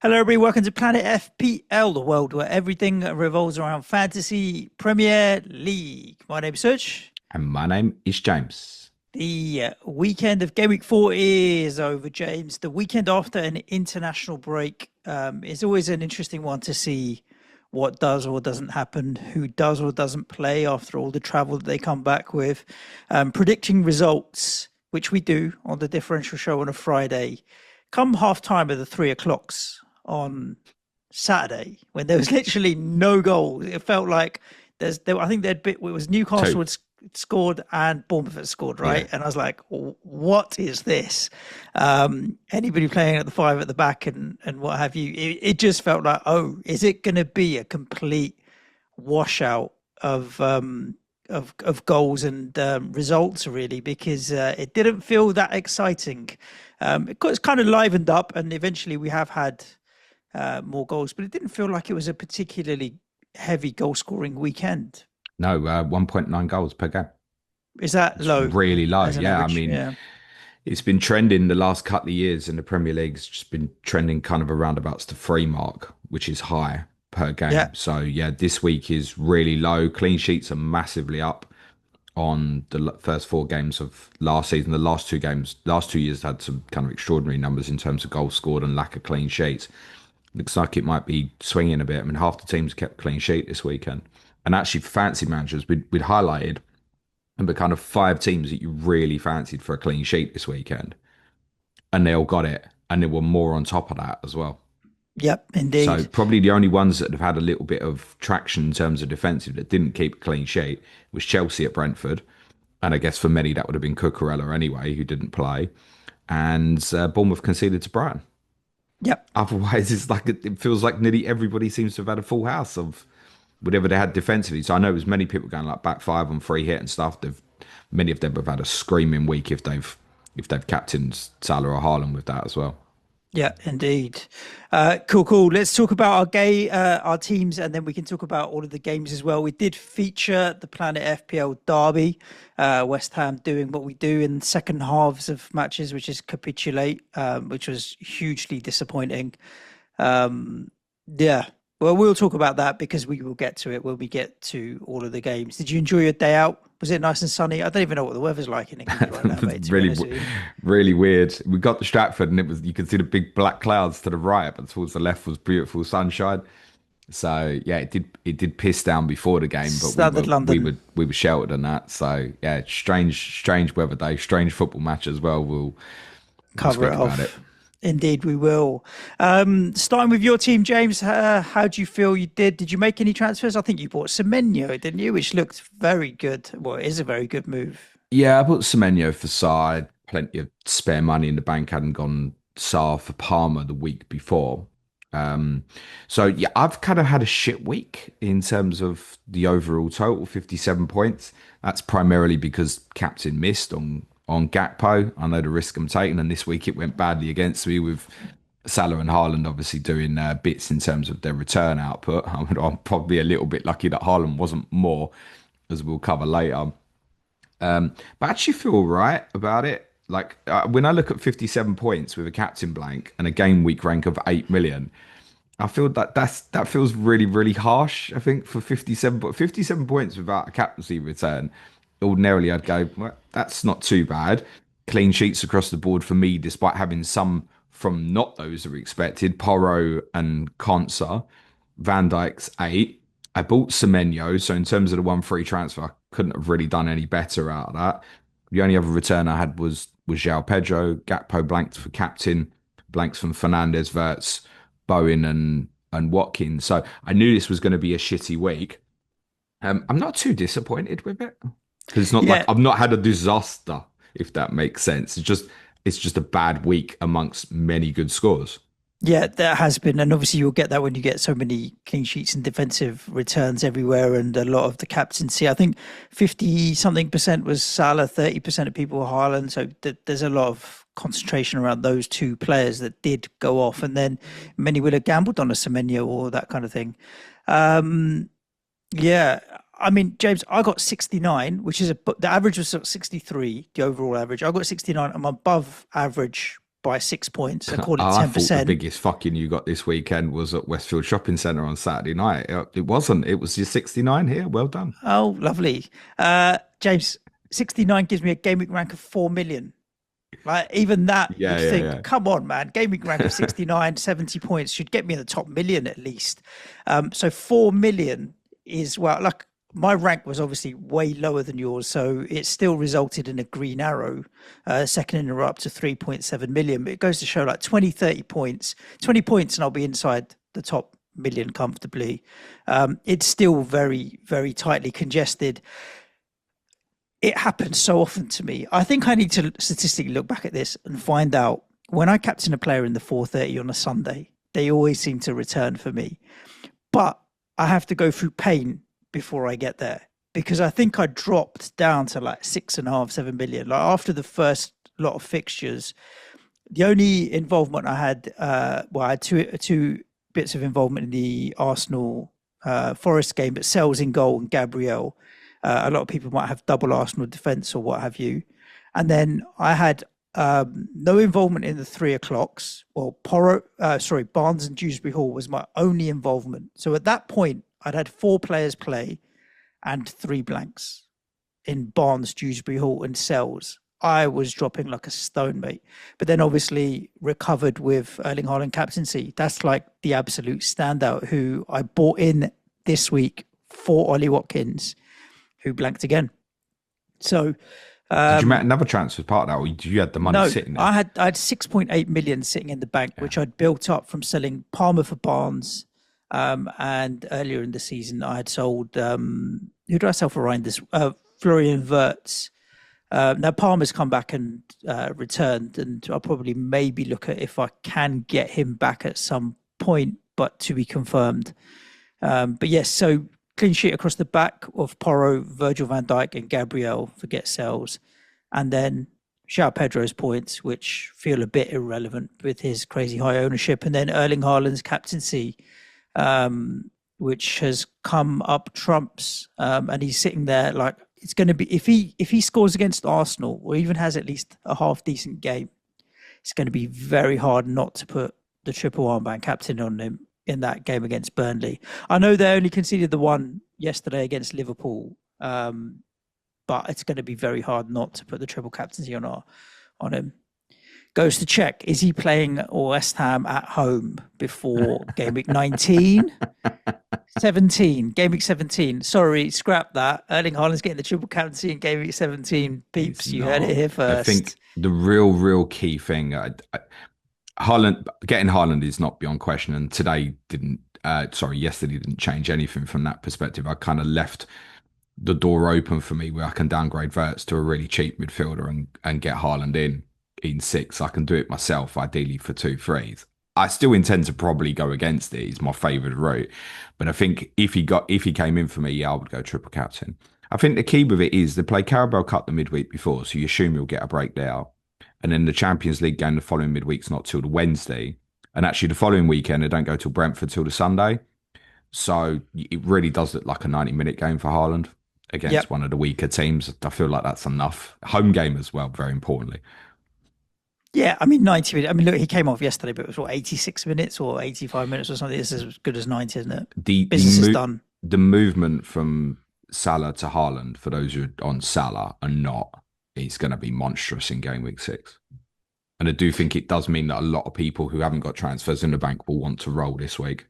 Hello, everybody. Welcome to Planet FPL, the world where everything revolves around fantasy Premier League. My name is Such. And my name is James. The weekend of Game Week 4 is over, James. The weekend after an international break is always an interesting one to see what does or doesn't happen, who does or doesn't play after all the travel that they come back with. Predicting results, which we do on the differential show on a Friday, come half time of the 3 o'clocks on Saturday when there was literally no goals. It felt like I think it was Newcastle Two. had scored and Bournemouth had scored, right? Yeah. And I was like, what is this? Anybody playing at the five at the back and what have you? It just felt like, oh, is it going to be a complete washout of goals and results, really? Because it didn't feel that exciting. It got kind of livened up, and eventually we have had more goals, but it didn't feel like it was a particularly heavy goal scoring weekend. No, 1.9 goals per game. Is that It's low really low. as an Yeah. I average? mean, Yeah. it's been trending the last couple of years in the Premier League. It's just been trending kind of around about the three mark, which is high per game. Yeah. So, yeah, this week is really low. Clean sheets are massively up on the first four games of last season. The last 2 years had some kind of extraordinary numbers in terms of goals scored and lack of clean sheets. Looks like it might be swinging a bit. I mean, half the teams kept clean sheet this weekend. And actually, for fancy managers, we'd highlighted and the kind of five teams that you really fancied for a clean sheet this weekend. And they all got it. And there were more on top of that as well. Yep. So Indeed. probably the only ones that have had a little bit of traction in terms of defensive that didn't keep a clean sheet was Chelsea at Brentford. And I guess for many that would have been Cucurella anyway, who didn't play. And Bournemouth conceded to Brighton. Yep. Otherwise, it feels like nearly everybody seems to have had a full house of whatever they had defensively. So I know there's many people going like back five on free hit and stuff. Many of them have had a screaming week if they've captained Salah or Haaland with that as well. Yeah, indeed. Cool. Let's talk about our teams, and then we can talk about all of the games as well. We did feature the Planet FPL Derby, West Ham doing what we do in second halves of matches, which is capitulate, which was hugely disappointing. Yeah, well, we'll talk about that because we will get to it when we get to all of the games. Did you enjoy your day out? Was it nice and sunny? I don't even know what the weather's like in England right now, mate, to be Really, honest with you. really weird. We got to Stratford and you could see the big black clouds to the right, but towards the left was beautiful sunshine. So yeah, it did piss down before the game, but Standard London. we were sheltered in that. So yeah, strange weather day, strange football match as well. We'll Cover it speak about it. off. Indeed, we will. Starting with your team, James, how do you feel you did? Did you make any transfers? I think you bought Semenyo, didn't you? Which looked very good. Well, it is a very good move. Yeah, I put Semenyo for side, plenty of spare money in the bank. Hadn't gone Saar for Palmer the week before. Um, so yeah, I've kind of had a shit week in terms of the overall total, 57 points. That's primarily because captain missed on Gakpo. I know the risk I'm taking, and this week it went badly against me with Salah and Haaland obviously doing bits in terms of their return output. I'm probably a little bit lucky that Haaland wasn't more, as we'll cover later. But I actually feel all right about it. Like when I look at 57 points with a captain blank and a game week rank of 8 million, I feel that feels really, really harsh. I think for 57 points without a captaincy return, ordinarily I'd go, well, that's not too bad. Clean sheets across the board for me, despite having some from not those that were expected. Porro and Konsa, Van Dijk's eight. I bought Semenyo, so in terms of the one free transfer, I couldn't have really done any better out of that. The only other return I had was João Pedro. Gakpo blanked for captain, blanks from Fernandez, Verts, Bowen, and Watkins. So I knew this was going to be a shitty week. I'm not too disappointed with it because it's not like Yeah, I've not had a disaster, if that makes sense. It's just a bad week amongst many good scores. yeah, that has been, and obviously you'll get that when you get so many clean sheets and defensive returns everywhere, and a lot of the captaincy. I think 50 something percent was Salah, 30% of people were Haaland. So there's a lot of concentration around those two players that did go off, and then many will have gambled on a Semenyo or that kind of thing. Um, Yeah, I mean, James, I got 69, which is the average was sort of 63, the overall average. I got 69. I'm above average by 6 points. I call it I thought the 10%. biggest fucking you got this weekend was at Westfield Shopping Centre on Saturday night. It wasn't. It was your 69 here. Well done. Oh, lovely. James, 69 gives me a game week rank of 4 million. Like, even that, Yeah, you'd yeah, think, yeah. come on, man, game week rank of 69, 70 points should get me in the top million at least. So 4 million is, well, like, my rank was obviously way lower than yours, so it still resulted in a green arrow, second in a row up to 3.7 million. But it goes to show, like, 20, 30 points, 20 points, and I'll be inside the top million comfortably. It's still very, very tightly congested. It happens so often to me. I think I need to statistically look back at this and find out when I captain a player in the 4:30 on a Sunday, they always seem to return for me. But I have to go through pain before I get there, because I think I dropped down to like 6.5, 7 million. Like, after the first lot of fixtures, the only involvement I had, I had two bits of involvement in the Arsenal Forest game, but Sells in goal and Gabriel. A lot of people might have double Arsenal defence or what have you. And then I had no involvement in the 3 o'clocks. Well, Barnes and Dewsbury Hall was my only involvement. So at that point, I'd had 4 players play and 3 blanks in Barnes, Dewsbury Hall, and Sells. I was dropping like a stone, mate. But then obviously recovered with Erling Haaland captaincy. That's like the absolute standout, who I bought in this week for Ollie Watkins, who blanked again. So Did you make another transfer as part of that, or did you had the money no, sitting there? I had 6.8 million sitting in the bank, Yeah. which I'd built up from selling Palmer for Barnes. And earlier in the season, I had sold who did I sell for Ryan? Florian Wirtz. Now Palmer's come back and returned, and I'll probably maybe look at if I can get him back at some point, but to be confirmed. But yes, so clean sheet across the back of Porro, Virgil van Dijk, and Gabriel, forget Sells. And then shout Pedro's points, which feel a bit irrelevant with his crazy high ownership. And then Erling Haaland's captaincy, which has come up trumps. And he's sitting there like, it's going to be, if he scores against Arsenal or even has at least a half decent game, it's going to be very hard not to put the triple armband captain on him in that game against Burnley. I know they only conceded the one yesterday against Liverpool, but it's going to be very hard not to put the triple captaincy on him. Goes to check, is he playing West Ham at home before game week 19? 17, game week 17. Sorry, scrap that. Erling Haaland's getting the triple captaincy in game week 17. Peeps, you heard it here first. I think the real key thing, getting Haaland is not beyond question, and yesterday didn't change anything from that perspective. I kind of left the door open for me where I can downgrade Wirtz to a really cheap midfielder and get Haaland in 6. I can do it myself, ideally for 2 3s. I still intend to probably go against it. He's my favourite route. But I think if he came in for me, yeah, I would go triple captain. I think the key with it is they play Carabao Cup the midweek before, so you assume you'll get a break there. And then the Champions League game the following midweek's not till the Wednesday. And actually the following weekend, they don't go till Brentford till the Sunday. So it really does look like a 90-minute game for Haaland against one of the weaker teams. I feel like that's enough. Home game as well, very importantly. Yeah, I mean, 90 minutes. I mean, look, he came off yesterday, but it was what, 86 minutes or 85 minutes or something. It's as good as 90, isn't it? Business is done. The movement from Salah to Haaland, for those who are on Salah and not, is going to be monstrous in game week 6. And I do think it does mean that a lot of people who haven't got transfers in the bank will want to roll this week.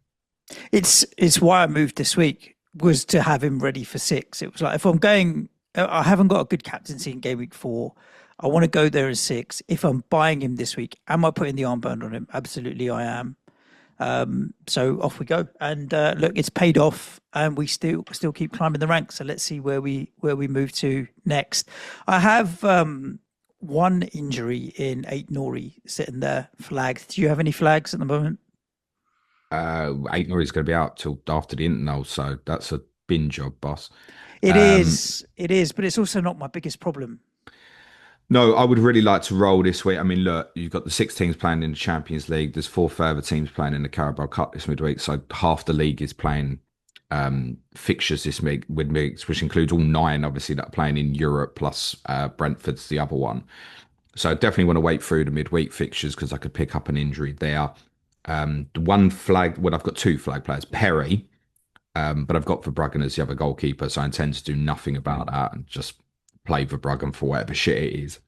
It's why I moved this week, was to have him ready for 6. It was like, if I'm going, I haven't got a good captaincy in game week 4. I want to go there in 6. If I'm buying him this week, am I putting the armband on him? Absolutely, I am. So off we go. And look, it's paid off, and we still keep climbing the ranks. So let's see where we move to next. I have one injury in 8 Nori sitting there flagged. Do you have any flags at the moment? 8 Nori's going to be out till after the internal, so that's a bin job, boss. It is, but it's also not my biggest problem. No, I would really like to roll this week. I mean, look, you've got the 6 teams playing in the Champions League. There's 4 further teams playing in the Carabao Cup this midweek. So half the league is playing fixtures this week, which includes all 9, obviously, that are playing in Europe, plus Brentford's the other one. So I definitely want to wait through the midweek fixtures because I could pick up an injury there. The one flag, well, I've got two flag players, Perry, but I've got Verbruggen as the other goalkeeper, so I intend to do nothing about that and just play Verbruggen for whatever shit it is.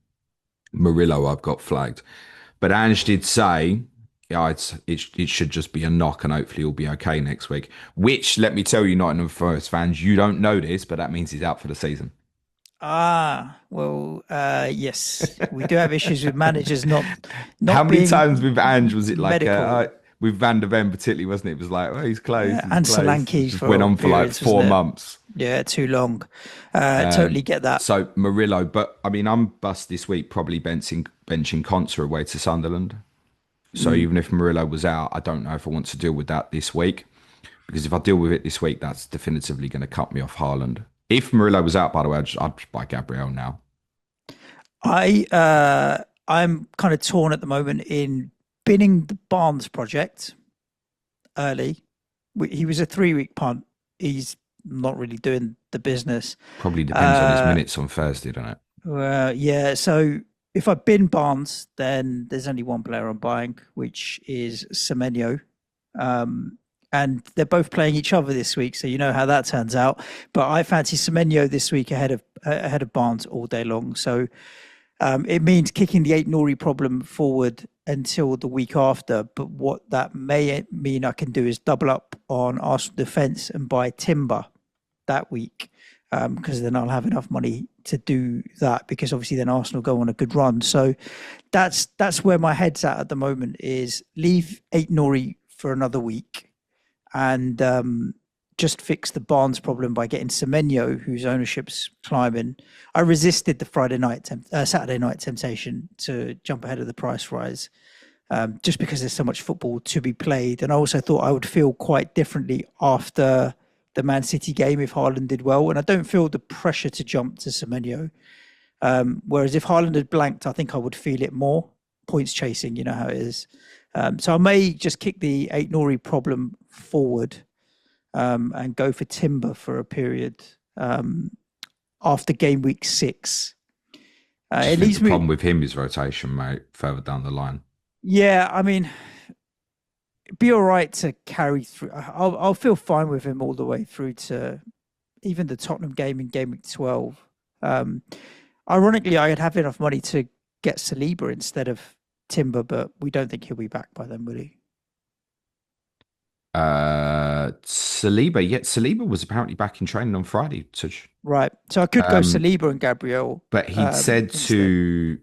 Murillo, I've got flagged. But Ange did say, yeah, it should just be a knock and hopefully he'll be okay next week. Which, let me tell you, Nottingham Forest fans, you don't know this, but that means he's out for the season. Well, yes, we do have issues with managers How not many being times with Ange was it like, medical. with Van der Ven particularly, wasn't it? It was like, oh, he's closed, Yeah, he's and closed. It Solanke just went for on for like periods, wasn't four it? months. Yeah, too long. Totally get that. So Murillo, but I mean, I'm bust this week, probably benching Conser away to Sunderland. So Mm. even if Murillo was out, I don't know if I want to deal with that this week. Because if I deal with it this week, that's definitively going to cut me off Haaland. If Murillo was out, by the way, I'd just buy Gabriel now. I'm kind of torn at the moment in binning the Barnes project early. He was a 3 week punt. He's not really doing the business. Probably depends on his Uh, minutes on Thursday, doesn't it? yeah. So if I bin Barnes, then there's only one player I'm buying, which is Semenyo. Um, and they're both playing each other this week, so you know how that turns out. But I fancy Semenyo this week ahead of Barnes all day long. So it means kicking the eight Nori problem forward until the week after. But what that may mean I can do is double up on Arsenal defence and buy Timber that week, because then I'll have enough money to do that, because obviously then Arsenal go on a good run. So that's where my head's at the moment, is leave eight Nori for another week and just fix the Barnes problem by getting Semenyo, whose ownership's climbing. I resisted the Saturday night temptation to jump ahead of the price rise, just because there's so much football to be played. And I also thought I would feel quite differently after the Man City game if Haaland did well. And I don't feel the pressure to jump to Semenyo. Whereas if Haaland had blanked, I think I would feel it more. Points chasing, you know how it is. So I may just kick the eight Nori problem forward, and go for Timber for a period after game week 6. I just It think leaves the me, problem with him is rotation, mate, further down the line. yeah. I mean, be all right to carry through. I'll feel fine with him all the way through to even the Tottenham game in game week 12. Um, Ironically, I'd have enough money to get Saliba instead of Timber, but we don't think he'll be back by then, will he? Saliba, yet Saliba was apparently back in training on Friday. Right. So I could go Saliba and Gabriel But he'd said instead. to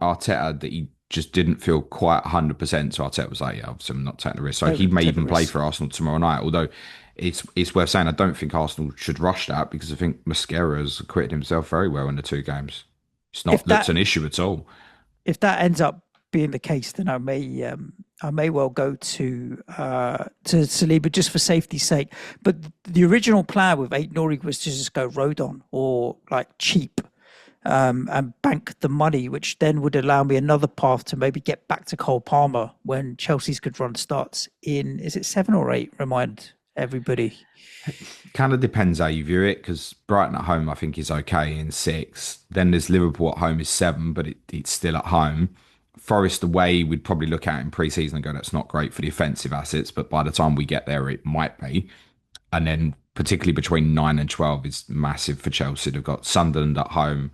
Arteta that he just didn't feel quite 100%. So Arteta was like, yeah, obviously I'm not taking the risk. So he may Take the even play risk. for Arsenal tomorrow night. Although it's worth saying, I don't think Arsenal should rush that because I think Mascara has acquitted himself very well in the two games. It's If not looked that an issue at all. if that ends up being the case, then I may well go to Saliba just for safety's sake. But the original plan with Eight Nori was to just go Rodon or like cheap, and bank the money, which then would allow me another path to maybe get back to Cole Palmer when Chelsea's good run starts in, is it 7 or 8? Remind everybody. Kind of depends how you view it because Brighton at home, I think, is okay in 6. Then there's Liverpool at home is 7, but it's still at home. Forest away, we'd probably look at in pre-season and go, that's not great for the offensive assets, but by the time we get there, it might be. And then particularly between 9 and 12 is massive for Chelsea. They've got Sunderland at home,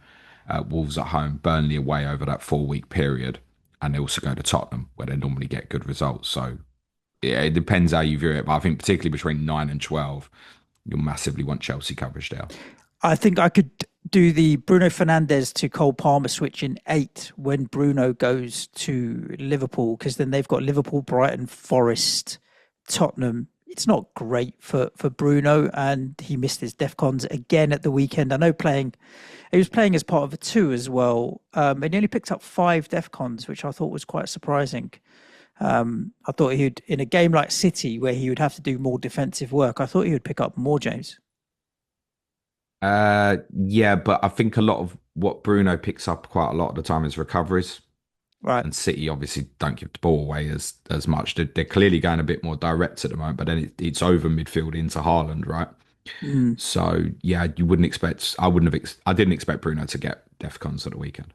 Wolves at home, Burnley away over that 4 week period. And they also go to Tottenham where they normally get good results. So yeah, it depends how you view it. But I think particularly between 9 and 12, you'll massively want Chelsea coverage there. I think I could do the Bruno Fernandes to Cole Palmer switch in 8 when Bruno goes to Liverpool, because then they've got Liverpool, Brighton, Forest, Tottenham. It's not great for Bruno, and he missed his DEFCONs again at the weekend. I know he was playing as part of a 2 as well, and he only picked up 5 DEFCONs, which I thought was quite surprising. I thought he'd, in a game like City where he would have to do more defensive work, I thought he would pick up more, James. Yeah, but I think a lot of what Bruno picks up quite a lot of the time is recoveries. Right. And City obviously don't give the ball away as much. They're clearly going a bit more direct at the moment, but then it's over midfield into Haaland, right? Mm. So yeah, you wouldn't expect. I wouldn't have. I didn't expect Bruno to get Defcons at the weekend.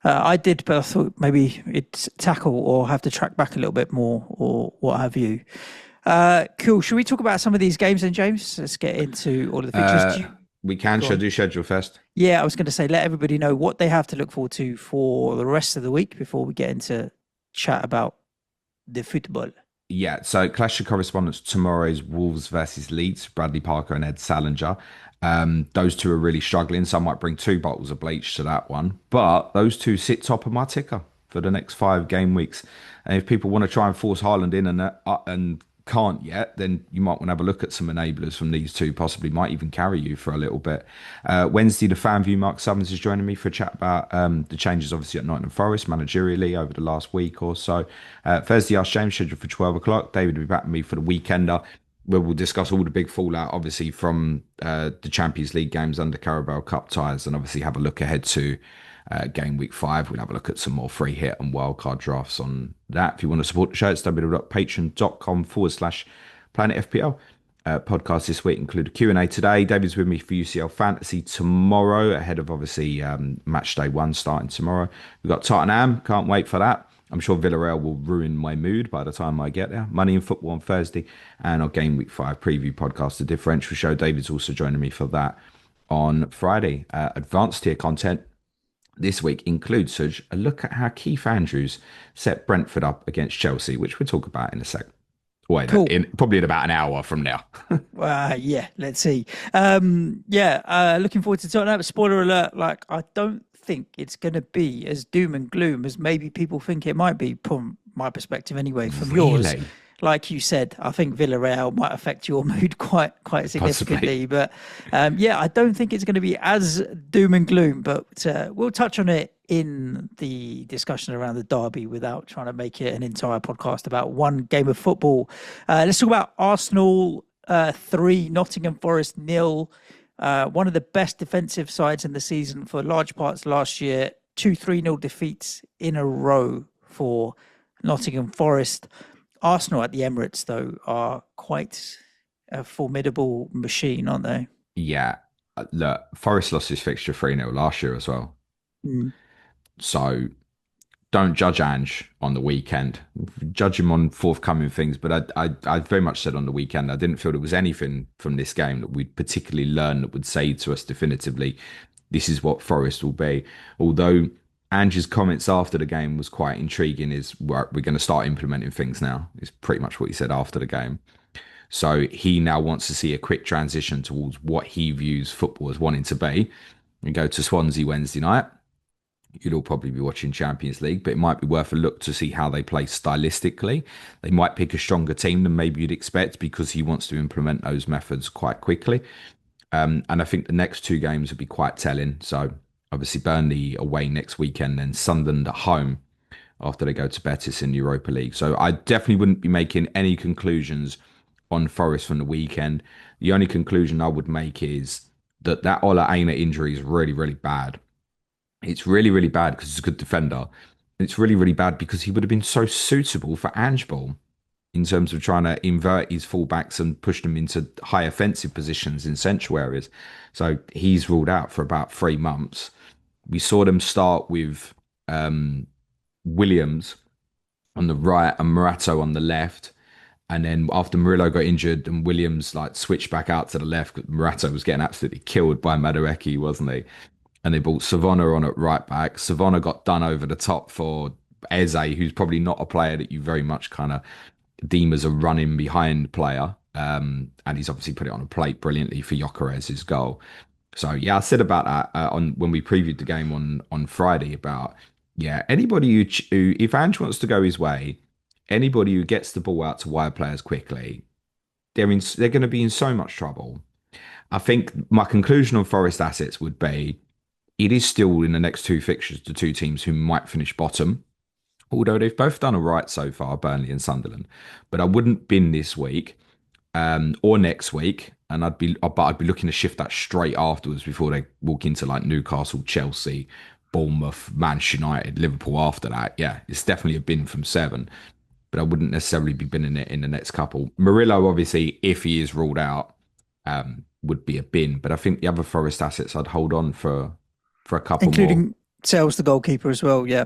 I did, but I thought maybe it's tackle or have to track back a little bit more or what have you. Cool. Should we talk about some of these games then, James? Let's get into all of the fixtures. Uh, we can. Go Should I on? do schedule first? Yeah, I was going to say, let everybody know what they have to look forward to for the rest of the week before we get into chat about the football. Yeah, so clash of correspondence tomorrow's Wolves versus Leeds, Bradley Parker and Ed Salinger. Those two are really struggling, so I might bring two bottles of bleach to that one. But those two sit top of my ticker for the next 5 game weeks. And if people want to try and force Haaland in and can't yet, then you might want to have a look at some enablers from these two. Possibly might even carry you for a little bit. Wednesday, the fan view, Mark Summers is joining me for a chat about the changes, obviously, at Nottingham Forest managerially over the last week or so. Thursday, Ask James, scheduled for 12 o'clock. David will be back with me for the weekender, where we'll discuss all the big fallout, obviously, from the Champions League games under Carabao Cup ties, and obviously have a look ahead to game week 5. We'll have a look at some more free hit and wildcard drafts on that. If you want to support the show, it's www.patreon.com/Planet FPL. Podcast this week include a Q&A today. David's with me for UCL Fantasy tomorrow, ahead of obviously match day 1 starting tomorrow. We've got Tottenham, can't wait for that. I'm sure Villarreal will ruin my mood by the time I get there. Money in football on Thursday, and our game week 5 preview podcast, The Differential Show. David's also joining me for that on Friday. Advanced tier content this week includes, Suj, a look at how Keith Andrews set Brentford up against Chelsea, which we'll talk about in a sec. Wait, Cool. probably in about an hour from now. Yeah, let's see. Looking forward to Tottenham. Spoiler alert, like I don't think it's going to be as doom and gloom as maybe people think it might be from my perspective anyway, from yours. Really? Like you said, I think Villarreal might affect your mood quite significantly. Possibly. But I don't think it's going to be as doom and gloom, but we'll touch on it in the discussion around the derby without trying to make it an entire podcast about one game of football. Let's talk about Arsenal 3, Nottingham Forest 0. One of the best defensive sides in the season for large parts last year. 2-3-0 defeats in a row for Nottingham Forest. Arsenal at the Emirates, though, are quite a formidable machine, aren't they? Yeah. Look, Forest lost his fixture 3-0 last year as well. Mm. So don't judge Ange on the weekend. Judge him on forthcoming things. But I very much said on the weekend, I didn't feel there was anything from this game that we'd particularly learn that would say to us definitively, this is what Forest will be. Although Ange's comments after the game was quite intriguing, is we're going to start implementing things now, is pretty much what he said after the game. So he now wants to see a quick transition towards what he views football as wanting to be. We go to Swansea Wednesday night. You'd all probably be watching Champions League, but it might be worth a look to see how they play stylistically. They might pick a stronger team than maybe you'd expect because he wants to implement those methods quite quickly. And I think the next 2 games would be quite telling. So obviously Burnley away next weekend, then Sunderland at home after they go to Betis in Europa League. So I definitely wouldn't be making any conclusions on Forest from the weekend. The only conclusion I would make is that Ola Aina injury is really, really bad. It's really, really bad because he's a good defender. It's really, really bad because he would have been so suitable for Ange Ball in terms of trying to invert his fullbacks and push them into high offensive positions in central areas. So he's ruled out for about 3 months. We saw them start with Williams on the right and Morato on the left. And then after Murillo got injured and Williams like switched back out to the left, Morato was getting absolutely killed by Madueke, wasn't he? And they brought Savona on at right back. Savona got done over the top for Eze, who's probably not a player that you very much kind of deem as a running behind player. And he's obviously put it on a plate brilliantly for Gyökeres's goal. So yeah, I said about that on when we previewed the game on Friday about anybody who if Ange wants to go his way, anybody who gets the ball out to wide players quickly, they're going to be in so much trouble. I think my conclusion on Forest assets would be it is still in the next 2 fixtures to 2 teams who might finish bottom, although they've both done all right so far, Burnley and Sunderland. But I wouldn't bin this week or next week, and I'd be looking to shift that straight afterwards before they walk into like Newcastle, Chelsea, Bournemouth, Manchester United, Liverpool. After that, yeah, it's definitely a bin from 7. But I wouldn't necessarily be binning it in the next couple. Murillo, obviously, if he is ruled out, would be a bin. But I think the other Forest assets I'd hold on for a couple more. Including Sells the goalkeeper as well. Yeah.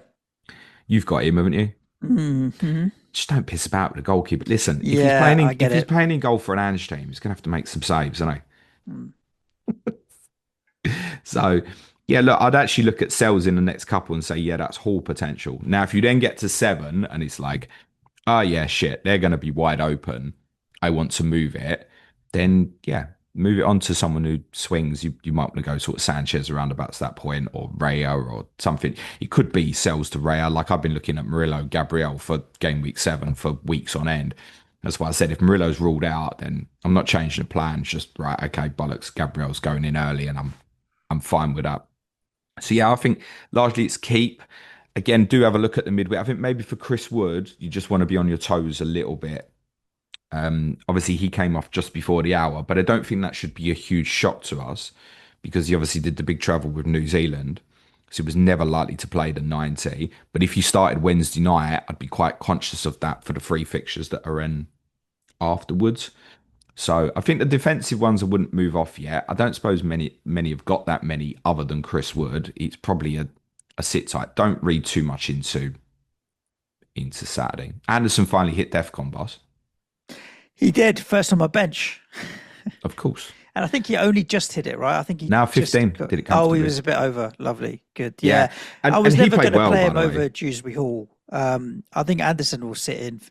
You've got him, haven't you? Hmm. Just don't piss about with the goalkeeper. Listen, Yeah, I if get he's it. playing in goal for an Ange team, he's gonna have to make some saves, isn't he? Mm. So, yeah, look, I'd actually look at Sells in the next couple and say, yeah, that's Hall potential. Now, if you then get to 7 and it's like, oh, yeah, shit, they're going to be wide open. I want to move it. Then, yeah, move it on to someone who swings. You might want to go sort of Sanchez around about to that point or Raya or something. It could be Sells to Raya. Like I've been looking at Murillo, Gabriel for game week 7 for weeks on end. That's why I said if Murillo's ruled out, then I'm not changing the plan. It's just right, okay, bollocks. Gabriel's going in early, and I'm fine with that. So yeah, I think largely it's keep. Again, do have a look at the midweek. I think maybe for Chris Wood, you just want to be on your toes a little bit. Obviously, he came off just before the hour, but I don't think that should be a huge shock to us because he obviously did the big travel with New Zealand. So he was never likely to play the 90. But if you started Wednesday night, I'd be quite conscious of that for the three fixtures that are in afterwards. So I think the defensive ones I wouldn't move off yet. I don't suppose many have got that many other than Chris Wood. It's probably a sit tight. Don't read too much into Saturday. Anderson finally hit DEFCON, boss. He did first on my bench. Of course. And I think he only just hit it, right? I think he Now just 15 got, did it oh, he comfortably. was a bit over. Lovely. Good. Yeah. Yeah. I And was he never played going to well, play by him the way. over Dewsbury Hall. I think Anderson will sit in.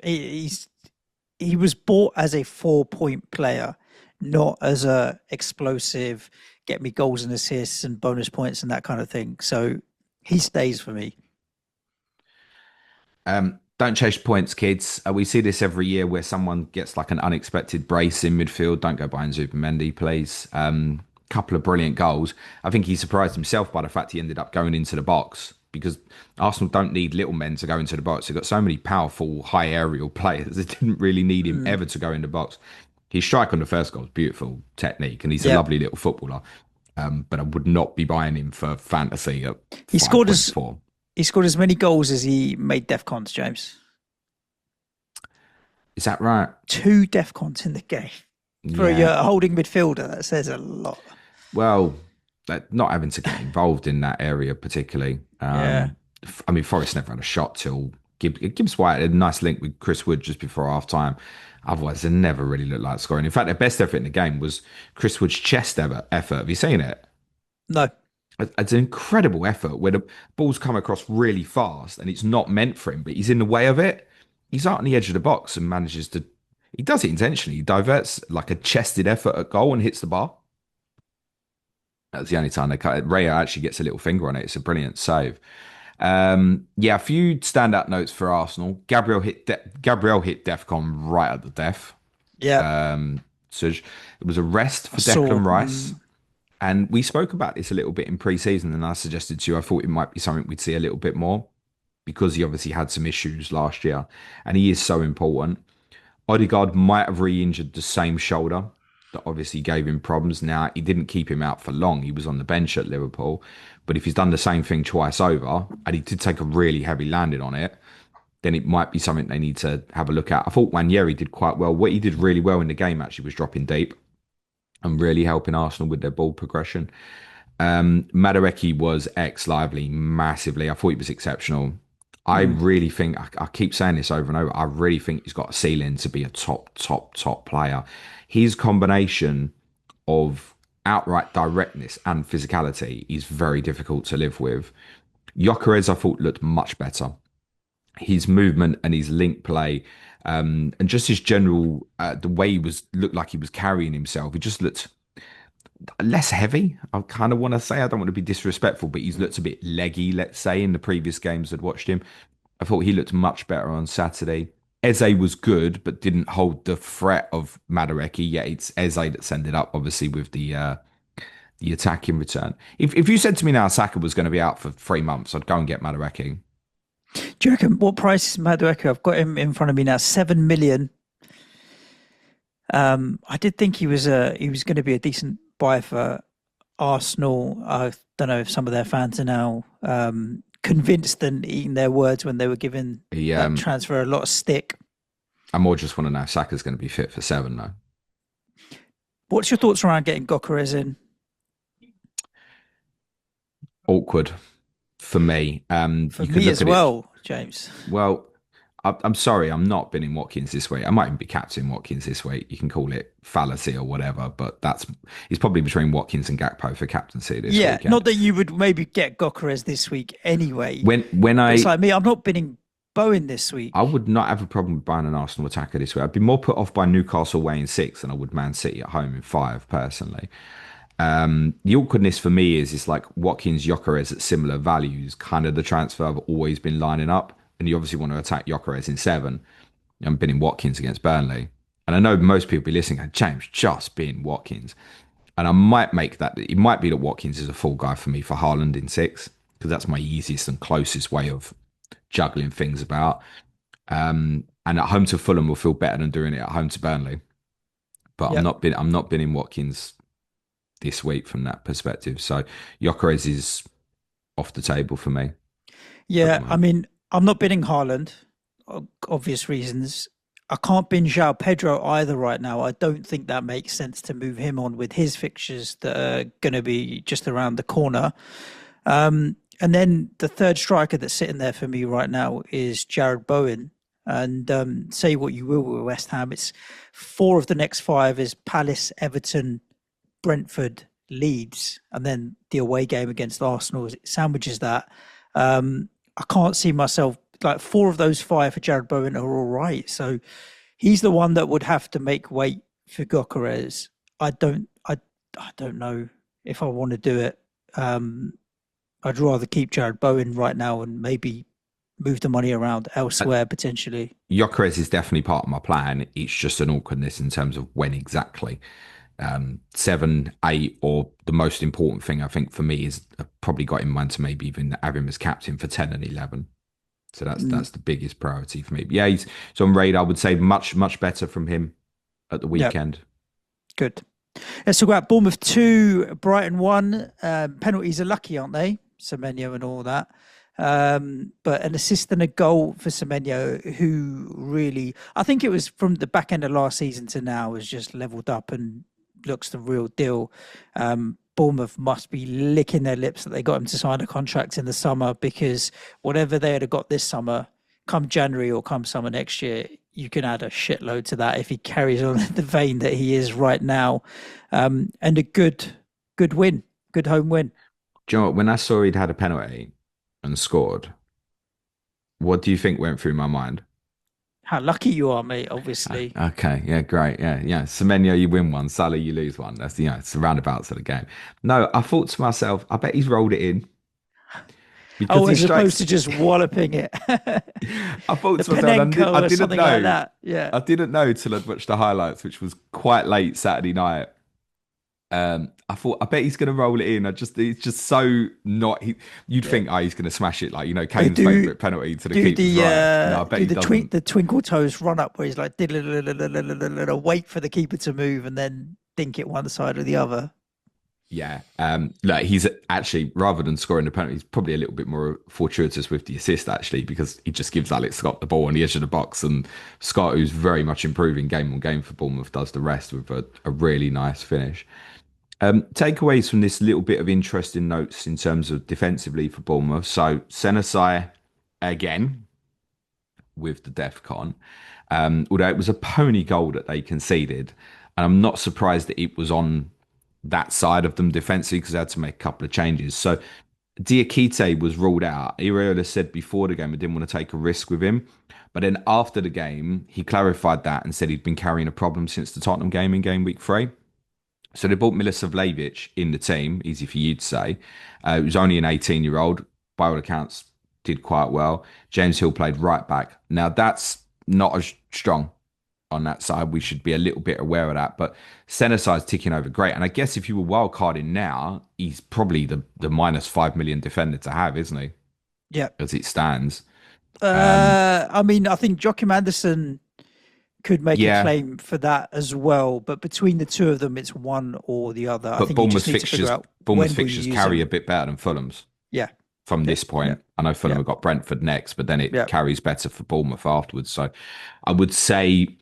He was bought as a 4-point player, not as a explosive, get me goals and assists and bonus points and that kind of thing. So he stays for me. Don't chase points, kids. We see this every year where someone gets like an unexpected brace in midfield. Don't go buying Zubimendi, please. Couple of brilliant goals. I think he surprised himself by the fact he ended up going into the box because Arsenal don't need little men to go into the box. They've got so many powerful, high aerial players. They didn't really need him Mm, ever to go in the box. His strike on the first goal is beautiful technique, and he's a yeah. lovely little footballer. But I would not be buying him for fantasy at He scored as 5.4. he scored as many goals as he made DEFCONs, James. Is that right? 2 DEFCONs in the game. For Yeah. a holding midfielder, that says a lot. Well, not having to get involved in that area particularly. Yeah. I mean, Forest never had a shot till Gibbs White had a nice link with Chris Wood just before half time. Otherwise, they never really looked like scoring. In fact, their best effort in the game was Chris Wood's chest effort. Have you seen it? No. It's an incredible effort where the ball's come across really fast and it's not meant for him, but he's in the way of it. He's out on the edge of the box and manages to. He does it intentionally. He diverts like a chested effort at goal and hits the bar. That's the only time they cut it. Raya actually gets a little finger on it. It's a brilliant save. Yeah, a few standout notes for Arsenal. Gabriel hit Defcon right at the death. Yeah. So it was a rest for I saw. Declan Rice. And we spoke about this a little bit in pre-season, and I suggested to you I thought it might be something we'd see a little bit more because he obviously had some issues last year, and he is so important. Odegaard might have re-injured the same shoulder that obviously gave him problems. Now, he didn't keep him out for long. He was on the bench at Liverpool. But if he's done the same thing twice over, and he did take a really heavy landing on it, then it might be something they need to have a look at. I thought Wanyeri did quite well. What he did really well in the game actually was dropping deep and really helping Arsenal with their ball progression. Madueke was ex-lively massively. I thought he was exceptional. I Mm. really think I keep saying this over and over. I really think he's got a ceiling to be a top player. His combination of outright directness and physicality is very difficult to live with. Gyökeres, I thought, looked much better. His movement and his link play, and just his general the way he was looked like he was carrying himself. He just looked less heavy. I kind of want to say I don't want to be disrespectful, but he's looked a bit leggy. Let's say in the previous games I'd watched him, I thought he looked much better on Saturday. Eze was good, but didn't hold the threat of Madueke. Yet it's Eze that's ended up obviously with the attack in return. If you said to me now Saka was going to be out for 3 months, I'd go and get Madueke. Do you reckon what price is Madueke? I've got him in front of me now. 7 million. I did think he was going to be a decent buy for Arsenal. I don't know if some of their fans are now convinced and eating their words when they were giving He, that transfer a lot of stick. I more just want to know if Saka's going to be fit for 7 though. What's your thoughts around getting Gyökeres in? Awkward. for me. For You could me look as at it. well, James. Well, I'm sorry, I'm not binning Watkins this week. I might even be captain Watkins this week. You can call it fallacy or whatever, but it's probably between Watkins and Gakpo for captaincy this Yeah, not weekend. that you would maybe get Gokeres this week anyway, When but it's I like me, I'm not binning Bowen this I week. would not have a problem with buying an Arsenal attacker this week. I'd be more put off by Newcastle away in 6 than I would Man City at home in 5, personally. The awkwardness for me is it's like Watkins, Gyökeres at similar values, kind of the transfer I've always been lining up. And you obviously want to attack Gyökeres in 7. I'm binning Watkins against Burnley. And I know most people be listening and James just bin Watkins. And I might make that, it might be that Watkins is a full guy for me for Haaland in 6, because that's my easiest and closest way of juggling things about. And at home to Fulham will feel better than doing it at home to Burnley. But Yep. I'm not binning Watkins this week from that perspective. So Gyökeres is off the table for me at the Yeah, I moment. mean, I'm not bidding Haaland, obvious reasons. I can't bin João Pedro either right now. I don't think that makes sense to move him on with his fixtures that are going to be just around the corner. And then the third striker that's sitting there for me right now is Jared Bowen. And say what you will with West Ham, it's 4 of the next 5 is Palace, Everton, Brentford, Leeds, and then the away game against Arsenal sandwiches that. I can't see myself like 4 of those 5 for Jared Bowen are all right. So he's the one that would have to make weight for Gokeres. I don't know if I want to do it. I'd rather keep Jared Bowen right now and maybe move the money around Uh, elsewhere potentially. Gyökeres is definitely part of my plan. It's just an awkwardness in terms of when exactly. 7, 8, or the most important thing I think for me is I've probably got in mind to maybe even have him as captain for 10 and 11. So Mm, that's the biggest priority for me. But yeah, he's on radar. I would say much better from him at the yeah, weekend. good. Let's talk about Bournemouth 2, Brighton 1. Penalties are lucky, aren't they? Semenyo and all that. But an assist and a goal for Semenyo, who really, I think it was from the back end of last season to now, has just leveled up and looks the real deal. Bournemouth must be licking their lips that they got him to sign a contract in the summer, because whatever they had got this summer, come January or come summer next year, you can add a shitload to that if he carries on in the vein that he is right now. And a good win, good home win. Do you know what? When I saw he'd had a penalty and scored, what do you think went through my mind? How lucky you are, mate, obviously. Okay, yeah, great, yeah. Semenyo, you win one. Salah, you lose one. That's it's the roundabouts of the game. No, I thought to myself, I bet he's rolled it in because Oh, he as opposed strikes. to just walloping it. I thought The to myself, I Panenko or didn't something like know. that. Yeah. I didn't know till I'd watched the highlights, which was quite late Saturday night. I thought, I bet he's going to roll it in. It's just so not. You'd Yeah. think, oh, he's going to smash it, like They Kane's favourite penalty to the keeper's right. No, I bet do he doesn't. the twinkle toes run up where he's like wait for the keeper to move and then dink it one side or the other. Yeah. Like he's actually, rather than scoring the penalty, he's probably a little bit more fortuitous with the assist, actually, because he just gives Alex Scott the ball on the edge of the box. And Scott, who's very much improving game on game for Bournemouth, does the rest with a really nice finish. Takeaways from this little bit of interesting notes in terms of defensively for Bournemouth. So, Senesi again with the DEF CON. Although it was a pony goal that they conceded. And I'm not surprised that it was on that side of them defensively because they had to make a couple of changes. So Diakite was ruled out. Iriola said before the game I didn't want to take a risk with him. But then after the game, he clarified that and said he'd been carrying a problem since the Tottenham game in game week 3. So they brought Milisavljevic in the team, easy for you to say. It was only an 18-year-old. By all accounts, did quite well. James Hill played right back. Now, that's not as strong on that side. We should be a little bit aware of that. But Senesi's ticking over great. And I guess if you were wildcarding now, he's probably the minus 5 million defender to have, isn't he? Yeah. As it stands. Um, I mean, I think Joachim Anderson could make a yeah, claim for that as well, but between the two of them, it's one or the other. I but think you just need to figure out Bournemouth's when will you fixtures use carry a them. bit better than Fulham's Yeah, from yeah, this yeah, point. I know Fulham yeah, have got Brentford next, but then it yeah. carries better for Bournemouth afterwards. So I would say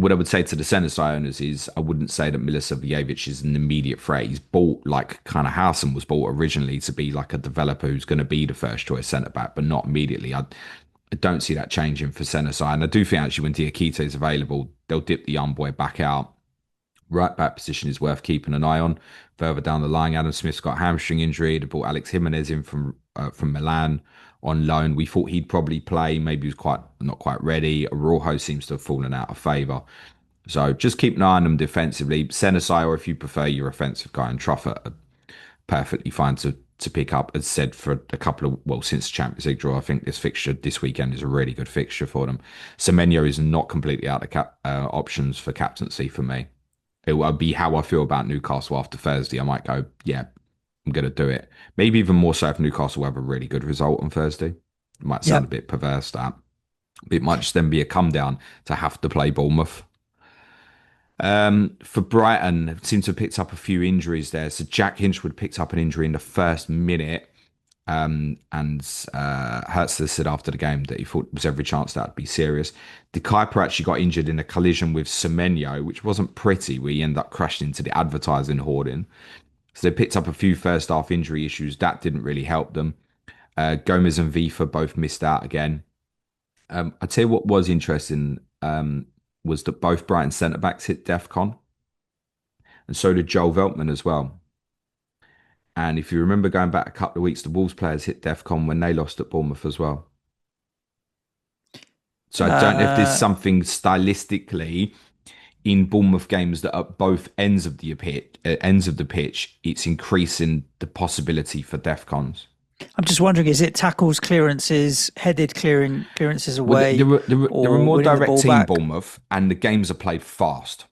what I would say to the centre side owners is I wouldn't say that Milivojevic is an immediate threat. He's bought like kind of Howson was bought originally to be like a developer who's going to be the first choice centre back, but not immediately. I don't see that changing for centre side. And I do think actually when Diakite is available, they'll dip the young boy back out. Right back position is worth keeping an eye on. Further down the line, Adam Smith's got a hamstring injury. They brought Alex Jimenez in from Milan on loan. We thought he'd probably play. Maybe he was quite not quite ready. Araujo seems to have fallen out of favour. So just keep an eye on them defensively. Senesi, or if you prefer your offensive guy, and Truffert are perfectly fine to pick up. As said, for a couple of since the Champions League draw, I think this fixture this weekend is a really good fixture for them. Semenyo is not completely out of options for captaincy for me. It will be how I feel about Newcastle after Thursday. I might go, yeah, I'm going to do it. Maybe even more so if Newcastle have a really good result on Thursday. It might sound a Yep. bit perverse, that. It might just then be a come down to have to play Bournemouth. For Brighton, seems to have picked up a few injuries there. So Jack Hinchwood picked up an injury in the first minute. And Hertzler said after the game that he thought there was every chance that would be serious. De Kuyper actually got injured in a collision with Semenyo, which wasn't pretty. We ended up crashing into the advertising hoarding. So they picked up a few first half injury issues. That didn't really help them. Gomez and Vifa both missed out again. I'd tell you what was interesting was that both Brighton centre backs hit DEFCON, and so did Joel Veltman as well. And if you remember going back a couple of weeks, the Wolves players hit DEFCON when they lost at Bournemouth as well. So I don't know if there's Uh, something stylistically in Bournemouth games that at both ends of the pitch, it's increasing the possibility for DEFCONs. I'm just wondering, is it tackles, clearances, headed clearances Well, away, there are or more winning the direct ball team back? Bournemouth, and the games are played fast.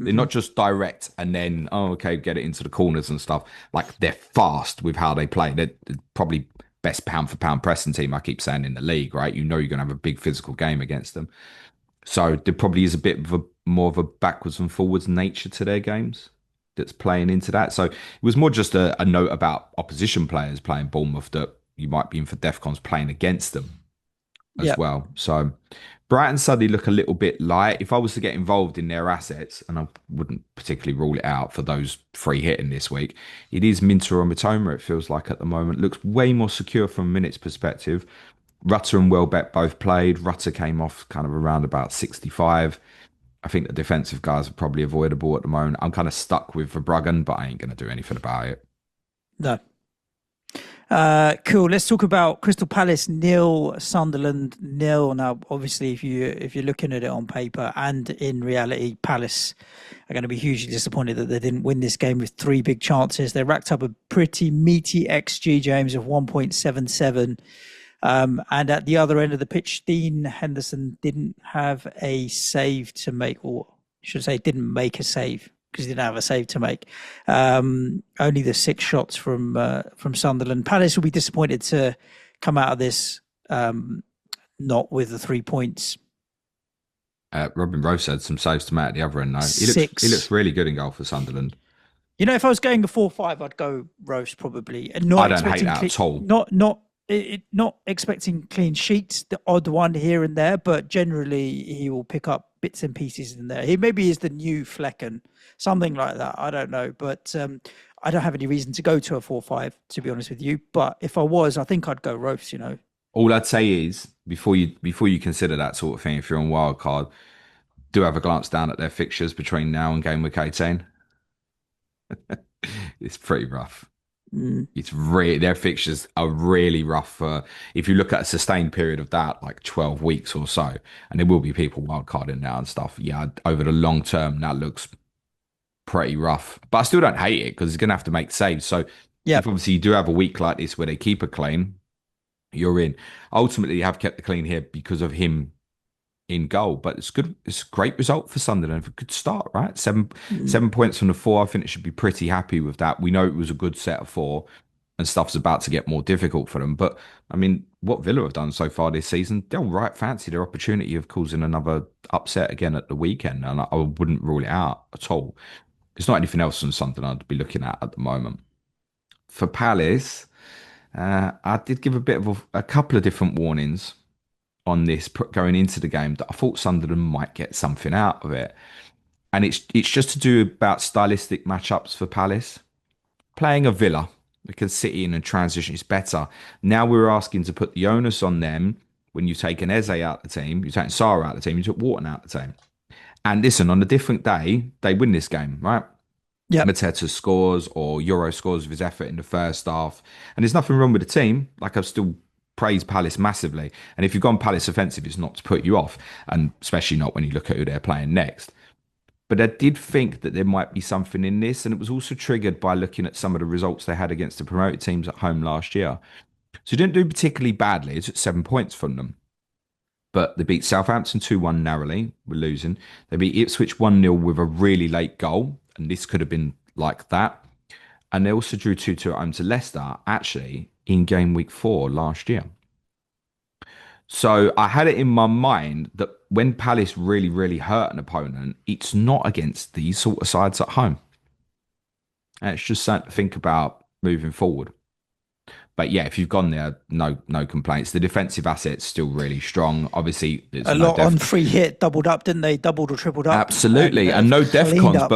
They're Hmm. not just direct and then, oh, okay, get it into the corners and stuff. Like they're fast with how they play. They're probably best pound for pound pressing team, I keep saying, in the league, right? You know you're going to have a big physical game against them. So there probably is a bit of a more of a backwards and forwards nature to their games that's playing into that. So it was more just a note about opposition players playing Bournemouth that you might be in for DEFCONs playing against them as Yeah. well. So Brighton suddenly look a little bit light. If I was to get involved in their assets, and I wouldn't particularly rule it out for those free hitting this week, it is Minter or Matoma, it feels like at the moment. Looks way more secure from a minutes perspective. Rutter and Welbeck both played. Rutter came off kind of around about 65. I think the defensive guys are probably avoidable at the moment. I'm kind of stuck with Verbruggen, but I ain't going to do anything about it. No. Cool. Let's talk about Crystal Palace nil, Sunderland nil. Now, obviously, if you're looking at it on paper and in reality, Palace are going to be hugely disappointed that they didn't win this game with three big chances. They racked up a pretty meaty XG, James, of 1.77. And at the other end of the pitch, Dean Henderson didn't have a save to make, or I should say, didn't make a save because he didn't have a save to make. Only the six shots from Sunderland. Palace will be disappointed to come out of this not with the 3 points. Robin Rose had some saves to make at the other end, though. He looks Six. really good in goal for Sunderland. You know, if I was going a 4-5, I'd go roast probably, and I not don't hate expecting that at all. not expecting clean sheets. The odd one here and there, but generally he will pick up bits and pieces in there. He maybe is the new Flecken, something like that. I don't know, but I don't have any reason to go to a 4-5, to be honest with you. But if I was, I think I'd go roast. You know. All I'd say is before you consider that sort of thing, if you're on wildcard, do have a glance down at their fixtures between now and game week 18. It's pretty rough. Mm, It's really their fixtures are really rough for if you look at a sustained period of that, like 12 weeks or so, and there will be people wildcarding now and stuff. Yeah, over the long term, that looks pretty rough. But I still don't hate it because he's going to have to make saves. So yeah. if obviously you do have a week like this where they keep it clean, you're in. Ultimately, you have kept it clean here because of him in goal. But it's good. It's a great result for Sunderland. A good start, right? Seven Mm, 7 points from the four. I think they should be pretty happy with that. We know it was a good set of four, and stuff's about to get more difficult for them. But I mean, what Villa have done so far this season, they'll right fancy their opportunity of causing another upset again at the weekend, and I wouldn't rule it out at all. There's not anything else on Sunderland I'd be looking at the moment. For Palace, I did give a bit of a couple of different warnings on this going into the game that I thought Sunderland might get something out of it. And it's just to do about stylistic matchups for Palace. Playing a Villa, because City in a transition is better. Now we're asking to put the onus on them when you've taken Eze out of the team, you've taken Sarah out of the team, you took Wharton out of the team. And listen, on a different day, they win this game, right? Yep. Mateta scores or Euro scores with his effort in the first half. And there's nothing wrong with the team. Like, I've still praised Palace massively. And if you've gone Palace offensive, it's not to put you off. And especially not when you look at who they're playing next. But I did think that there might be something in this. And it was also triggered by looking at some of the results they had against the promoted teams at home last year. So you didn't do particularly badly. It's at 7 points from them. But they beat Southampton 2-1 narrowly. We're losing. They beat Ipswich 1-0 with a really late goal. And this could have been like that. And they also drew 2-2 at home to Leicester, actually, in game week 4 last year. So I had it in my mind that when Palace really, really hurt an opponent, it's not against these sort of sides at home. And it's just something to think about moving forward. But yeah, if you've gone there, no complaints. The defensive assets still really strong. Obviously, there's A lot on free hit, doubled up, didn't they? Doubled or tripled up. Absolutely, and no defcons,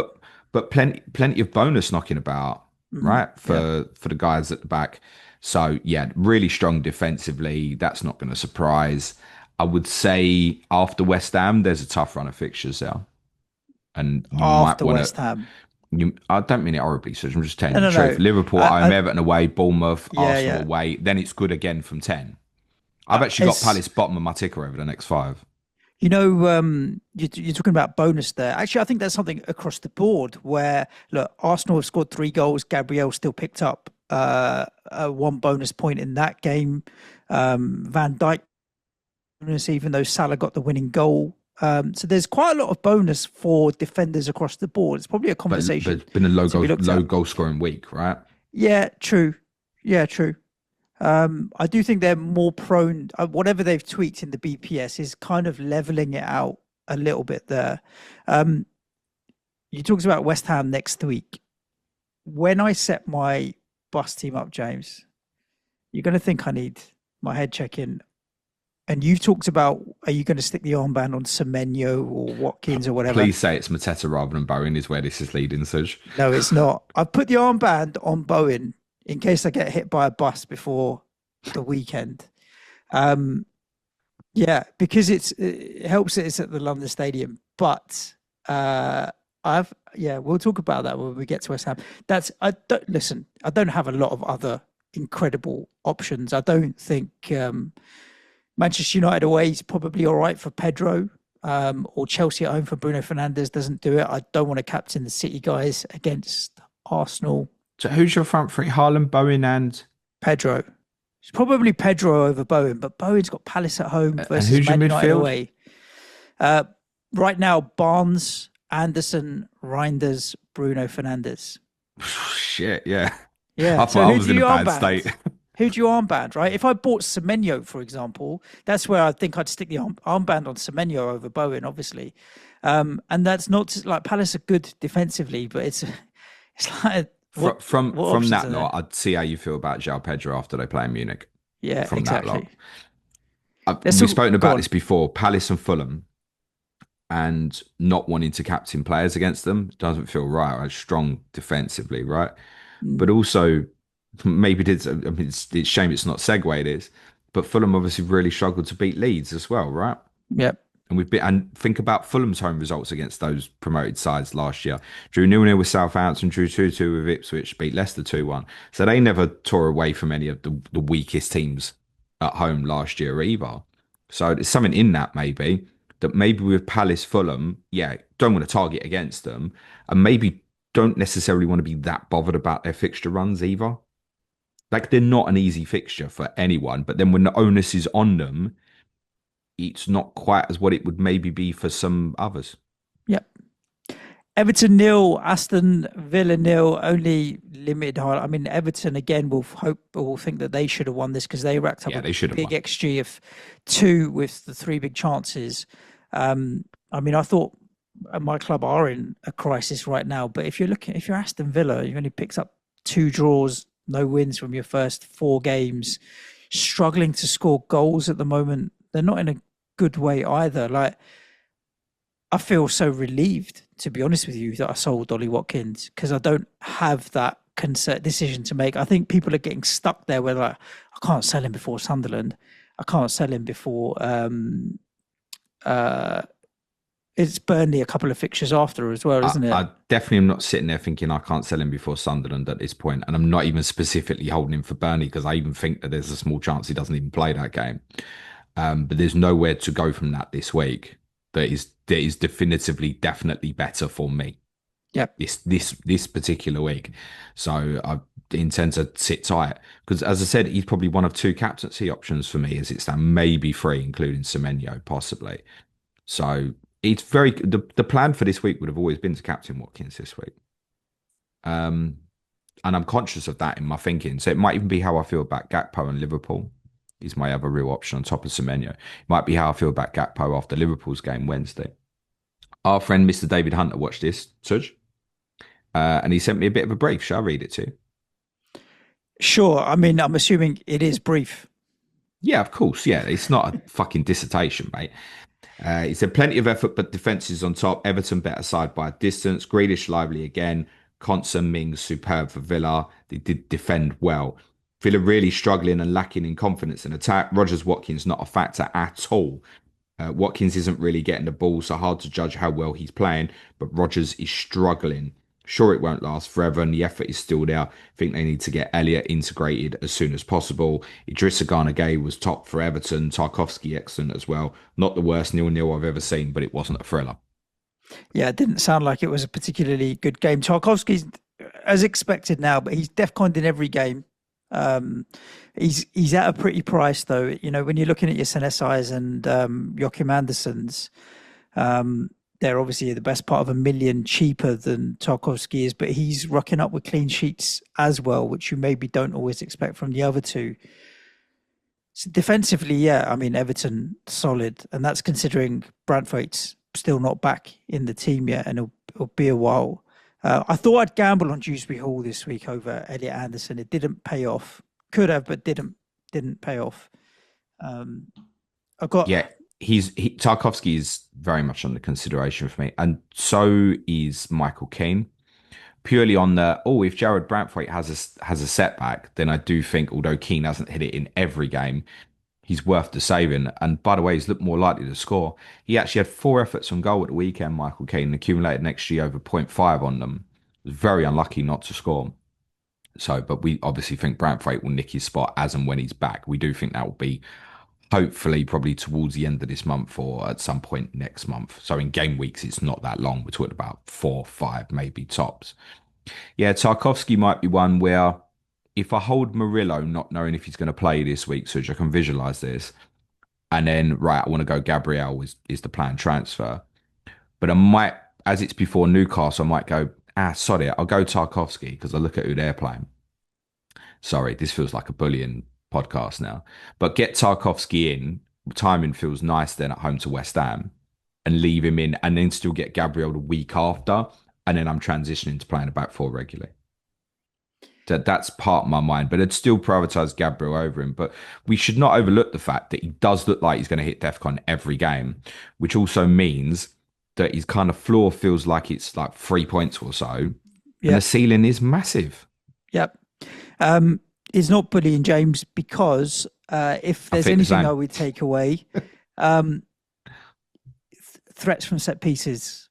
but plenty of bonus knocking about, right? For the guys at the back. So yeah, really strong defensively. That's not going to surprise. I would say after West Ham, there's a tough run of fixtures there, and you After might want West Ham. I don't mean it horribly, so I'm just telling you No, the no, truth. no. Liverpool home, Everton away, Bournemouth, Arsenal yeah. away. Then it's good again from 10. I've actually got Palace bottom of my ticker over the next 5. You know, you're talking about bonus there. Actually, I think there's something across the board where, look, Arsenal have scored 3 goals. Gabriel still picked up 1 bonus point in that game. Van Dijk bonus, even though Salah got the winning goal. So there's quite a lot of bonus for defenders across the board. It's probably a conversation. But it's been a low goal scoring week, right? Yeah, true. Yeah, true. I do think they're more prone. Whatever they've tweaked in the BPS is kind of leveling it out a little bit there. You talked about West Ham next week. When I set my bus team up, James, you're going to think I need my head checking. And you've talked about, are you going to stick the armband on Semenyo or Watkins or whatever? Please say it's Mateta rather than Bowen is where this is leading, Suj. No, it's not. I've put the armband on Bowen in case I get hit by a bus before the weekend. Yeah, because it helps that it's at the London Stadium. But we'll talk about that when we get to West Ham. I don't have a lot of other incredible options. I don't think Manchester United away is probably all right for Pedro, or Chelsea at home for Bruno Fernandes doesn't do it. I don't want to captain the City guys against Arsenal. So who's your front three? Haaland, Bowen and Pedro. It's probably Pedro over Bowen, but Bowen's got Palace at home versus Man United away. Right now, Barnes, Anderson, Reinders, Bruno Fernandes. Shit, yeah. Yeah. I thought I was in a bad state. Who do you armband, right? If I bought Semenyo, for example, that's where I think I'd stick the armband on Semenyo over Bowen, obviously. And that's not like Palace are good defensively, but it's like from that lot, I'd see how you feel about João Pedro after they play in Munich. Yeah, from exactly. That lot. We've spoken about this before. Palace and Fulham, and not wanting to captain players against them doesn't feel right. Right? Strong defensively, right? But also, maybe it's a shame it's not segue this, but Fulham obviously really struggled to beat Leeds as well, right? Yep. And think about Fulham's home results against those promoted sides last year. Drew 0-0 with Southampton, drew 2-2 with Ipswich, beat Leicester 2-1. So they never tore away from any of the weakest teams at home last year either. So there's something in that maybe with Palace, Fulham, don't want to target against them, and maybe don't necessarily want to be that bothered about their fixture runs either. Like, they're not an easy fixture for anyone, but then when the onus is on them, it's not quite as what it would maybe be for some others. Yep. Everton 0, Aston Villa 0, only limited highlight. I mean, Everton again will think that they should have won this because they racked up a big XG of 2 with the 3 big chances. I mean, I thought my club are in a crisis right now, but if you're Aston Villa, you've only picked up 2 draws, no wins from your first 4 games, struggling to score goals at the moment. they're not in a good way either. Like, I feel so relieved, to be honest with you, that I sold Ollie Watkins because I don't have that concert decision to make. I think people are getting stuck there where like, I can't sell him before Sunderland. I can't sell him before uh it's Burnley a couple of fixtures after as well, isn't it? I definitely am not sitting there thinking I can't sell him before Sunderland at this point, and I'm not even specifically holding him for Burnley because I even think that there's a small chance he doesn't even play that game. But there's nowhere to go from that this week that is definitively definitely better for me Yep. this particular week. So I intend to sit tight because, as I said, he's probably one of two captaincy options for me as it stands, maybe three, including Semenyo, possibly. So it's the plan for this week would have always been to captain Watkins this week. Um, and I'm conscious of that in my thinking. So it might even be how I feel about Gakpo and Liverpool. Is my other real option on top of Semenyo. It might be how I feel about Gakpo after Liverpool's game Wednesday. Our friend Mr. David Hunter watched this, Suj, and he sent me a bit of a brief. Shall I read it to you? Sure. I mean, I'm assuming it is brief. Yeah, of course. Yeah, it's not a fucking dissertation, mate. He said plenty of effort, but defence is on top. Everton better side by a distance. Grealish lively again. Konsa Mings superb for Villa. They did defend well. Villa really struggling and lacking in confidence in attack. Rogers Watkins not a factor at all. Watkins isn't really getting the ball, so hard to judge how well he's playing. But Rogers is struggling. Sure, it won't last forever, and the effort is still there. I think they need to get Elliott integrated as soon as possible. Idrissa Gana Gay was top for Everton. Tarkowski excellent as well. Not the worst 0-0 I've ever seen, but it wasn't a thriller. Yeah, it didn't sound like it was a particularly good game. Tarkovsky's as expected now, but he's defconned in every game. He's at a pretty price though. You know, when you're looking at your Senesai's and Joachim Anderson's, they're obviously the best part of $1 million cheaper than Tarkovsky is, but he's rocking up with clean sheets as well, which you maybe don't always expect from the other two. So defensively, yeah, I mean Everton solid, and that's considering Brantwaite's still not back in the team yet, and it'll be a while. I thought I'd gamble on Dewsbury Hall this week over Elliot Anderson. It didn't pay off. Could have, but didn't pay off. I got Yeah, Tarkovsky is very much under consideration for me, and so is Michael Keane. Purely on if Jared Brantwaite has a setback, then I do think, although Keane hasn't hit it in every game, he's worth the saving. And by the way, he's looked more likely to score. He actually had 4 efforts on goal at the weekend, Michael Keane, accumulated an XG over 0.5 on them. Was very unlucky not to score. So, but we obviously think Brantwaite will nick his spot as and when he's back. We do think that will be hopefully probably towards the end of this month or at some point next month. So in game weeks, it's not that long. We're talking about 4, 5, maybe tops. Yeah, Tarkovsky might be one where if I hold Murillo, not knowing if he's going to play this week, so I can visualize this, and then, right, I want to go Gabriel is the planned transfer. But I might, as it's before Newcastle, I might go, sorry, I'll go Tarkovsky because I look at who they're playing. Sorry, this feels like a bullying podcast now. But get Tarkovsky in, timing feels nice then at home to West Ham, and leave him in, and then still get Gabriel the week after, and then I'm transitioning to playing a back four regularly. That's part of my mind, but I'd still prioritise Gabriel over him. But we should not overlook the fact that he does look like he's going to hit DEFCON every game, which also means that his kind of floor feels like it's like 3 points or so, and the ceiling is massive. Yep. It's not bullying James because if there's anything I would take away, threats from set pieces.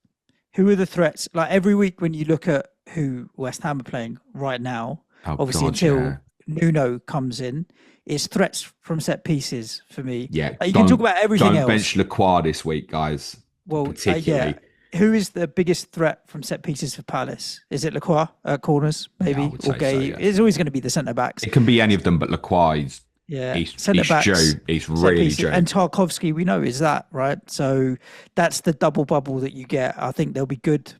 Who are the threats? Like every week when you look at who West Ham are playing right now, obviously until Nuno comes in, it's threats from set pieces for me. Yeah, you can talk about everything else. Don't bench Lacroix this week, guys. Well, particularly. Who is the biggest threat from set pieces for Palace? Is it Lacroix at corners, maybe? Yeah, or Gay? So, yeah. It's always going to be the centre backs. It can be any of them, but Lacroix is centre backs. He's really due. And Tarkovsky, we know, is that, right? So that's the double bubble that you get. I think they'll be good.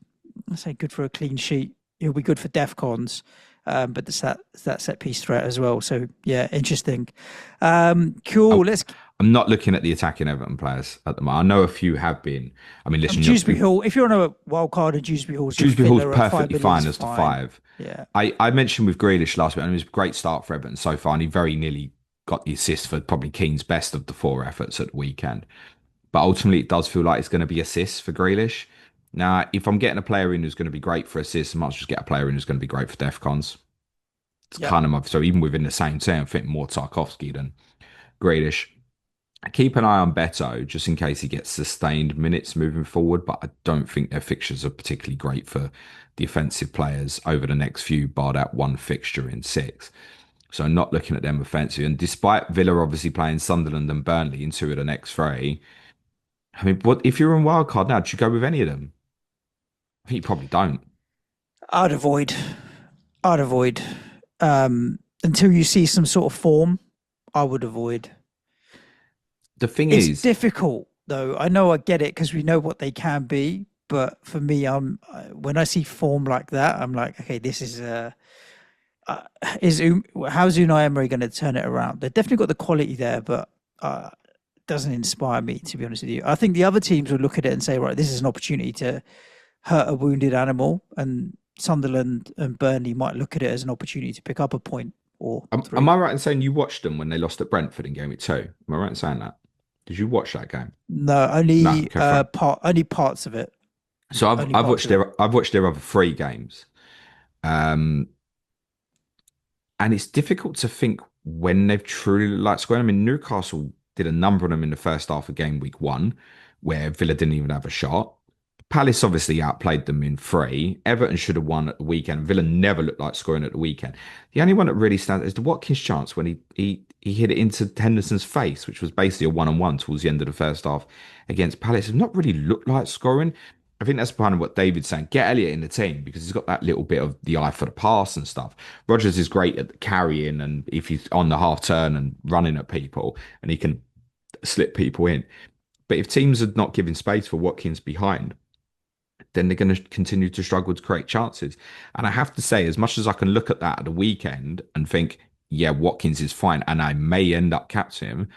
I say good for a clean sheet. He'll be good for DEFCONs. But it's that set piece threat as well. So yeah, interesting. Cool. I'm not looking at the attacking Everton players at the moment. I know a few have been. I mean, listen, Dewsbury Hall. If you're on a wild card of Dewsbury Hall, Hall's perfectly fine as the 5. Yeah. I mentioned with Grealish last week, and it was a great start for Everton so far, and he very nearly got the assist for probably Keane's best of the four efforts at the weekend. But ultimately, it does feel like it's going to be assists for Grealish. Now, if I'm getting a player in who's going to be great for assists, I might just get a player in who's going to be great for defcons. It's Yep. kind of so even within the same team, I think more Tarkovsky than Grealish. Keep an eye on Beto just in case he gets sustained minutes moving forward, but I don't think their fixtures are particularly great for the offensive players over the next few, bar that one fixture in six. So not looking at them offensive. And despite Villa obviously playing Sunderland and Burnley in two of the next three, I mean, what if you're in wildcard now? Do you go with any of them? I think you probably don't. I'd avoid. I'd avoid. Until you see some sort of form, I would avoid. The thing It's is, difficult though. I know I get it because we know what they can be, but for me, when I see form like that, I'm like, okay, this is uh, how's Unai Emery going to turn it around? They've definitely got the quality there, but it doesn't inspire me, to be honest with you. I think the other teams will look at it and say, right, this is an opportunity to hurt a wounded animal, and Sunderland and Burnley might look at it as an opportunity to pick up a point or am three. I right in saying you watched them when they lost at Brentford in game week two? Am I right in saying that? Did you watch that game? No, No, only okay, fine. only parts of it. So Only I've parts watched of it. their other three games, um, and it's difficult to think when they've truly like scored. I mean, Newcastle did a number of them in the first half of game week one, where Villa didn't even have a shot. Palace obviously outplayed them in three. Everton should have won at the weekend. Villa never looked like scoring at the weekend. The only one that really stands is the Watkins chance when he hit it into Henderson's face, which was basically a one-on-one towards the end of the first half against Palace. It's not really looked like scoring. I think that's kind of what David's saying. Get Elliott in the team because he's got that little bit of the eye for the pass and stuff. Rogers is great at carrying and if he's on the half turn and running at people and he can slip people in. But if teams are not giving space for Watkins behind, then they're going to continue to struggle to create chances. And I have to say, as much as I can look at that at the weekend and think, yeah, Watkins is fine, and I may end up captaining him,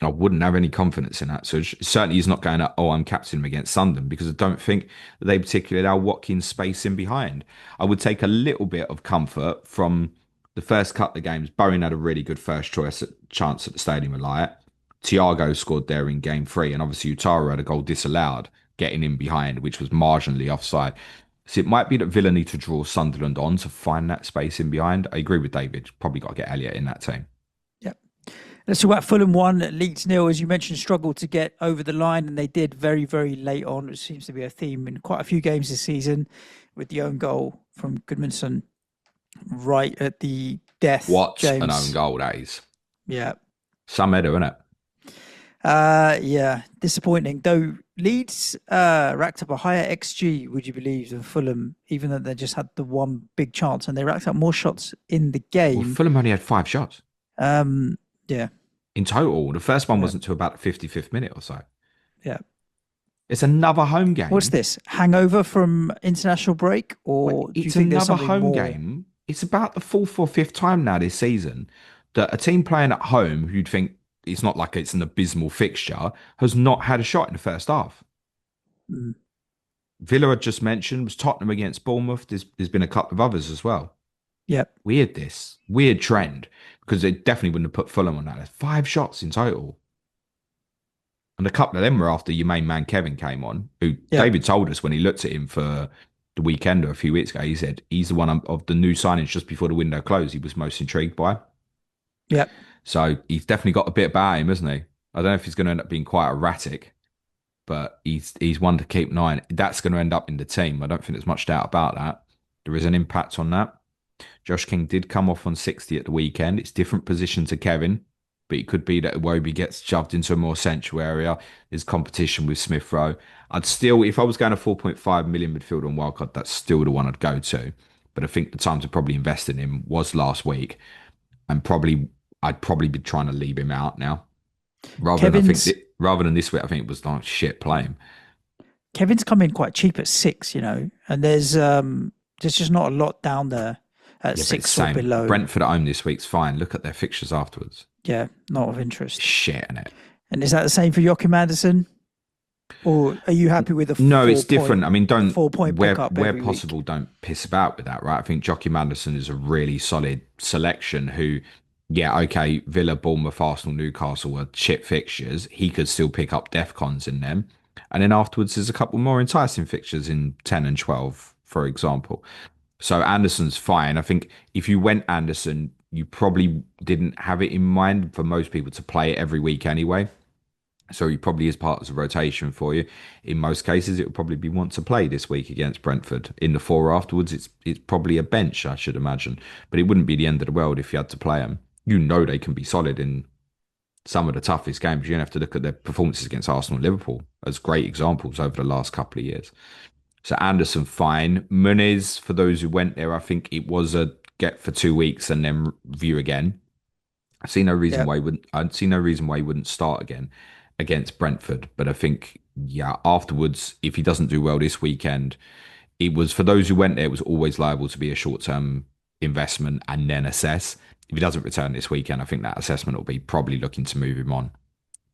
I wouldn't have any confidence in that. So certainly he's not going to, oh, I'm captaining him against Sunderland because I don't think that they particularly allow Watkins space in behind. I would take a little bit of comfort from the first couple of games. Bowen had a really good first choice chance at the Stadium of Light. Thiago scored there in game three, and obviously Utara had a goal disallowed, getting in behind, which was marginally offside. So it might be that Villa need to draw Sunderland on to find that space in behind. I agree with David. Probably got to get Elliott in that team. Yep. Let's talk about Fulham 1, Leeds nil. As you mentioned, struggled to get over the line, and they did very, very late on, which seems to be a theme in quite a few games this season, with the own goal from Goodmanson right at the death. What an own James. goal that is. Yeah. Some header, isn't it? Yeah, disappointing. Though Leeds racked up a higher XG, would you believe, than Fulham, even though they just had the one big chance, and they racked up more shots in the Well, game. Fulham only had 5 shots Yeah, in total. The first one yeah, wasn't to about the 55th minute or so. yeah. It's another home What's game. this? Hangover from international break, Well, or do you it's think there's another something home more? game. It's about the fourth or fifth time now this season that a team playing at home who'd think it's not like it's an abysmal fixture has not had a shot in the first half. Mm, Villa I just mentioned was Tottenham against Bournemouth. There's been a couple of others as well. yeah, Weird trend because they definitely wouldn't have put Fulham on that. There's 5 shots in total. And a couple of them were after your main man Kevin came on, who yeah, David told us when he looked at him for the weekend or a few weeks ago. He said he's the one of the new signings just before the window closed. He was most intrigued by. yeah. So he's definitely got a bit about him, isn't he? I don't know if he's going to end up being quite erratic, but he's one to keep an eye on. That's going to end up in the team. I don't think there's much doubt about that. There is an impact on that. Josh King did come off on 60 at the weekend. It's different position to Kevin, but it could be that Iwobi gets shoved into a more central area. There's competition with Smith Rowe. I'd still, if I was going to 4.5 million midfield on wildcard, that's still the one I'd go to. But I think the time to probably invest in him was last week, and I'd probably be trying to leave him out now Kevin's rather than this week. I think it was like shit play him. Kevin's come in quite cheap at 6, and there's just not a lot down there at Yeah, but it's the 6 or same. below. Brentford at home this week's fine. Look at their fixtures afterwards. Yeah, not of interest. Shit in it. And is that the same for Joachim Anderson? Or are you happy with a No, it's 4 point different. I mean, don't 4 point pickup where every week? possible, don't piss about with that, right? I think Joachim Anderson is a really solid selection who yeah, okay, Villa, Bournemouth, Arsenal, Newcastle were shit fixtures. He could still pick up defcons in them. And then afterwards, there's a couple more enticing fixtures in 10 and 12, for example. So Anderson's fine. I think if you went Anderson, you probably didn't have it in mind for most people to play it every week anyway. So he probably is part of the rotation for you. In most cases, it would probably be want to play this week against Brentford. In the four afterwards, it's probably a bench, I should imagine. But it wouldn't be the end of the world if you had to play them. You know they can be solid in some of the toughest games. You don't have to look at their performances against Arsenal and Liverpool as great examples over the last couple of years. So Anderson, fine. Muniz, for those who went there, I think it was a get for 2 weeks and then review again. I see no reason Yeah, why he wouldn't. I'd see no reason why he wouldn't start again against Brentford. But I think, yeah, afterwards, if he doesn't do well this weekend, it was for those who went there. It was always liable to be a short-term investment and then assess. If he doesn't return this weekend, I think that assessment will be probably looking to move him on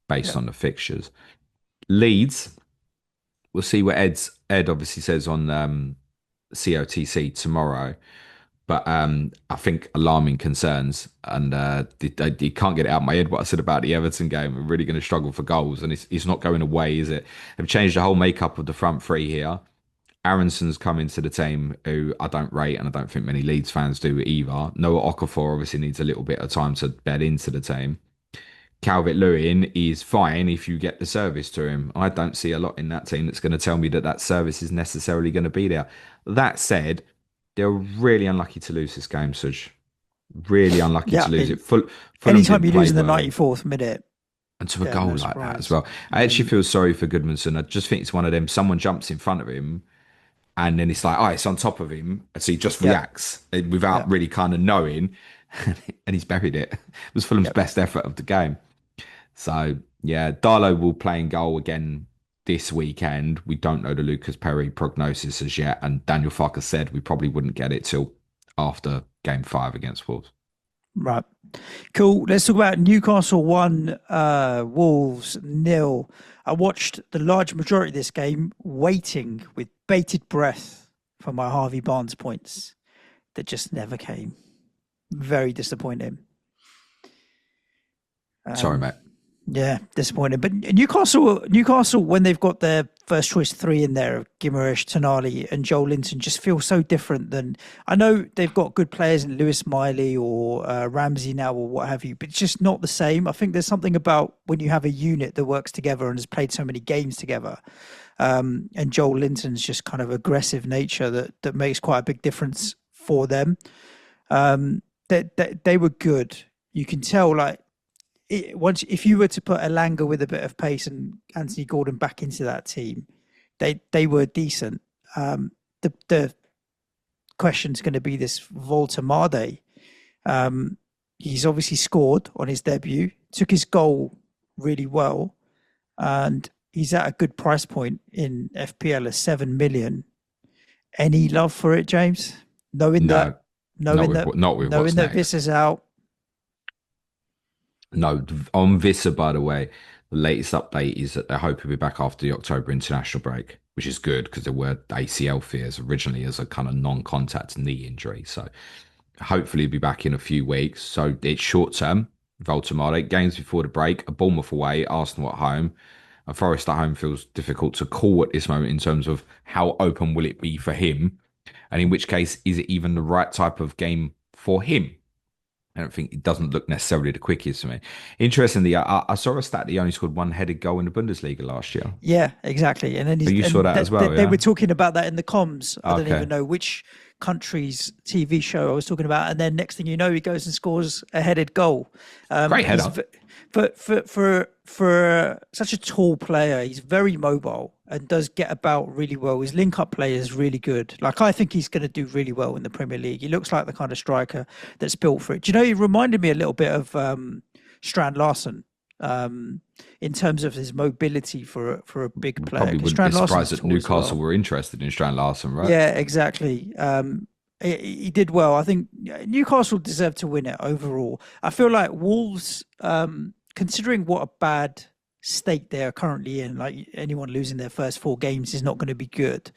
based yeah, on the fixtures. Leeds, we'll see what Ed obviously says on COTC tomorrow. But I think alarming concerns, and you can't get it out of my head what I said about the Everton game. We're really going to struggle for goals, and it's not going away, is it? They've changed the whole makeup of the front three here. Aronson's come into the team, who I don't rate, and I don't think many Leeds fans do either. Noah Okafor obviously needs a little bit of time to bed into the team. Calvert-Lewin is fine if you get the service to him. I don't see a lot in that team that's going to tell me that that service is necessarily going to be there. That said, they're really unlucky to lose this game, Suj. Really unlucky yeah. to lose it. Fulham Anytime didn't you play lose in the well. 94th minute, And to a yeah, goal no like that as surprise. well. I actually feel sorry for Goodmanson. I just think it's one of them. Someone jumps in front of him and then it's like, oh, it's on top of him. So he just Yeah, reacts yeah, without really kind of knowing. And he's buried it. It was Fulham's yeah. best effort of the game. So yeah, Darlow will play in goal again this weekend. We don't know the Lucas Perry prognosis as yet, and Daniel Farker said we probably wouldn't get it till after Game 5 against Wolves. Right. Cool. Let's talk about Newcastle 1, Wolves nil. I watched the large majority of this game waiting with bated breath for my Harvey Barnes points that just never came. Very disappointing. Sorry, Um, mate. Yeah, disappointed. But Newcastle, when they've got their first choice three in there, of Guimaraes, Tonali, and Joel Linton, just feel so different than. I know they've got good players in Lewis Miley or Ramsey now or what have you, but it's just not the same. I think there's something about when you have a unit that works together and has played so many games together, and Joel Linton's just kind of aggressive nature that makes quite a big difference for them. They were good. You can tell, like once if you were to put Elanga with a bit of pace and Anthony Gordon back into that team, they were decent. The question's going to be this Volta. He's obviously scored on his debut, took his goal really well, and he's at a good price point in FPL of 7 million. Any love for it, James? Knowing No, that, knowing that, not with knowing what's that this next. is out. No, on Visa, by the way, the latest update is that they hope he'll be back after the October international break, which is good because there were ACL fears originally as a kind of non-contact knee injury. So hopefully he'll be back in a few weeks. So it's short term. Voltamade games before the break, a Bournemouth away, Arsenal at home. A Forest at home feels difficult to call at this moment in terms of how open will it be for him, and in which case is it even the right type of game for him? I don't think it doesn't look necessarily the quickest to me. Interestingly, I saw a stat that he only scored one headed goal in the Bundesliga last year. Yeah, exactly. And then Oh, you saw that as well, they yeah? were talking about that in the comms. I don't Okay. even know which country's TV show I was talking about. And then next thing you know, he goes and scores a headed goal. Great He's header. for such a tall player, he's very mobile and does get about really well. His link up play is really good. Like I think he's going to do really well in the Premier League. He looks like the kind of striker that's built for it. Do you know? He reminded me a little bit of Strand Larson in terms of his mobility for a big player. Probably Because wouldn't be Strand Larson's surprised that tall as Newcastle well. were interested in Strand Larson, right? Yeah, exactly. He did well. I think Newcastle deserved to win it overall. I feel like Wolves, considering what a bad state they are currently in, like anyone losing their first four games is not going to be good.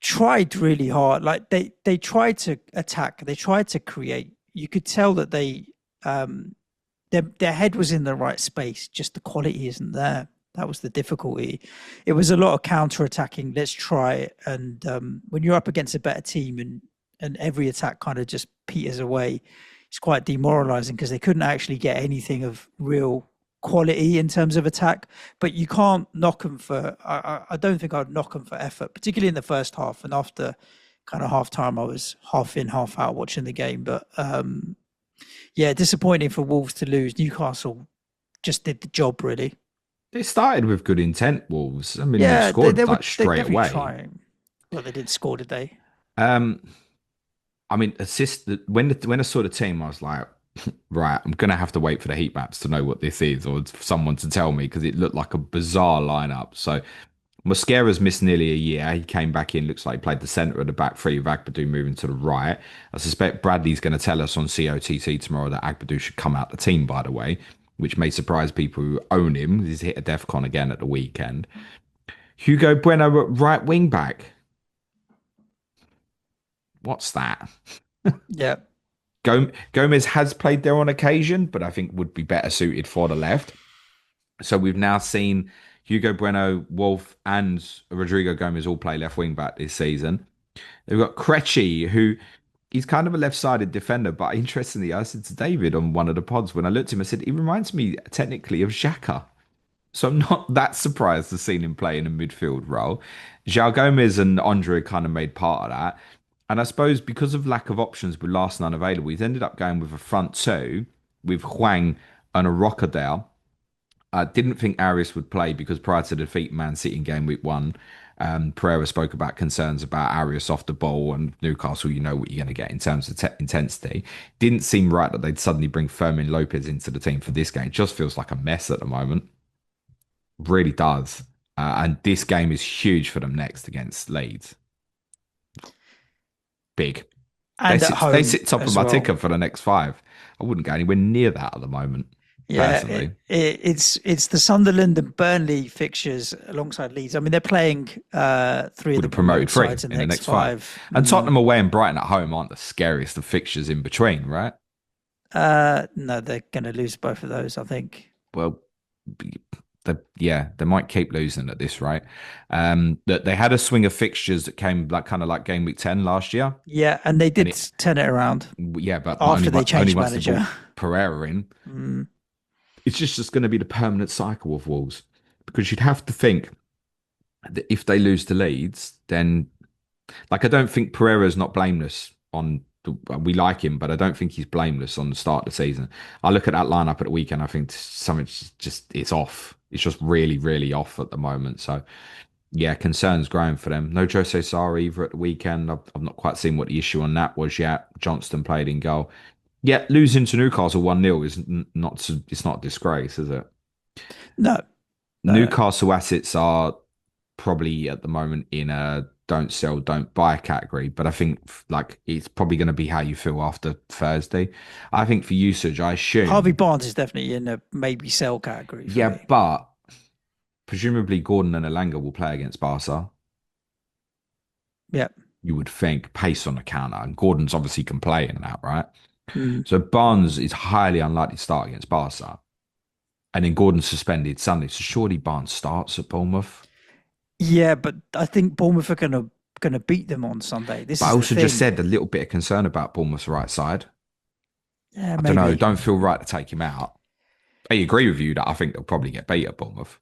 Tried really hard. Like they tried to attack. They tried to create. You could tell that they their head was in the right space, just the quality isn't there. That was the difficulty. It was a lot of counter-attacking. Let's try it. And when you're up against a better team and every attack kind of just peters away, it's quite demoralizing because they couldn't actually get anything of real quality in terms of attack. But you can't knock them for. I don't think I'd knock them for effort, particularly in the first half. And after kind of half time, I was half in, half out watching the game. But yeah, disappointing for Wolves to lose. Newcastle just did the job really. They started with good intent, Wolves. I mean, they've Yeah, scored they were like straight away. trying. Well, they didn't score, did they? Um, I mean, when I saw the team, I was like, right, I'm gonna have to wait for the heat maps to know what this is, or for someone to tell me because it looked like a bizarre lineup. So Mosquera's missed nearly a year. He came back in, looks like he played the centre of the back three with Agbadou moving to the right. I suspect Bradley's going to tell us on COTT tomorrow that Agbadou should come out the team, by the way, which may surprise people who own him. He's hit a DEFCON again at the weekend. Hugo Bueno at right wing back. What's that? Yeah. Gomez has played there on occasion, but I think would be better suited for the left. So we've now seen Hugo Bueno, Wolf, and Rodrigo Gomez all play left wing back this season. They've got Krejci, who he's kind of a left-sided defender, but interestingly, I said to David on one of the pods when I looked at him, I said he reminds me technically of Xhaka. So I'm not that surprised to see him play in a midfield role. João Gomez and Andre kind of made part of that. And I suppose because of lack of options with Larson unavailable, he's ended up going with a front two with Hwang and a Rockerdale. I didn't think Arias would play because prior to the defeat Man City in game week 1, Pereira spoke about concerns about Arias off the ball and Newcastle, you know what you're going to get in terms of intensity. Didn't seem right that they'd suddenly bring Fermin Lopez into the team for this game. It just feels like a mess at the moment. Really does. And this game is huge for them next against Leeds. Big. And they sit top of my well. ticker for the next 5. I wouldn't go anywhere near that at the moment. Yeah, personally. It's the Sunderland and Burnley fixtures alongside Leeds. I mean, they're playing 3 of the promoted three sides in the next 5. And Tottenham away and Brighton at home aren't the scariest of fixtures in between, right? No, they're going to lose both of those, I think. Well, they might keep losing at this rate. That they had a swing of fixtures that came kind of like game week 10 last year. Yeah, and they did turn it around. Yeah, but after they changed manager, Pereira in. It's just going to be the permanent cycle of Wolves, because you'd have to think that if they lose to Leeds, then I don't think Pereira's not blameless on. We like him, but I don't think he's blameless on the start of the season. I look at that lineup at the weekend. I think something's it's off. It's just really, really off at the moment. So, yeah, concerns growing for them. No Jose Sarr either at the weekend. I've not quite seen what the issue on that was yet. Johnston played in goal. Yeah, losing to Newcastle 1-0 is it's not a disgrace, is it? No. Newcastle assets are probably at the moment in a don't sell, don't buy category, but I think it's probably going to be how you feel after Thursday. I think for usage, I assume Harvey Barnes is definitely in a maybe sell category. Yeah, me. But presumably Gordon and Elanga will play against Barca. Yeah, you would think pace on the counter, and Gordon's obviously can play in that, right? Mm. So Barnes is highly unlikely to start against Barca, and then Gordon's suspended Sunday. So surely Barnes starts at Bournemouth. Yeah, but I think Bournemouth are going to beat them on Sunday. I also just said a little bit of concern about Bournemouth's right side. Yeah, I don't know. Don't feel right to take him out. I agree with you that I think they'll probably get beat at Bournemouth.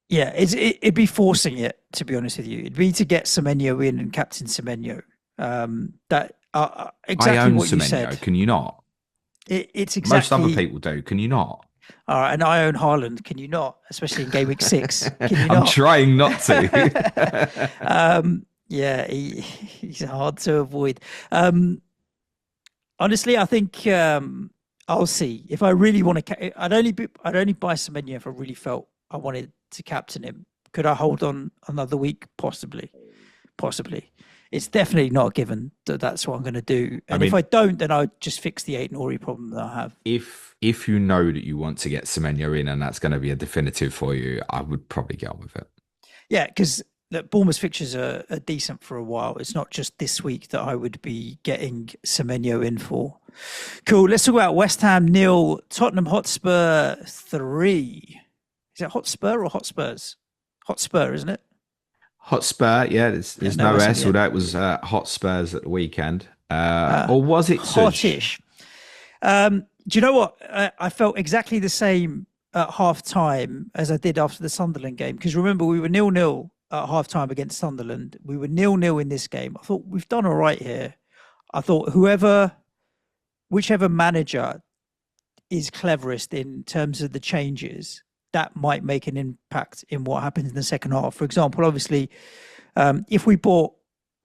Yeah, it'd be forcing it, to be honest with you. It'd be to get Semenyo in and captain Semenyo. That exactly I own what Semenyo. You said. Can you not? It's exactly most other people do. Can you not? All right, and I own Haaland. Can you not? Especially in game week 6. Can you not? I'm trying not to. Yeah, he's hard to avoid. Honestly, I think I'll see if I really want to. I'd only buy Semenyo if I really felt I wanted to captain him. Could I hold on another week? Possibly. It's definitely not a given that that's what I'm going to do. And if I don't, then I'll just fix the 8 Nori problem that I have. If you know that you want to get Semenyo in and that's going to be a definitive for you, I would probably get on with it. Yeah, because the Bournemouth fixtures are decent for a while. It's not just this week that I would be getting Semenyo in for. Cool. Let's talk about West Ham 0, Tottenham Hotspur 3. Is it Hotspur or Hotspurs? Hotspur, isn't it? Hotspur, yeah, Yeah, there's no no S at S, the end. although it was Hot Spurs at the weekend. Uh, Or was it Sush? Hottish. Do you know what? I felt exactly the same at half time as I did after the Sunderland game. Because remember, we were 0-0 at half time against Sunderland. We were 0-0 in this game. I thought we've done all right here. I thought whichever manager is cleverest in terms of the changes, that might make an impact in what happens in the second half. For example, obviously, if we brought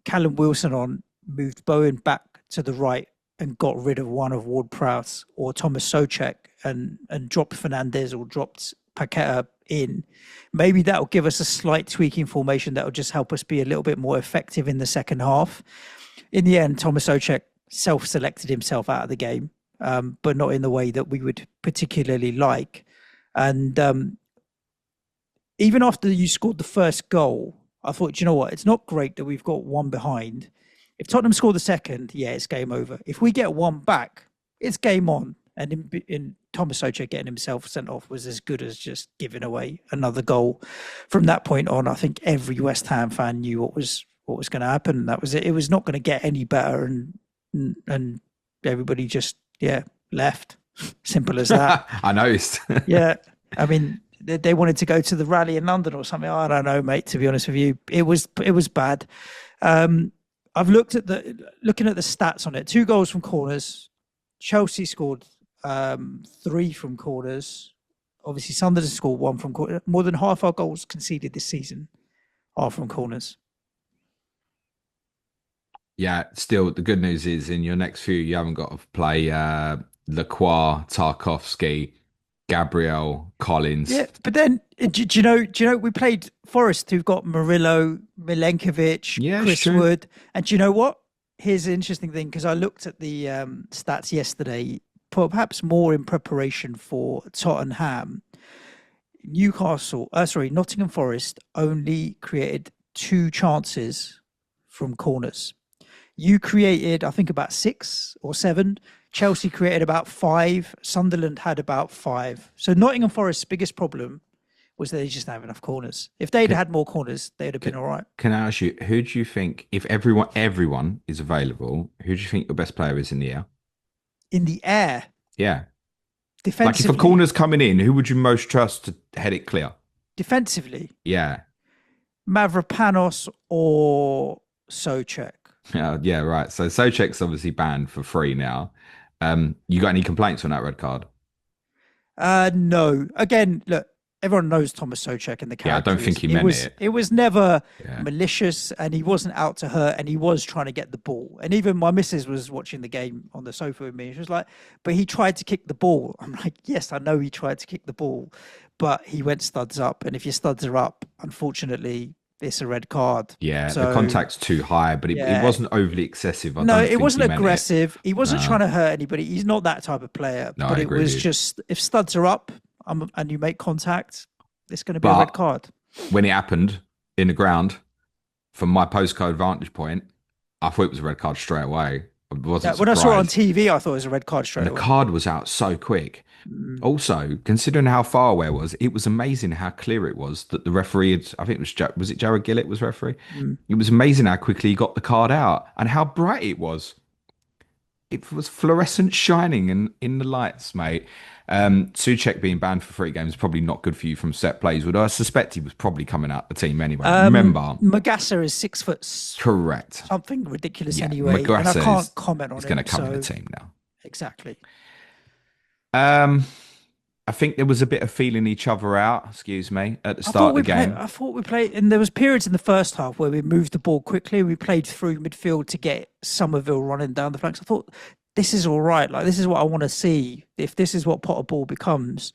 Callum Wilson on, moved Bowen back to the right and got rid of one of Ward-Prowse or Thomas Souček and dropped Fernandez or dropped Paqueta in, maybe that'll give us a slight tweaking formation that will just help us be a little bit more effective in the second half. In the end, Thomas Souček self-selected himself out of the game, but not in the way that we would particularly like. And even after you scored the first goal, I thought, you know what? It's not great that we've got one behind. If Tottenham score the second, yeah, it's game over. If we get one back, it's game on. And in Thomas Souček getting himself sent off was as good as just giving away another goal. From that point on, I think every West Ham fan knew what was going to happen. That was it. It was not going to get any better, and everybody just left. Simple as that. I noticed. Yeah, I mean, they wanted to go to the rally in London or something. I don't know, mate. To be honest with you, it was bad. I've looking at the stats on it. 2 goals from corners. Chelsea scored 3 from corners. Obviously, Sunderland scored 1 from corners. More than half our goals conceded this season are from corners. Yeah, still, the good news is in your next few, you haven't got to play Lacroix, Tarkovsky, Gabriel, Collins. Yeah, but then do you know we played Forest, who've got Murillo, Milenkovic, Chris Wood, and do you know what? Here's an interesting thing, because I looked at the stats yesterday, perhaps more in preparation for Tottenham. Nottingham Forest only created 2 chances from corners. You created, I think, about 6 or 7. Chelsea created about 5. Sunderland had about 5. So Nottingham Forest's biggest problem was that they just didn't have enough corners. If they'd had more corners, they'd have been all right. Can I ask you, who do you think, if everyone is available, who do you think your best player is in the air? In the air? Yeah. Defensively? Like if a corner's coming in, who would you most trust to head it clear? Defensively? Yeah. Mavropanos or Souček? Yeah, right. So Souček's obviously banned for 3 now. You got any complaints on that red card? No. Again, look, everyone knows Thomas Souček and the character. Yeah, I don't think he meant it. It was never malicious, and he wasn't out to hurt, and he was trying to get the ball. And even my missus was watching the game on the sofa with me. She was like, but he tried to kick the ball. I'm like, yes, I know he tried to kick the ball, but he went studs up. And if your studs are up, unfortunately, it's a red card. Yeah, so, the contact's too high, but it wasn't overly excessive. It wasn't aggressive. He wasn't trying to hurt anybody. He's not that type of player. No, but it was just, if studs are up and you make contact, it's going to be a red card. When it happened in the ground, from my postcode vantage point, I thought it was a red card straight away. When I saw it on TV, I thought it was a red card straight away. The card was out so quick. Also, considering how far away it was amazing how clear it was that the referee had, I think it was it Jared Gillett was referee? It was amazing how quickly he got the card out and how bright it was. It was fluorescent shining in the lights, mate. Souček being banned for 3 games is probably not good for you from set plays, although I suspect he was probably coming out the team anyway. Remember, Magassa is 6 foot. Correct. Something ridiculous anyway. And I can't comment on it. He's going to come in the team now. Exactly. I think there was a bit of feeling each other out, at the start of the game. I thought we played, and there was periods in the first half where we moved the ball quickly. We played through midfield to get Somerville running down the flanks. I thought, this is all right. Like, this is what I want to see. If this is what Potter ball becomes.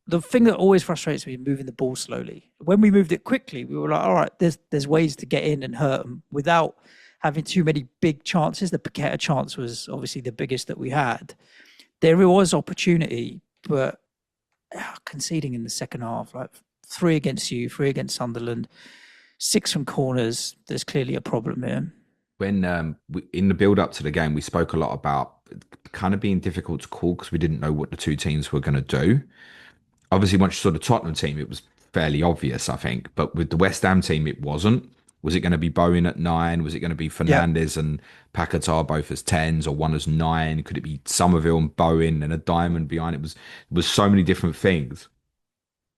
The thing that always frustrates me is moving the ball slowly. When we moved it quickly, we were like, all right, there's ways to get in and hurt them without having too many big chances. The Paqueta chance was obviously the biggest that we had. There was opportunity, but conceding in the second half, like 3 against you, 3 against Sunderland, 6 from corners, there's clearly a problem here. when in the build up to the game, we spoke a lot about kind of being difficult to call because we didn't know what the two teams were going to do. Obviously, once you saw the Tottenham team, it was fairly obvious, I think. But with the West Ham team, it wasn't. Was it going to be Bowen at 9? Was it going to be Yep. Fernandez and Paquetá both as 10s or one as 9? Could it be Somerville and Bowen and a diamond behind it? Was so many different things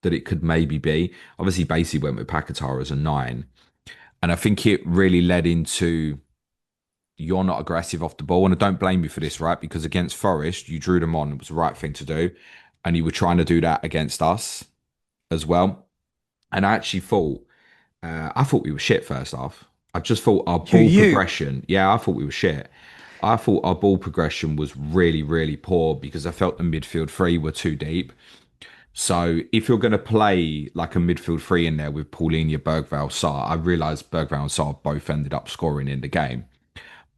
that it could maybe be. Obviously, Basie went with Paquetá as a 9. And I think it really led into you're not aggressive off the ball. And I don't blame you for this, right? Because against Forest, you drew them on. It was the right thing to do. And you were trying to do that against us as well. And I thought we were shit first half. I just thought our Who ball you? progression, yeah, I thought we were shit. I thought our ball progression was really, really poor because I felt the midfield three were too deep. So if you're going to play like a midfield three in there with Paulinho, Bergvall, Sarr, I realised Bergvall and Sarr both ended up scoring in the game.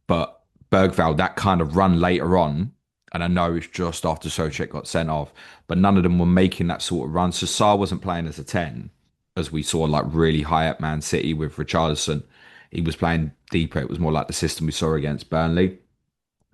But Bergvall, that kind of run later on, and I know it's just after Soucek got sent off, but none of them were making that sort of run. So Sarr wasn't playing as a 10, as we saw like really high at Man City with Richarlison. He was playing deeper. It was more like the system we saw against Burnley.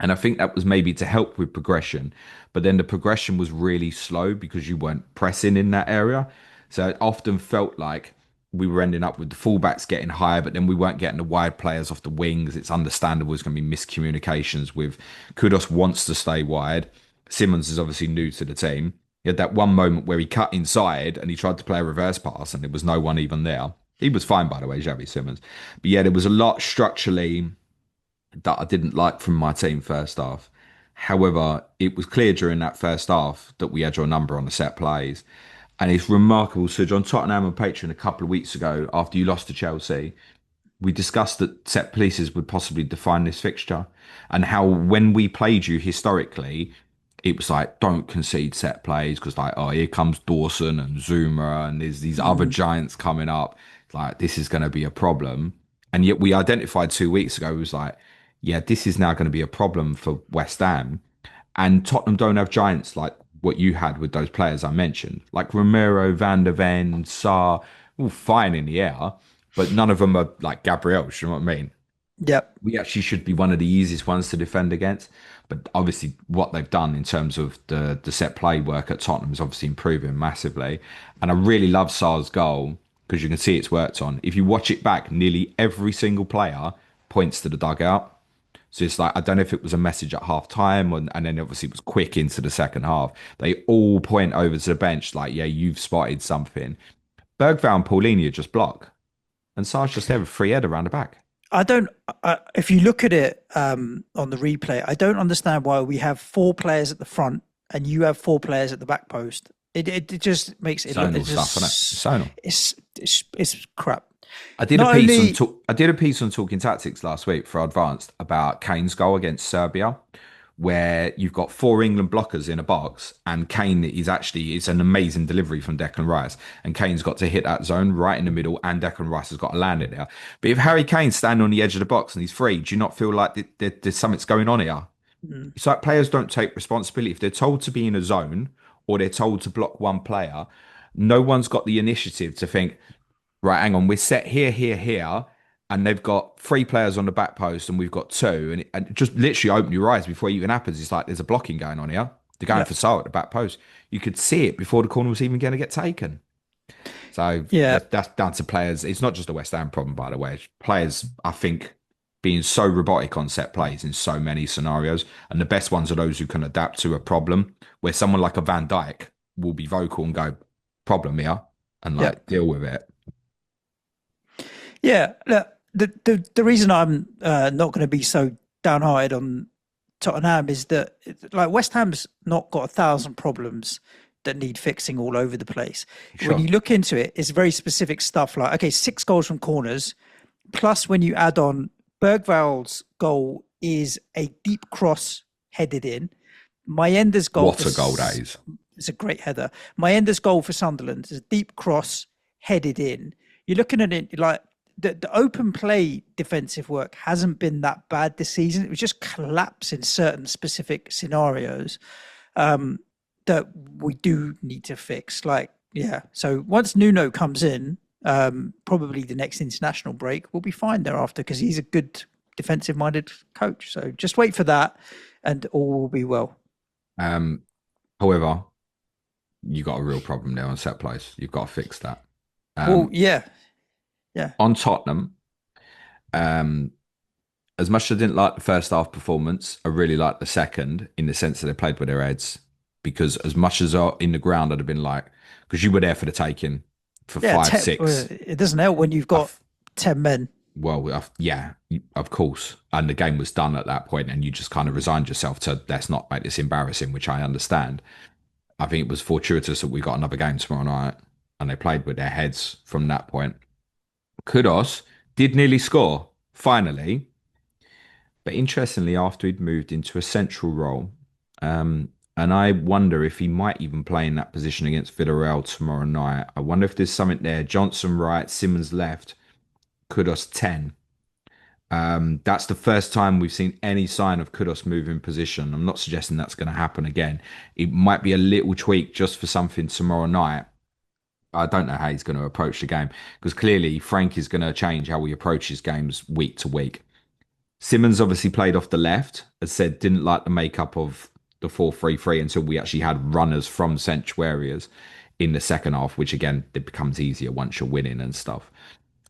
And I think that was maybe to help with progression. But then the progression was really slow because you weren't pressing in that area. So it often felt like we were ending up with the fullbacks getting higher, but then we weren't getting the wide players off the wings. It's understandable there's going to be miscommunications with Kudos wants to stay wide. Simmons is obviously new to the team. He had that one moment where he cut inside and he tried to play a reverse pass and there was no one even there. He was fine, by the way, Xavi Simmons. But yeah, there was a lot structurally that I didn't like from my team first half. However, it was clear during that first half that we had your number on the set plays. And it's remarkable. So, John Tottenham and Patreon a couple of weeks ago, after you lost to Chelsea, we discussed that set pieces would possibly define this fixture and how when we played you historically, it was like, don't concede set plays because, like, oh, here comes Dawson and Zuma and there's these other Mm. giants coming up. Like, this is going to be a problem. And yet, we identified 2 weeks ago, it was like, yeah, this is now going to be a problem for West Ham. And Tottenham don't have giants like what you had with those players I mentioned, like Romero, Van der Ven, Saar, all fine in the air, but none of them are like Gabriel. You know what I mean? Yep. We actually should be one of the easiest ones to defend against. But obviously, what they've done in terms of the set play work at Tottenham is obviously improving massively. And I really love Sar's goal because you can see it's worked on. If you watch it back, nearly every single player points to the dugout. So it's like, I don't know if it was a message at half time and then obviously it was quick into the second half. They all point over to the bench like, yeah, you've spotted something. Bergvall and Paulinho just block. And Sar's just there with free header around the back. I don't. If you look at it on the replay, I don't understand why we have four players at the front and you have four players at the back post. It just makes it look. Zonal It's stuff, innit? just Zonal. it's crap. I did a Not piece on only talk, I did a piece on Talking Tactics last week for Advanced about Kane's goal against Serbia, where you've got four England blockers in a box, and Kane is actually it's an amazing delivery from Declan Rice, and Kane's got to hit that zone right in the middle, and Declan Rice has got to land it there. But if Harry Kane's standing on the edge of the box and he's free, do you not feel like there's something's going on here? mm, It's like players don't take responsibility if they're told to be in a zone or they're told to block one player. No one's got the initiative to think, right, hang on, we're set here, here, here, and they've got three players on the back post, and we've got two, and just literally open your eyes before it even happens. It's like there's a blocking going on here. They're going yeah, for Salah at the back post. You could see it before the corner was even going to get taken. So yeah, that's down to players. It's not just a West Ham problem, by the way. It's players, I think, being so robotic on set plays in so many scenarios, and the best ones are those who can adapt to a problem. Where someone like a Van Dijk will be vocal and go, "Problem here," and yeah, like deal with it. yeah. Look, the reason I'm not going to be so downhearted on Tottenham is that like West Ham's not got 1,000 problems that need fixing all over the place. When Sure. you look into it, it's very specific stuff like, okay, 6 goals from corners, plus when you add on Bergvall's goal is a deep cross headed in. Mayenda's goal What a goal that is. it's a great header. Mayenda's goal for Sunderland is a deep cross headed in. You're looking at it like the open play defensive work hasn't been that bad this season. It was just collapse in certain specific scenarios that we do need to fix. Like, yeah. So once Nuno comes in, probably the next international break, we'll be fine thereafter because he's a good defensive-minded coach. So just wait for that, and all will be well. Um, However, you got a real problem there on set plays. You've got to fix that. Well, Um, yeah, yeah, on Tottenham, um, as much as I didn't like the first half performance, I really liked the second in the sense that they played with their heads. Because as much as in the ground, I'd have been like, because you were there for the taking for yeah. 5-6. It doesn't help when you've got 10 men. Well, yeah, of course. And the game was done at that point, and you just kind of resigned yourself to let's not make this embarrassing, which I understand. I think it was fortuitous that we got another game tomorrow night, and they played with their heads from that point. Kudos did nearly score finally, but interestingly, after he'd moved into a central role, and I wonder if he might even play in that position against Villarreal tomorrow night. I wonder if there's something there. Johnson right, Simmons left, Kudos 10. That's the first time we've seen any sign of Kudos moving position. I'm not suggesting that's going to happen again. It might be a little tweak just for something tomorrow night. I don't know how he's going to approach the game because clearly Frank is going to change how he approaches games week to week. Simmons obviously played off the left, as said, didn't like the makeup of the 4-3-3 until we actually had runners from central areas in the second half, which again, it becomes easier once you're winning and stuff.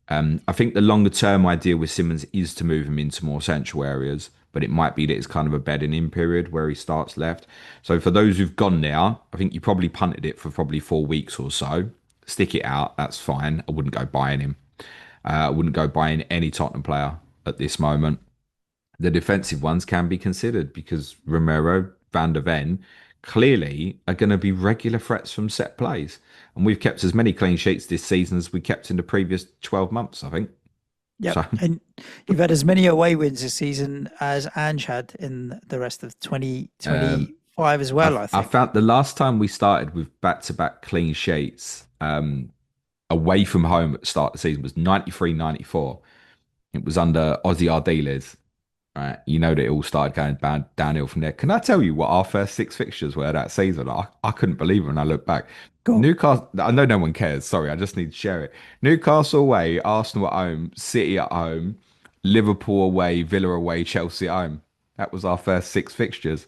I think the longer term idea with Simmons is to move him into more central areas, but it might be that it's kind of a bedding in period where he starts left. So for those who've gone there, I think you probably punted it for probably 4 weeks or so. Stick it out, that's fine. I wouldn't go buying him. I wouldn't go buying any Tottenham player at this moment. The defensive ones can be considered because Romero, Van der Ven clearly are going to be regular threats from set plays. And we've kept as many clean sheets this season as we kept in the previous 12 months, I think. Yep. So, And you've had as many away wins this season as Ange had in the rest of 2025 as well, I I think. found the last time we started with back-to-back clean sheets away from home at the start of the season was 93-94. It was under Ozzy Ardiles. Right, you know that it all started going downhill from there. Can I tell you what our first 6 fixtures were that season? I couldn't believe it when I look back. Go on. Newcastle, I know no one cares. Sorry, I just need to share it. Newcastle away, Arsenal at home, City at home, Liverpool away, Villa away, Chelsea at home. That was our first 6 fixtures.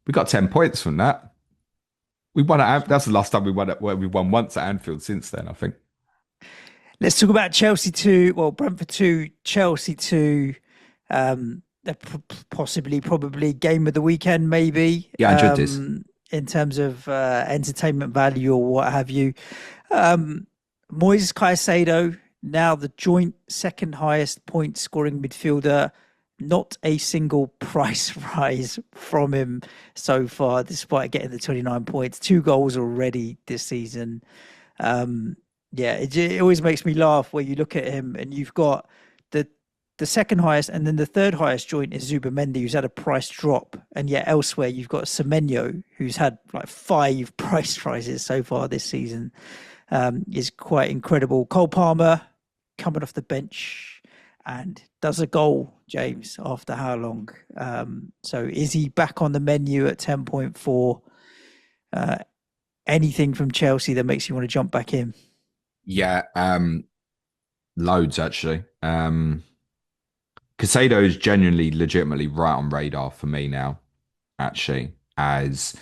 We got 10 points from that. We won at. That's the last time we won at. Well, we won once at Anfield since then, I think. Let's talk about Chelsea 2, well, Brentford 2, Chelsea 2. Probably game of the weekend, maybe. Yeah, I enjoyed this. In terms of entertainment value or what have you. Moises Caicedo, now the joint second highest point scoring midfielder. Not a single price rise from him so far, despite getting the 29 points. 2 goals already this season. It always makes me laugh where you look at him and you've got the second highest, and then the third highest joint is Zubamendi, who's had a price drop, and yet elsewhere you've got Semenyo, who's had like 5 price rises so far this season. Is quite incredible. Cole Palmer coming off the bench and does a goal, James, after how long? So is he back on the menu at 10.4? Anything from Chelsea that makes you want to jump back in? Yeah, loads actually. Casado is genuinely, legitimately right on radar for me now, actually, as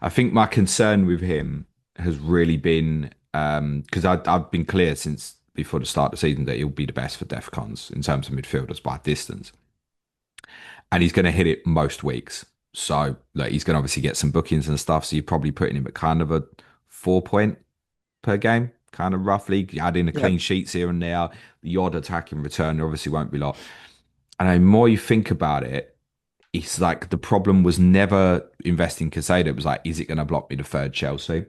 I think my concern with him has really been because I've been clear since before the start of the season that he'll be the best for DEFCONs in terms of midfielders by distance. And he's going to hit it most weeks. So look, he's going to obviously get some bookings and stuff. So you're probably putting him at kind of a 4 point per game, kind of roughly, adding the clean sheets here and there, the odd attacking return obviously won't be a lot. And the more you think about it, it's like the problem was never investing Casado. It was like, is it going to block me the third Chelsea?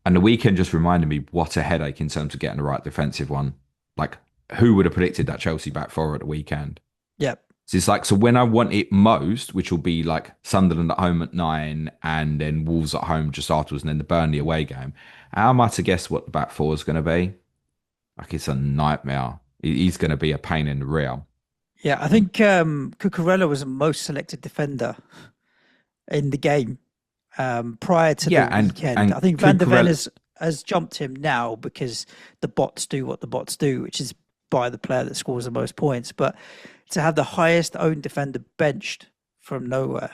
And the weekend just reminded me what a headache in terms of getting the right defensive one. Like, who would have predicted that Chelsea back four at the weekend? Yep. So it's like, so when I want it most, which will be like Sunderland at home at 9 and then Wolves at home just afterwards and then the Burnley away game, how am I to guess what the back four is going to be? Like, it's a nightmare. He's going to be a pain in the rear. Yeah, I think Cucurella was the most selected defender in the game prior to the weekend. And I think Van der Ven has jumped him now because the bots do what the bots do, which is buy the player that scores the most points. But to have the highest owned defender benched from nowhere.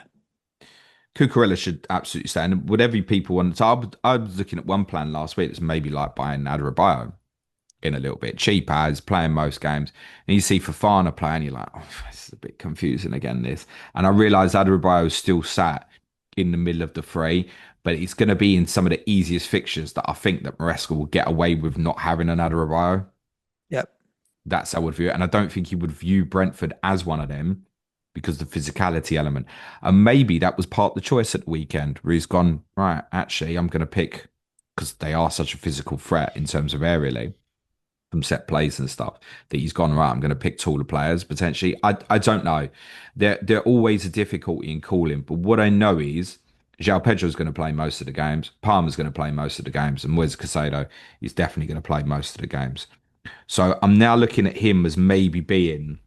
Cucurella should absolutely stay. And whatever people want. So I was looking at one plan last week. It's maybe like buying Adebayo in a little bit cheap as playing most games. And you see Fofana playing, you're like, oh, this is a bit confusing again, this. And I realised Adebayo is still sat in the middle of the fray, but it's going to be in some of the easiest fixtures that I think that Maresca will get away with not having an Adebayo. Yep. That's how I would view it. And I don't think he would view Brentford as one of them because the physicality element. And maybe that was part of the choice at the weekend where he's gone, right, actually, I'm going to pick, because they are such a physical threat in terms of aerially from set plays and stuff, that he's gone, right, I'm going to pick taller players potentially. I don't know. They're always a difficulty in calling. But what I know is João Pedro's going to play most of the games. Palmer's going to play most of the games. And Moise Caicedo is definitely going to play most of the games. So I'm now looking at him as maybe being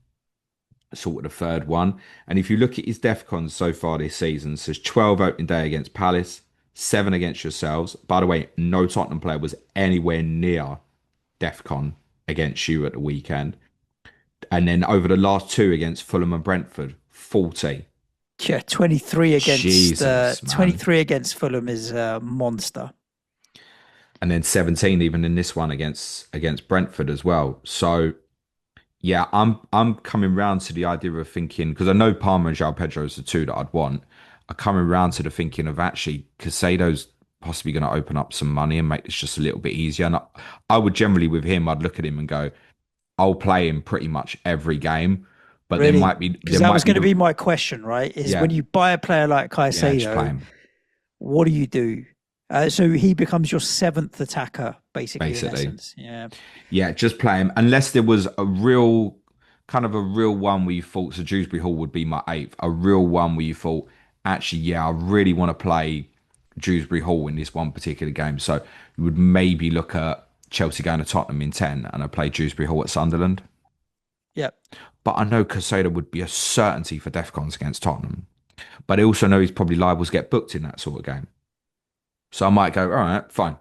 sort of the third one. And if you look at his DEFCONs so far this season, so it's 12 opening day against Palace, 7 against yourselves. By the way, no Tottenham player was anywhere near DEFCON against you at the weekend. And then over the last 2 against Fulham and Brentford, 40. Yeah, 23 against Jesus, 23 against Fulham is a monster. And then 17 even in this one against Brentford as well. So yeah, I'm coming round to the idea of thinking, because I know Palmer and João Pedro is the 2 that I'd want. I'm coming round to the thinking of actually Casado's possibly going to open up some money and make this just a little bit easier. And I would generally with him, I'd look at him and go, I'll play him pretty much every game. But Really? there might be Because that was going to be my question, right? Is Yeah. when you buy a player like Yeah, just play Caicedo, him what do you do? So he becomes your 7th attacker, basically, in basically. essence. Yeah. Yeah, just play him unless there was a real one where you thought, so Dewsbury Hall would be my 8th, a real one where you thought, actually, yeah, I really want to play Dewsbury Hall in this one particular game. So you would maybe look at Chelsea going to Tottenham in 10 and I play Dewsbury Hall at Sunderland. Yep. But I know Casado would be a certainty for DEFCONs against Tottenham. But I also know he's probably liable to get booked in that sort of game. So I might go, all right, fine.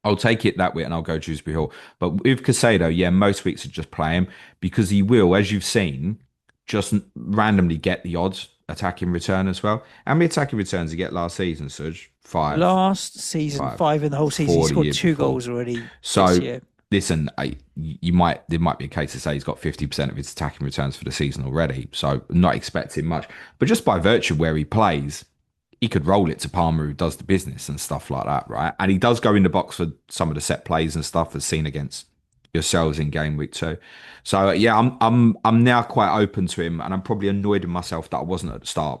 I'll take it that way and I'll go Dewsbury Hall. But with Casado, yeah, most weeks would just play him because he will, as you've seen, just randomly get the odds attacking return as well. How many attacking returns did he get last season, Suj? 5. Last season, 5 in the whole season. He scored 2 goals already this year. Listen, there might be a case to say he's got 50% of his attacking returns for the season already. So I'm not expecting much. But just by virtue of where he plays, he could roll it to Palmer, who does the business and stuff like that, right? And he does go in the box for some of the set plays and stuff as seen against yourselves in game week 2. So yeah, I'm now quite open to him, and I'm probably annoyed with myself that I wasn't at the start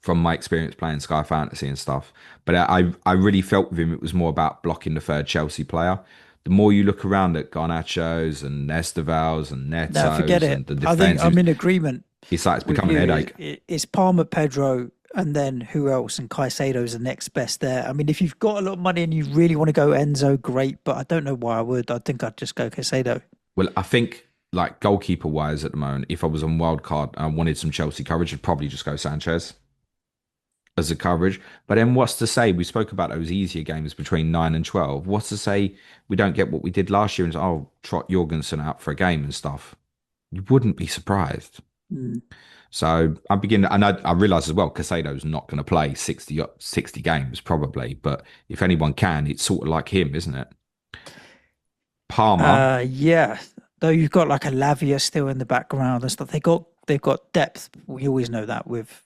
from my experience playing Sky Fantasy and stuff. But I really felt with him it was more about blocking the third Chelsea player. The more you look around at Garnachos and Estevals and No, forget Netos it. and the I think defense, I'm in agreement. it's like it's with becoming a you. headache. It's Palmer, Pedro, and then who else? And Caicedo's the next best there. I mean, if you've got a lot of money and you really want to go Enzo, great. But I don't know why I would. I think I'd just go Caicedo. Well, I think like goalkeeper wise at the moment, if I was on wildcard and I wanted some Chelsea coverage, I'd probably just go Sanchez as a coverage. But then what's to say? We spoke about those easier games between 9 and 12. What's to say we don't get what we did last year and trot Jorgensen out for a game and stuff? You wouldn't be surprised. Mm. So I'm beginning, and I realise as well, Casado's not going to play 60 games probably, but if anyone can, it's sort of like him, isn't it? Palmer. Yeah. Though you've got like a Lavia still in the background and stuff. They've got depth. We always know that with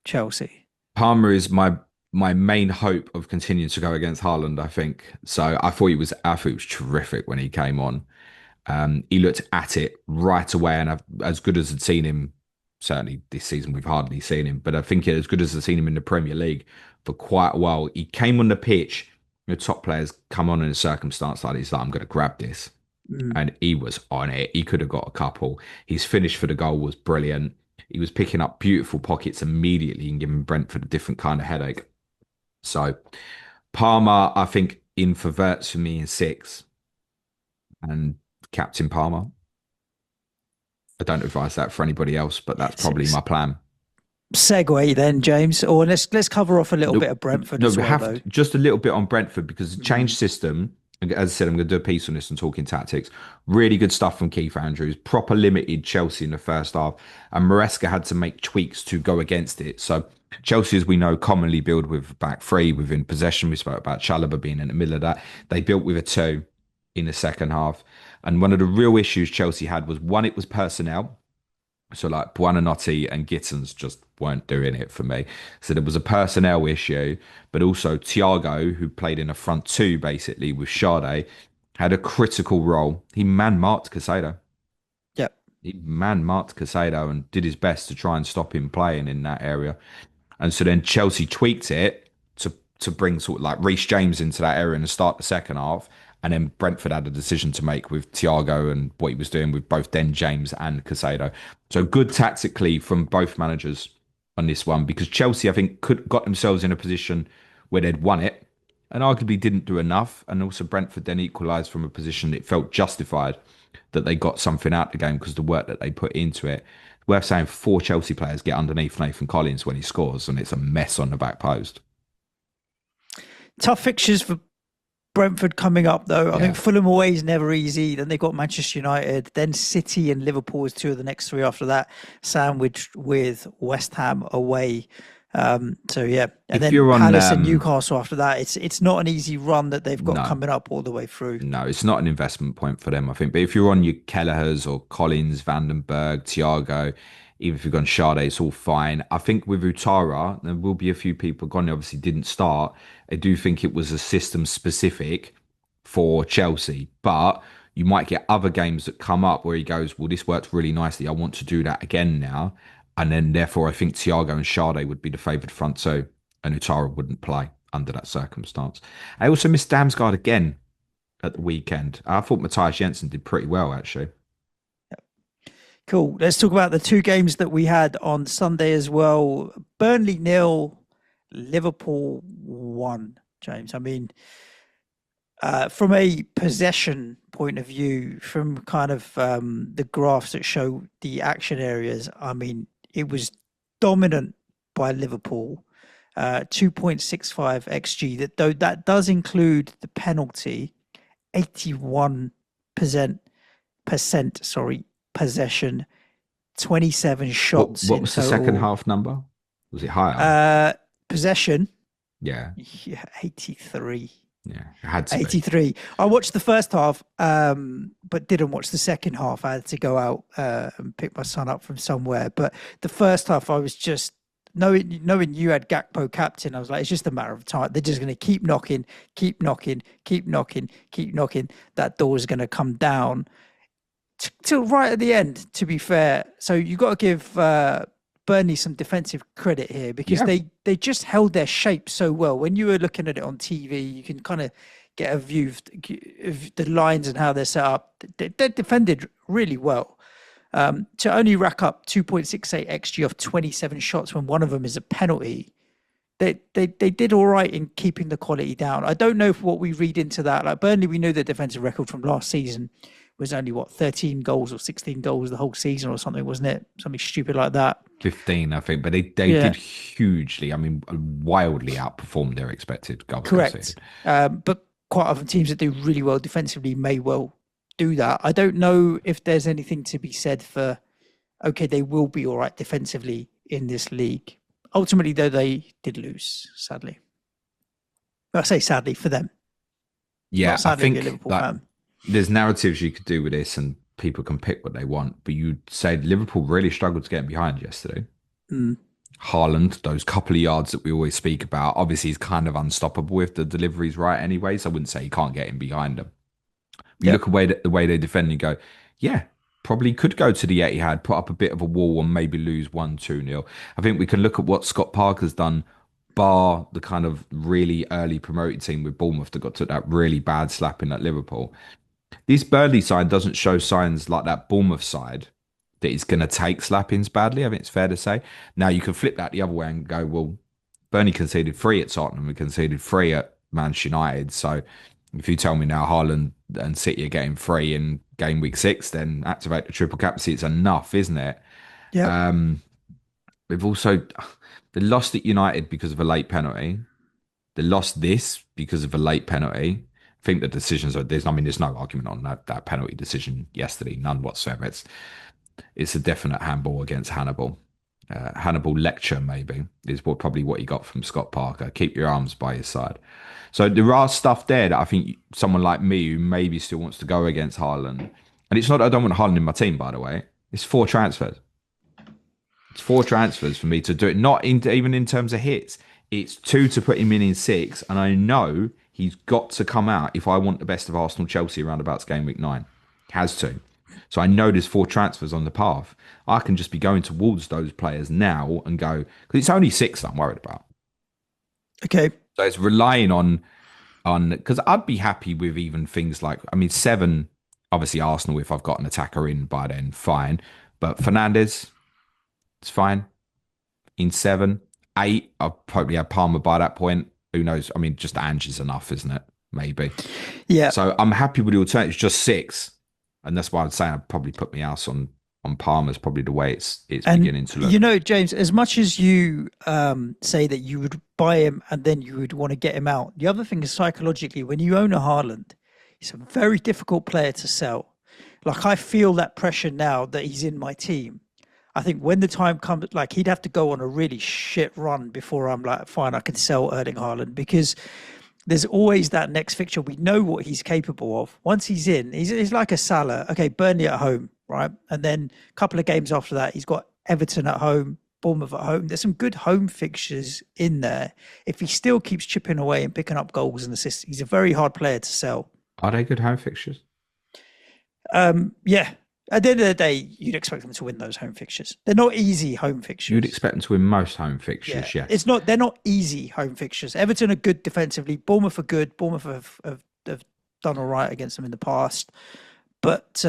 Chelsea. Palmer is my main hope of continuing to go against Haaland, I think. So I thought he was terrific when he came on. He looked at it right away, and as good as I'd seen him, certainly this season we've hardly seen him, but I think as good as I've seen him in the Premier League for quite a while. He came on the pitch. The top players come on in a circumstance like this, like I'm going to grab this. And he was on it. He could have got a couple. His finish for the goal was brilliant. He was picking up beautiful pockets immediately and giving Brentford a different kind of headache. So Palmer, I think, in for Verts for me in 6. And Captain Palmer. I don't advise that for anybody else, but that's probably my plan. Segue then, James, or let's cover off a little bit of Brentford as well, though. Just a little bit on Brentford because the change system As I said, I'm going to do a piece on this and talking tactics. Really good stuff from Keith Andrews. Proper limited Chelsea in the first half, and Maresca had to make tweaks to go against it. So Chelsea, as we know, commonly build with back three within possession. We spoke about Chalobah being in the middle of that. They built with a two in the second half, and one of the real issues Chelsea had was one, it was personnel. So like Buonanotte and Gittins just weren't doing it for me. So there was a personnel issue, but also Thiago, who played in a front two basically with Sade, had a critical role. He man marked Casado. Yep. He man marked Casado and did his best to try and stop him playing in that area. And so then Chelsea tweaked it to bring sort of like Reece James into that area and start the second half. And then Brentford had a decision to make with Thiago and what he was doing with both Den James and Casado. So good tactically from both managers on this one because Chelsea, I think, could got themselves in a position where they'd won it and arguably didn't do enough. And also Brentford then equalised from a position that felt justified that they got something out of the game because of the work that they put into it. Worth saying, four Chelsea players get underneath Nathan Collins when he scores, and it's a mess on the back post. Tough fixtures for Brentford coming up, though. I Yeah. think Fulham away is never easy. Then they got Manchester United. Then City and Liverpool is two of the next three after that, sandwiched with West Ham away. So yeah, and If then you're on, Palace and Newcastle after that. It's not an easy run that they've got no, coming up all the way through. no, it's not an investment point for them, I think. But if you're on your Kelleher's or Collins, Vandenberg, Thiago, even if you've gone Sade, it's all fine. I think with Utara, there will be a few people gone. They obviously didn't start. I do think it was a system specific for Chelsea, but you might get other games that come up where he goes, well, this worked really nicely. I want to do that again now. And then therefore I think Thiago and Sade would be the favoured front two and Utara wouldn't play under that circumstance. I also missed Damsgaard again at the weekend. I thought Matthias Jensen did pretty well actually. Cool. Let's talk about the two games that we had on Sunday as well. Burnley 0, Liverpool 1. James, I mean, from a possession point of view, from kind of the graphs that show the action areas, I mean, it was dominant by Liverpool. 2.65 xg. That though that does include the penalty, 81% sorry possession, 27 shots What in was the second total. half number? Was it higher? Possession, Yeah, yeah, 83. yeah, it had to be. 83. I watched the first half, but didn't watch the second half. I had to go out and pick my son up from somewhere. But the first half, I was just knowing you had Gakpo captain. I was like, it's just a matter of time. They're just going to keep knocking, keep knocking, keep knocking, keep knocking. That door is going to come down till right at the end. To be fair, so you got to give Burnley some defensive credit here because Yeah. they just held their shape so well. When you were looking at it on TV, you can kind of get a view of the lines and how they're set up. They defended really well. To only rack up 2.68 xg off 27 shots when one of them is a penalty, they did all right in keeping the quality down. I don't know if what we read into that. Like Burnley, we know their defensive record from last season was only 13 goals or 16 goals the whole season or something, wasn't it? Something stupid like that. 15, I think, but they Yeah, did hugely, I mean, wildly outperform their expected goals correct. conceded. But quite often teams that do really well defensively may well do that. I don't know if there's anything to be said for, okay, they will be all right defensively in this league. Ultimately, though, they did lose, sadly. I say sadly for them, Yeah, not I sadly if you're a think Liverpool that fan. there's narratives you could do with this and people can pick what they want, but you'd say Liverpool really struggled to get behind yesterday. Mm, Haaland, those couple of yards that we always speak about, obviously he's kind of unstoppable if the delivery's right anyway, so I wouldn't say you can't get him behind them. You yep. look away at the way they defend and go, yeah, probably could go to the Etihad, put up a bit of a wall and maybe lose 1-2-0. I think we can look at what Scott Parker's done, bar the kind of really early promoted team with Bournemouth that got to that really bad slapping at Liverpool. This Burnley side doesn't show signs like that Bournemouth side that it's going to take slappings badly. I think it's fair to say. Now you can flip that the other way and go, well, Burnley conceded three at Tottenham, we conceded three at Manchester United. So if you tell me now Haaland and City are getting three in game week 6, then activate the triple capacity. It's enough, isn't it? Yep. Um, we've also they lost at United because of a late penalty. They lost this because of a late penalty. think the decisions are there's no argument on that penalty decision yesterday, none whatsoever. It's a definite handball against Hannibal. Hannibal lecture maybe is what he got from Scott Parker. Keep your arms by your side. So there are stuff there that I think someone like me who maybe still wants to go against Haaland, and it's not that I don't want Haaland in my team, by the way. It's four transfers. It's four transfers for me to do it. Not even in terms of hits. It's two to put him in six, and I know he's got to come out if I want the best of Arsenal Chelsea around about game week 9. Has to. So I know there's four transfers on the path. I can just be going towards those players now and go, because it's only six that I'm worried about. Okay. So it's relying on because I'd be happy with even things like, I mean, 7, obviously Arsenal, if I've got an attacker in by then, fine. But Fernandes, it's fine. In 7, 8, I'll probably have Palmer by that point. Who knows? I mean, just Ange is enough, isn't it? Maybe. Yeah. So I'm happy with the alternatives, just 6. And that's why I'd say I'd probably put my house on Palmer's probably the way it's beginning to look. You know, James, as much as you say that you would buy him and then you would want to get him out, the other thing is psychologically, when you own a Haaland, he's a very difficult player to sell. Like, I feel that pressure now that he's in my team. I think when the time comes, like, he'd have to go on a really shit run before I'm like, fine, I can sell Erling Haaland, because there's always that next fixture. We know what he's capable of. Once he's in, he's like a Salah. Okay, Burnley at home, right? And then a couple of games after that, he's got Everton at home, Bournemouth at home. There's some good home fixtures in there. If he still keeps chipping away and picking up goals and assists, he's a very hard player to sell. Are they good home fixtures? Yeah. At the end of the day, you'd expect them to win those home fixtures. They're not easy home fixtures. You'd expect them to win most home fixtures, yeah. It's not. They're not easy home fixtures. Everton are good defensively. Bournemouth are good. Bournemouth have done all right against them in the past, but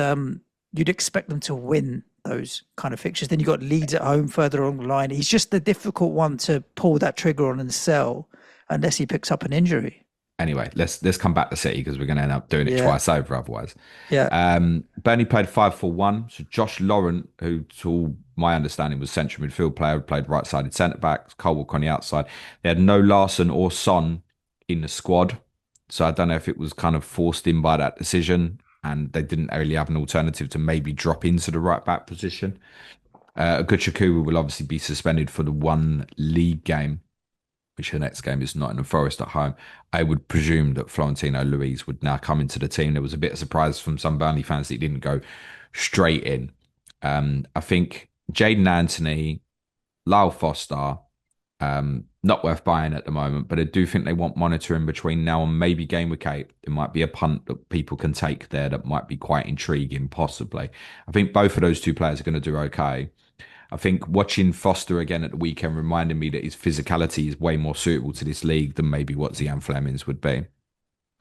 you'd expect them to win those kind of fixtures. Then you've got Leeds at home further along the line. He's just the difficult one to pull that trigger on and sell unless he picks up an injury. Anyway, let's come back to City because we're going to end up doing it twice over otherwise. Yeah. Burnley played 5-4-1. So Josh Laurent, who to all my understanding was central midfield player, played right-sided centre-back, Cole Walker on the outside. They had no Larson or Son in the squad. So I don't know if it was kind of forced in by that decision and they didn't really have an alternative to maybe drop into the right-back position. Guchakuwa will obviously be suspended for the one league game, which the next game is Nottingham Forest at home. I would presume that Florentino Luis would now come into the team. There was a bit of surprise from some Burnley fans that he didn't go straight in. I think Jaden Anthony, Lyle Foster, not worth buying at the moment, but I do think they want monitoring between now and maybe game week 8. There might be a punt that people can take there that might be quite intriguing, possibly. I think both of those two players are going to do okay. I think watching Foster again at the weekend reminded me that his physicality is way more suitable to this league than maybe what Zian Fleming's would be.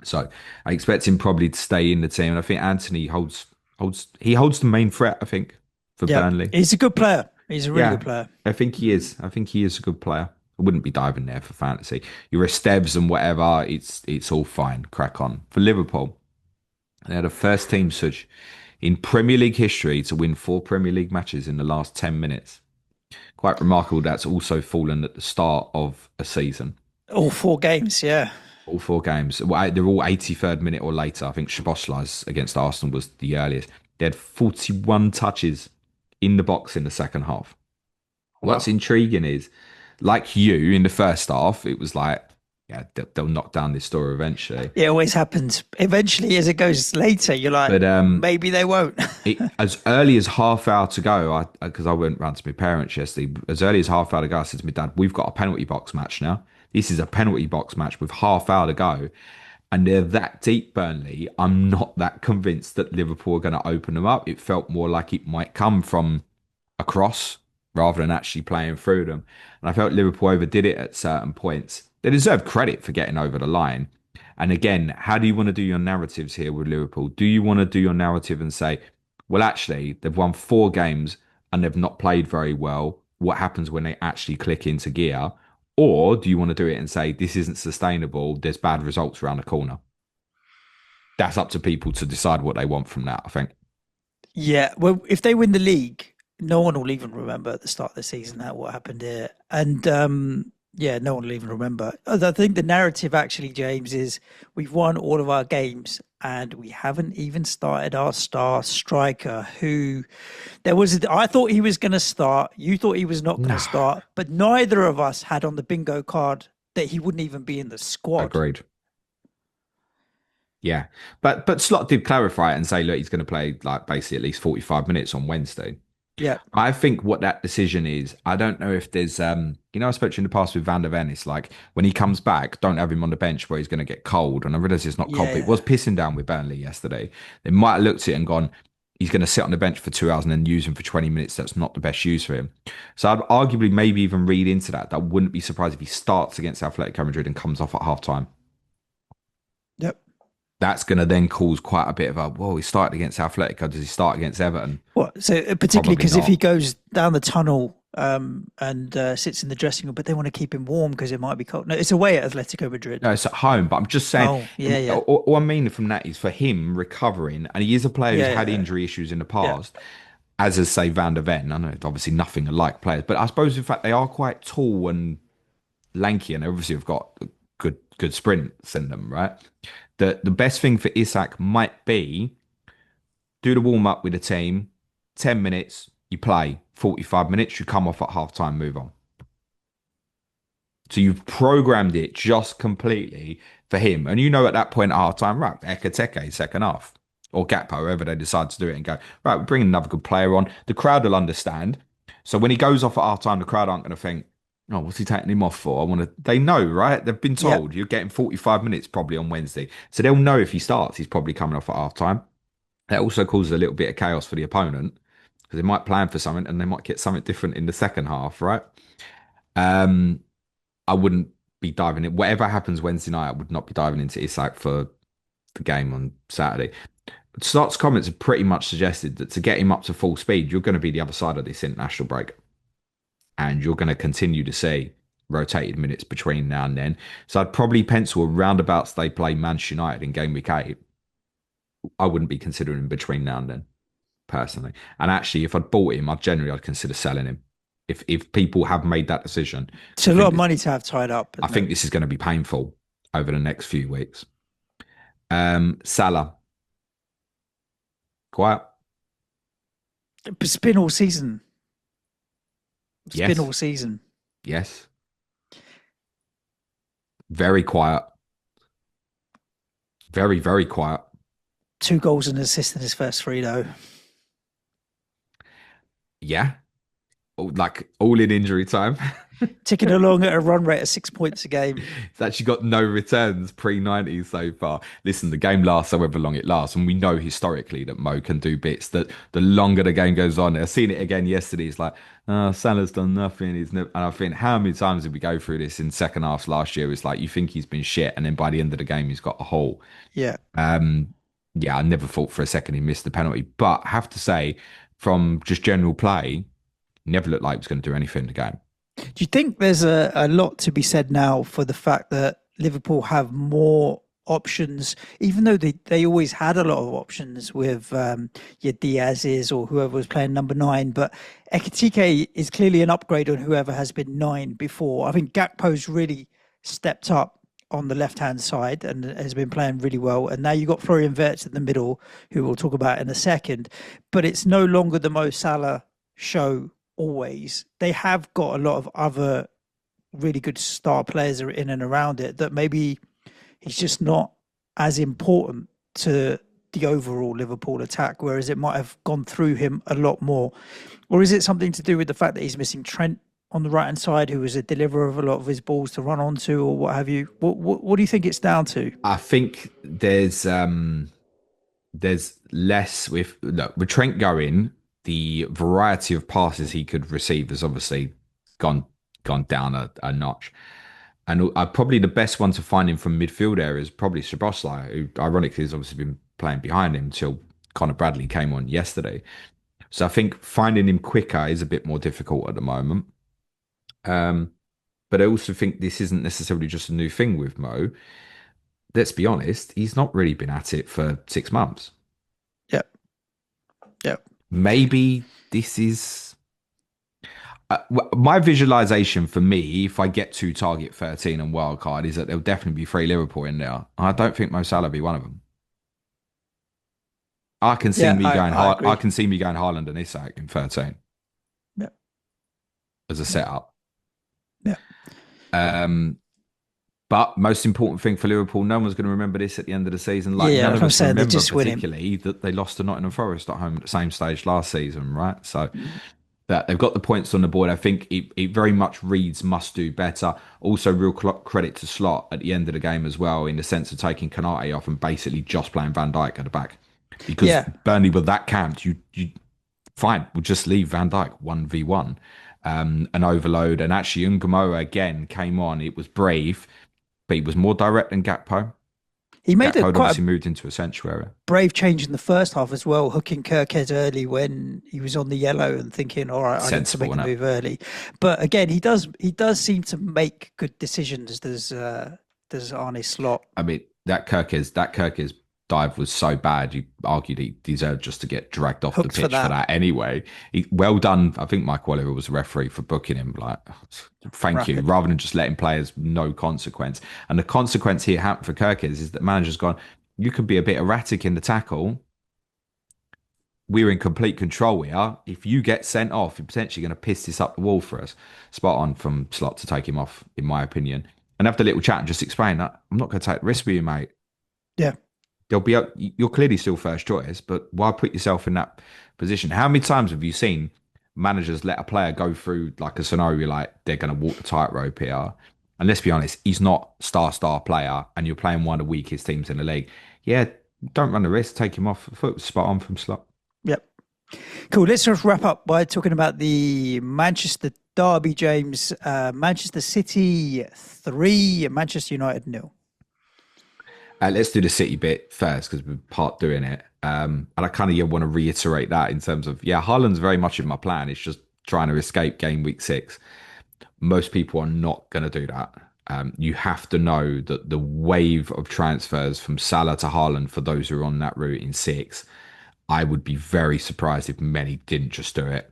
So I expect him probably to stay in the team. And I think Anthony holds the main threat, I think, for Burnley. He's a good player. He's a really good player. I think he is. I think he is a good player. I wouldn't be diving there for fantasy. Your Esteves and whatever, it's all fine. Crack on. For Liverpool, they had a first team such in Premier League history to win 4 Premier League matches in the last 10 minutes. Quite remarkable. That's also fallen at the start of a season. All 4 games, yeah. All 4 games. They're all 83rd minute or later. I think Szoboszlai's against Arsenal was the earliest. They had 41 touches in the box in the second half. Wow. What's intriguing is, like you in the first half, it was like, yeah, they'll knock down this door eventually. It always happens. Eventually, as it goes later, you're like, maybe they won't. As early as half hour to go, because I went round to my parents yesterday, as early as half hour to go, I said to my dad, we've got a penalty box match now. This is a penalty box match with half hour to go. And they're that deep, Burnley. I'm not that convinced that Liverpool are going to open them up. It felt more like it might come from a cross rather than actually playing through them. And I felt Liverpool overdid it at certain points. They deserve credit for getting over the line. And again, how do you want to do your narratives here with Liverpool? Do you want to do your narrative and say, well, actually, they've won 4 games and they've not played very well. What happens when they actually click into gear? Or do you want to do it and say, this isn't sustainable, there's bad results around the corner? That's up to people to decide what they want from that, I think. Yeah, well, if they win the league, no one will even remember at the start of the season what happened here. And Yeah, no one will even remember. I think the narrative actually, James, is we've won all of our games and we haven't even started our star striker who I thought he was going to start. You thought he was not going to No, start, but neither of us had on the bingo card that he wouldn't even be in the squad. agreed. Yeah, but Slot did clarify it and say, look, he's going to play like basically at least 45 minutes on Wednesday. Yeah, I think what that decision is, I don't know if there's, I spoke to you in the past with Van der Ven. It's like when he comes back, don't have him on the bench where he's going to get cold. And I realise it's not cold, but it yeah, was pissing down with Burnley yesterday. They might have looked at it and gone, he's going to sit on the bench for 2 hours and then use him for 20 minutes. That's not the best use for him. So I'd arguably maybe even read into that. That wouldn't be surprised if he starts against Atletico Madrid and comes off at half time. yep. That's going to then cause quite a bit of a, whoa, he started against Atletico. Does he start against Everton? What? So particularly Probably because if he not. goes down the tunnel and sits in the dressing room, but they want to keep him warm because it might be cold. No, it's away at Atletico Madrid. No, it's at home, but I'm just saying, Oh, yeah, yeah, all I mean from that is for him recovering, and he is a player who's yeah, had yeah, injury issues in the yeah. past, as is, say, Van der Ven. I know it's obviously nothing alike players, but I suppose, in fact, they are quite tall and lanky, and they obviously have got good sprints in them, right? The best thing for Isak might be do the warm up with the team, 10 minutes, you play, 45 minutes, you come off at half time, move on. So you've programmed it just completely for him. And you know at that point at half time, right, Ekateke, second half. Or Gakpo, whoever they decide to do it and go, right, we're bringing another good player on. The crowd will understand. So when he goes off at half time, the crowd aren't going to think, oh, what's he taking him off for? I want to. They know, right? They've been Yeah. told you're getting 45 minutes probably on Wednesday. So they'll know if he starts, he's probably coming off at half time. That also causes a little bit of chaos for the opponent because they might plan for something and they might get something different in the second half, right? Um, I wouldn't be diving in. Whatever happens Wednesday night, I would not be diving into Isak for the game on Saturday. Slot's comments have pretty much suggested that to get him up to full speed, you're going to be the other side of this international break. And you're going to continue to see rotated minutes between now and then. So I'd probably pencil roundabouts they play Manchester United in game week 8. I wouldn't be considering between now and then, personally. And actually, if I'd bought him, I'd consider selling him. If people have made that decision, It's I a lot think of money to have tied up, I isn't it? think this is going to be painful over the next few weeks. Salah, quiet. It's been all season. It's been Yes, all season. yes. Very quiet. Very, very quiet. 2 goals and an assist in his first three, though. Yeah, like all in injury time. Ticking along at a run rate of 6 points a game. It's actually got no returns pre-90 so far. Listen, the game lasts however long it lasts, and we know historically that Mo can do bits that the longer the game goes on. I've seen it again yesterday. It's like, oh, Salah's done nothing. And I think, how many times did we go through this in second halves last year? It's like you think he's been shit, and then by the end of the game, he's got a hole. Yeah. Um, yeah, I never thought for a second he missed the penalty, but I have to say, from just general play, never looked like he was going to do anything in the game. Do you think there's a lot to be said now for the fact that Liverpool have more options, even though they always had a lot of options with your Diaz's or whoever was playing number 9, but Ekitike is clearly an upgrade on whoever has been 9 before. I think Gakpo's really stepped up on the left-hand side and has been playing really well. And now you've got Florian Wirtz in the middle, who we'll talk about in a second. But it's no longer the Mo Salah show always. They have got a lot of other really good star players are in and around it that maybe he's just not as important to the overall Liverpool attack, whereas it might have gone through him a lot more. Or is it something to do with the fact that he's missing Trent on the right hand side, who was a deliverer of a lot of his balls to run onto, or what have you? What do you think it's down to? I think there's less with look, with Trent going, the variety of passes he could receive has obviously gone gone down a notch. And probably the best one to find him from midfield area is probably Szoboszlai, who ironically has obviously been playing behind him till Connor Bradley came on yesterday. So I think finding him quicker is a bit more difficult at the moment. Um, but I also think this isn't necessarily just a new thing with Mo. Let's be honest, he's not really been at it for 6 months. Yeah, yeah, Maybe this is. My visualization for me, if I get to target 13 and wildcard, is that there'll definitely be three Liverpool in there. I don't think Mo Salah will be one of them. I can see Yeah, me I, going. I I agree. can see me going Haaland and Isak in 13 Yeah, as a yeah, setup. yeah, Um, But most important thing for Liverpool, no one's going to remember this at the end of the season. yeah. Like Yeah, none like of I'm us saying, they remember just win him. particularly that they lost to Nottingham Forest at home at the same stage last season, right? So Mm. that they've got the points on the board. I think it very much reads must do better. Also, real credit to Slot at the end of the game as well, in the sense of taking Kanate off and basically just playing Van Dijk at the back, because Yeah, Burnley were that camped. You fine, we'll just leave Van Dijk 1v1, an overload. And actually, Ungamoa again came on. It was brave, but he was more direct than Gakpo. he made Gakpo a had quite a obviously moved into a sanctuary. brave change in the first half as well, hooking Kirkhead early when he was on the yellow and thinking, all right, I need to Sensible, make a innit? move early. But again, he does seem to make good decisions. There's Arne Slot. I mean, that Kirk's dive was so bad. You argued he deserved just to get dragged off the Hooked for pitch for that. that anyway. Well done. I think Mike Oliver was the referee for booking him. Like, thank you. Rapid. Rather than just letting players no consequence. And the consequence here happened for Kirk is that manager's gone. You could be a bit erratic in the tackle. We're in complete control here. If you get sent off, you're potentially going to piss this up the wall for us. Spot on from Slot to take him off, in my opinion. And have the little chat and just explain that I'm not going to take the risk with you, mate. Yeah, There'll be you're clearly still first choice, but why put yourself in that position? How many times have you seen managers let a player go through like a scenario like they're going to walk the tightrope here? And let's be honest, he's not star player, and you're playing one of the weakest teams in the league. Yeah, don't run the risk. Take him off. Foot spot on from Slot. yep. Cool. Let's just wrap up by talking about the Manchester Derby, James. Manchester City 3, Manchester United nil. Let's do the City bit first because we're part doing it. And I kind of want to reiterate that in terms of, yeah, Haaland's very much in my plan. It's just trying to escape game week 6. Most people are not going to do that. You have to know that the wave of transfers from Salah to Haaland, for those who are on that route in 6, I would be very surprised if many didn't just do it.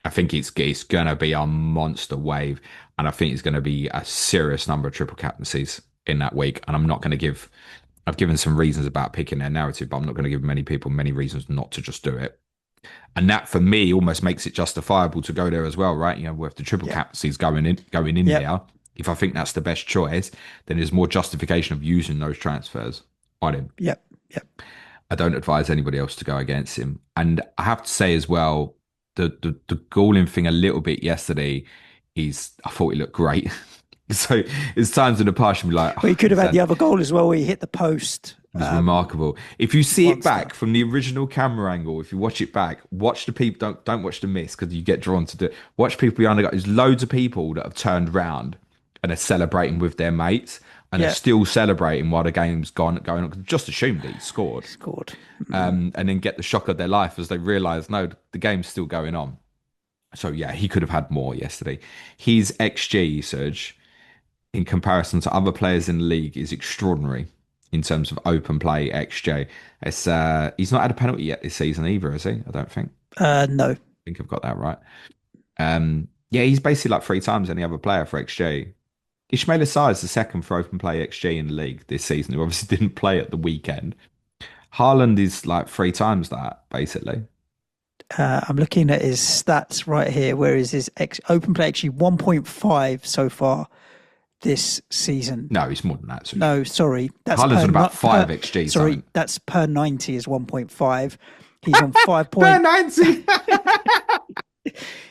I think it's going to be a monster wave, and I think it's going to be a serious number of triple captaincies in that week. And I'm not going to give. I've given some reasons about picking their narrative, but I'm not going to give many people many reasons not to just do it. And that, for me, almost makes it justifiable to go there as well, right? You know, with the triple Yeah. captaincies going in Yep. there, if I think that's the best choice, then there's more justification of using those transfers on him. Yep. Yep. I don't advise anybody else to go against him. And I have to say as well, the galling thing a little bit yesterday is I thought he looked great. So it's times in the past you'll be like, Well, he oh, could have had the other goal as well where he hit the post. it was remarkable. If you see it Monster. back from the original camera angle, if you watch it back, watch the people. Don't watch the miss because you get drawn to do. Watch people behind the goal. There's loads of people that have turned round and are celebrating with their mates and are Yeah. still celebrating while the game's going on. Just assumed that he scored, Scored. and then get the shock of their life as they realise no, the game's still going on. So yeah, he could have had more yesterday. His XG, Serge, in comparison to other players in the league, is extraordinary in terms of open play XJ. It's he's not had a penalty yet this season either, has he? I don't think. No. I think I've got that right. Yeah, he's basically like 3 times any other player for XG. Ismail Assar is the second for open play XG in the league this season, who obviously didn't play at the weekend. Haaland is like 3 times that, basically. I'm looking at his stats right here. Where is his open play actually 1.5 so far this season? No, he's more than that. So No, sorry. That's Haaland's per, on about not per 5 XG, sorry, something. that's per 90 is 1.5. He's on 5 Per point 90.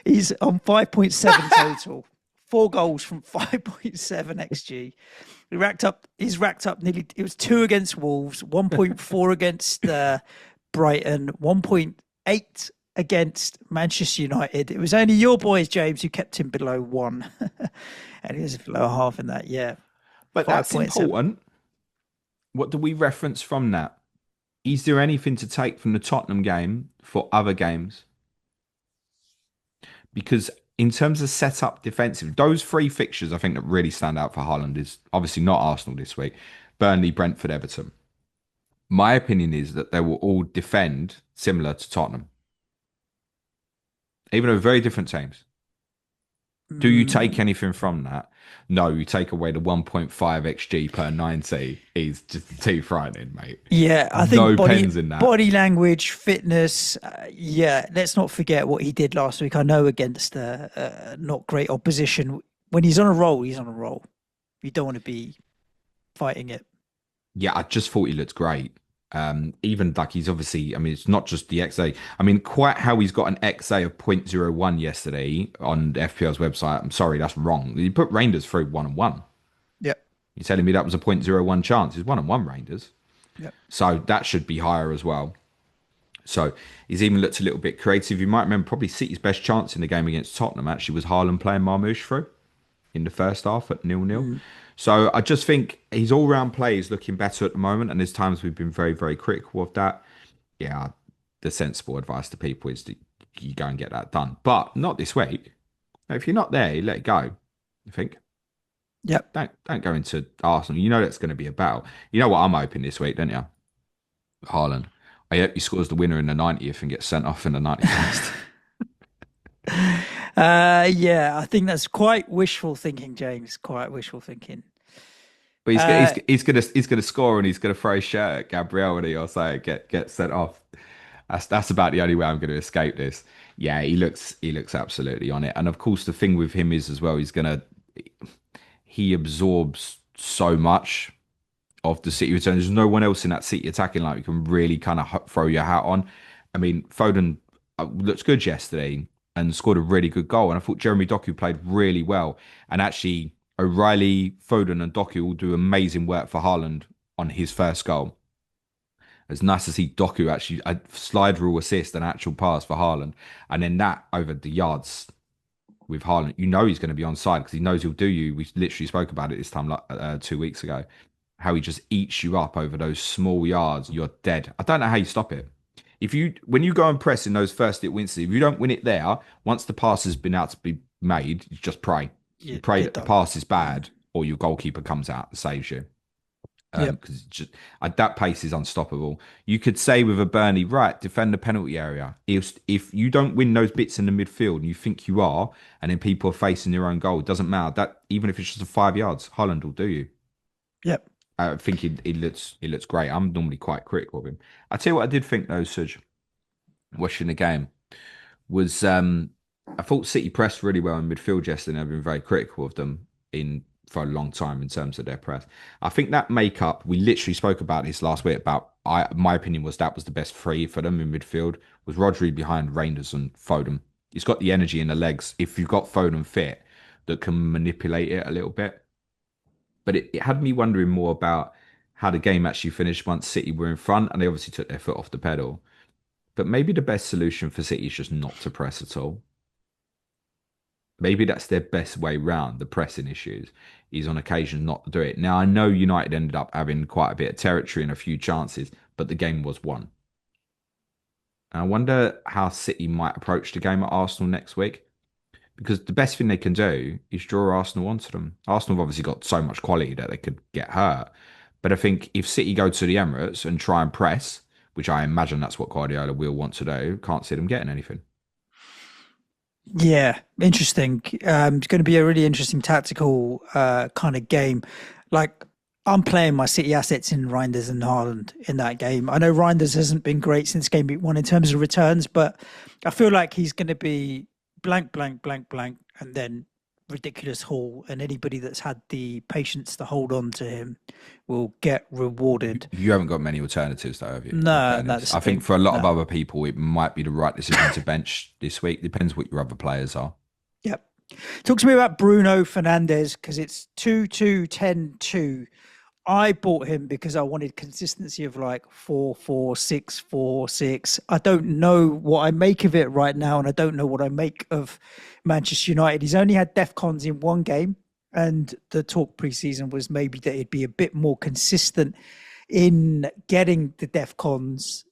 he's on 5.7 total. 4 goals from 5.7 XG. He's racked up nearly, it was 2 against Wolves, 1.4 against Brighton, 1.8 against Manchester United. It was only your boys, James, who kept him below 1. And he was below half in that, yeah. But that's 5.7. important. What do we reference from that? Is there anything to take from the Tottenham game for other games? Because in terms of setup defensive, those 3 fixtures I think that really stand out for Haaland is obviously not Arsenal this week, Burnley, Brentford, Everton. My opinion is that they will all defend similar to Tottenham, even though very different teams. Do you take Mm, anything from that? No, you take away the 1.5 XG per 90. He's just too frightening, mate. yeah, I think No pens in that. body language, fitness. Yeah, let's not forget what he did last week. I know against not great opposition. When he's on a roll, he's on a roll. You don't want to be fighting it. Yeah, I just thought he looked great. Even like he's obviously, I mean, it's not just the XA. I mean, quite how he's got an XA of 0.01 yesterday on the FPL's website. I'm sorry, that's wrong. He put Rangers through 1-1. Yep, You're telling me that was a 0.01 chance? It's 1-1 Rangers. yep. So that should be higher as well. So he's even looked a little bit creative. You might remember probably City's best chance in the game against Tottenham actually was Haaland playing Marmoush through in the first half at 0-0. Mm, So I just think his all-round play is looking better at the moment, and there's times we've been very, very critical of that. Yeah, the sensible advice to people is that you go and get that done, but not this week. If you're not there, you let it go. I think yep. don't go into Arsenal. You know that's going to be a battle. You know what I'm hoping this week, don't you? Haaland. I hope he scores the winner in the 90th and gets sent off in the 91st. Yeah, I think that's quite wishful thinking, James. Quite wishful thinking. But Uh, he's gonna score and he's gonna throw a shirt at Gabriel and he'll say get sent off. That's about the only way I'm going to escape this. Yeah, he looks absolutely on it. And of course, the thing with him is as well, he absorbs so much of the City return. There's no one else in that City attacking line you can really kind of throw your hat on. I mean, Foden looked good yesterday and scored a really good goal. And I thought Jeremy Doku played really well. And actually, O'Reilly, Foden, and Doku will do amazing work for Haaland on his first goal. It's nice to see Doku actually a slide rule assist, an actual pass for Haaland, and then that over the yards with Haaland. You know he's going to be on side because he knows he'll do you. We literally spoke about it this time 2 weeks ago. How he just eats you up over those small yards. You're dead. I don't know how you stop it. If you when you go and press in those first it wins, if you don't win it there, once the pass has been out to be made, you just pray. You pray you're that the done. pass is bad or your goalkeeper comes out and saves you Yep. because just at that pace is unstoppable. You could say with a Burnley, right, defend the penalty area. If you don't win those bits in the midfield and you think you are, and then people are facing their own goal, it doesn't matter. That even if it's just a 5 yards, Holland will do you. Yep. I think he looks great. I'm normally quite critical of him. I tell you what, I did think though, Suj, watching the game was I thought City pressed really well in midfield yesterday. I've been very critical of them in for a long time in terms of their press. I think that makeup, we literally spoke about this last week about my opinion was that was the best three for them in midfield was Rodri behind Reinders and Foden. He's got the energy in the legs. If you've got Foden fit that can manipulate it a little bit. But it had me wondering more about how the game actually finished once City were in front and they obviously took their foot off the pedal. But maybe the best solution for City is just not to press at all. Maybe that's their best way round the pressing issues is on occasion not to do it. Now I know United ended up having quite a bit of territory and a few chances, but the game was won. And I wonder how City might approach the game at Arsenal next week because the best thing they can do is draw Arsenal onto them. Arsenal have obviously got so much quality that they could get hurt. But I think if City go to the Emirates and try and press, which I imagine that's what Guardiola will want to do, can't see them getting anything. Yeah, interesting. It's going to be a really interesting tactical kind of game. Like I'm playing my City assets in Reinders and Haaland in that game. I know Reinders hasn't been great since game week 1 in terms of returns, but I feel like he's going to be blank, blank, blank, blank, and then ridiculous haul. And anybody that's had the patience to hold on to him will get rewarded. You haven't got many alternatives, though, have you? In No, fairness, that's the I think thing. for a lot of No. other people, it might be the right decision to bench this week. Depends what your other players are. Yep. Talk to me about Bruno Fernandes because it's 2-2-10-2. I bought him because I wanted consistency of like 4-4-6-4-6. I don't know what I make of it right now, and I don't know what I make of Manchester United. He's only had DEFCONs in one game, and the talk preseason was maybe that he'd be a bit more consistent in getting the DEFCONs.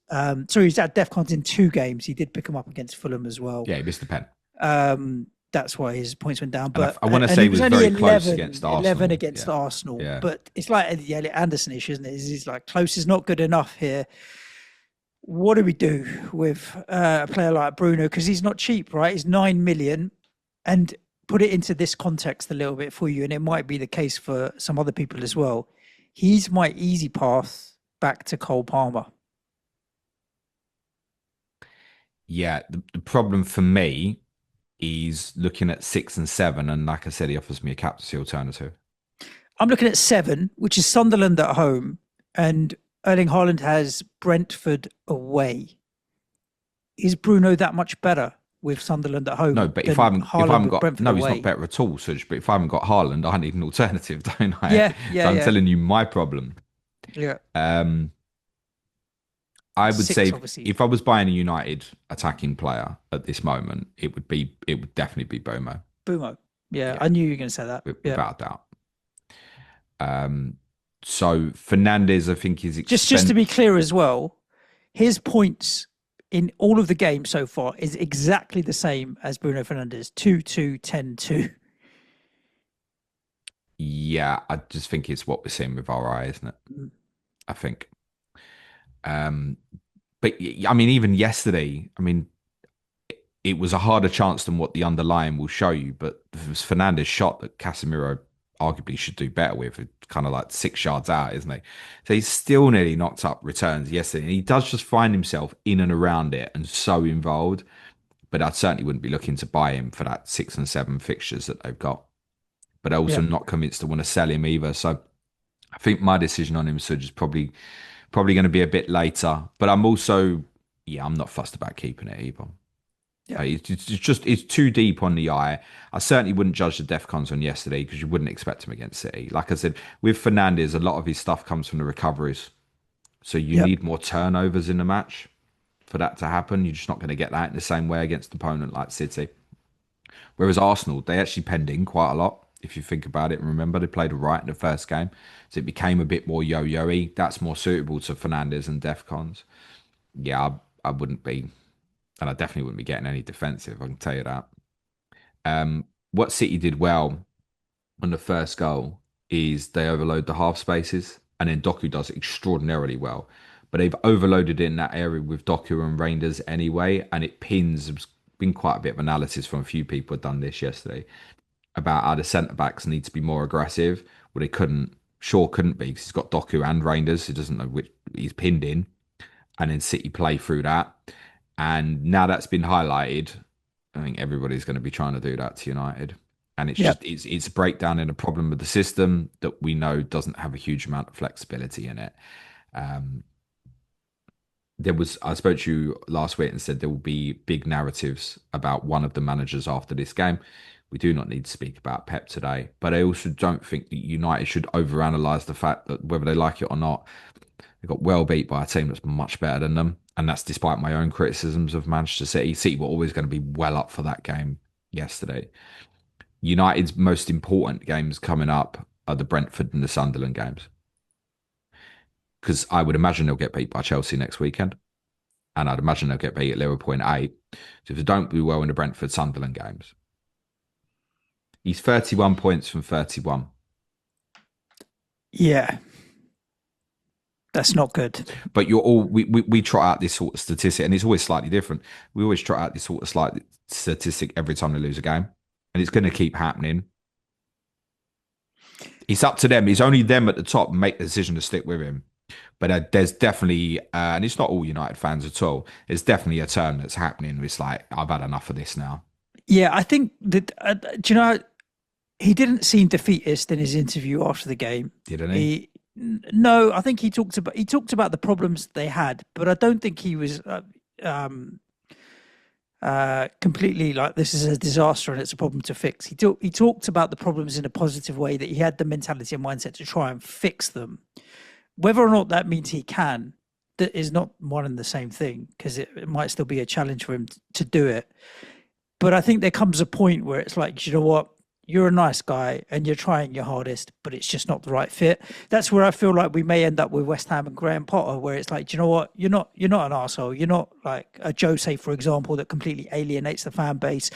Sorry, he's had DEFCONs in 2 games. He did pick them up against Fulham as well. Yeah, he missed the pen. That's why his points went down. And But I want to and say he he was was only very close 11, against 11 Arsenal. against Yeah, Arsenal. yeah. But it's like the Elliot Anderson issue, isn't it? He's like close is not good enough here. What do we do with a player like Bruno? Because he's not cheap, right? He's 9 million. And put it into this context a little bit for you, and it might be the case for some other people as well. He's my easy path back to Cole Palmer. Yeah, the problem for me is looking at 6 and 7, and like I said, he offers me a captaincy alternative. I'm looking at 7, which is Sunderland at home, and Erling Haaland has Brentford away. Is Bruno that much better with Sunderland at No, home but than if I Haaland haven't with got Brentford no, he's not away? better at all, Suj. But if I haven't got Haaland, I need an alternative, don't I? Yeah, So yeah, I'm yeah, telling you my problem. yeah. Um, I would 6, say obviously. if I was buying a United attacking player at this moment, it would definitely be Bomo. Bumo. Yeah, Yeah, I knew you were going to say that. Yeah. without a doubt. Um, so Fernandez, I think, is Just to expensive. be clear as well, his points in all of the games so far is exactly the same as Bruno Fernandes: 2-2, 10-2. Yeah, I just think it's what we're seeing with our eye, isn't it? I think. Um, but I mean, even yesterday, I mean, it was a harder chance than what the underlying will show you. But it was Fernandez' shot that Casemiro arguably should do better with, kind of like 6 yards out, isn't he? So he's still nearly knocked up returns yesterday. And he does just find himself in and around it and so involved. But I certainly wouldn't be looking to buy him for that 6 and 7 fixtures that they've got. But also Yeah. not convinced to want to sell him either. So I think my decision on him, Suj, is probably going to be a bit later. But I'm also, yeah, I'm not fussed about keeping it either. Yeah. It's too deep on the eye. I certainly wouldn't judge the DEFCONs on yesterday because you wouldn't expect him against City. Like I said, with Fernandez, a lot of his stuff comes from the recoveries. So you Yep. need more turnovers in the match for that to happen. You're just not going to get that in the same way against an opponent like City. Whereas Arsenal, they actually penned in quite a lot. If you think about it and remember, they played right in the first game. So it became a bit more yo-yo-y. That's more suitable to Fernandez and DEFCONs. Yeah, I wouldn't be, and I definitely wouldn't be getting any defensive, I can tell you that. What City did well on the first goal is they overload the half spaces, and then Doku does extraordinarily well. But they've overloaded in that area with Doku and Reinders anyway, and it pins. There's been quite a bit of analysis from a few people who had done this yesterday about how the centre backs need to be more aggressive. Well, they couldn't. Shaw couldn't be because he's got Doku and Reinders. He doesn't know which he's pinned in, and then City play through that. And now that's been highlighted, I think everybody's going to be trying to do that to United. And it's just Yep. it's a breakdown in a problem with the system that we know doesn't have a huge amount of flexibility in it. Um, there was I spoke to you last week and said there will be big narratives about one of the managers after this game. We do not need to speak about Pep today, but I also don't think that United should overanalyze the fact that whether they like it or not, they got well beat by a team that's much better than them. And that's despite my own criticisms of Manchester City. City were always going to be well up for that game yesterday. United's most important games coming up are the Brentford and the Sunderland games. Because I would imagine they'll get beat by Chelsea next weekend. And I'd imagine they'll get beat at Liverpool in 8. So if they don't do well in the Brentford Sunderland games, he's 31 points from 31. Yeah. That's not good. But you're all we try out this sort of statistic, and it's always slightly different. We always try out this sort of slight statistic every time they lose a game, and it's going to keep happening. It's up to them. It's only them at the top make the decision to stick with him. But there's definitely, and it's not all United fans at all. There's definitely a turn that's happening. It's like I've had enough of this now. Yeah, I think that, do you know, he didn't seem defeatist in his interview after the game. Didn't he? No, I think he talked about the problems they had, but I don't think he was completely like this is a disaster and it's a problem to fix. He talked about the problems in a positive way, that he had the mentality and mindset to try and fix them. Whether or not that means he can, that is not one and the same thing, because it might still be a challenge for him to do it. But I think there comes a point where it's like, you know what? You're a nice guy and you're trying your hardest, but it's just not the right fit. That's where I feel like we may end up with West Ham and Graham Potter, where it's like, do you know what? You're not an arsehole. You're not like a Jose, for example, that completely alienates the fan base.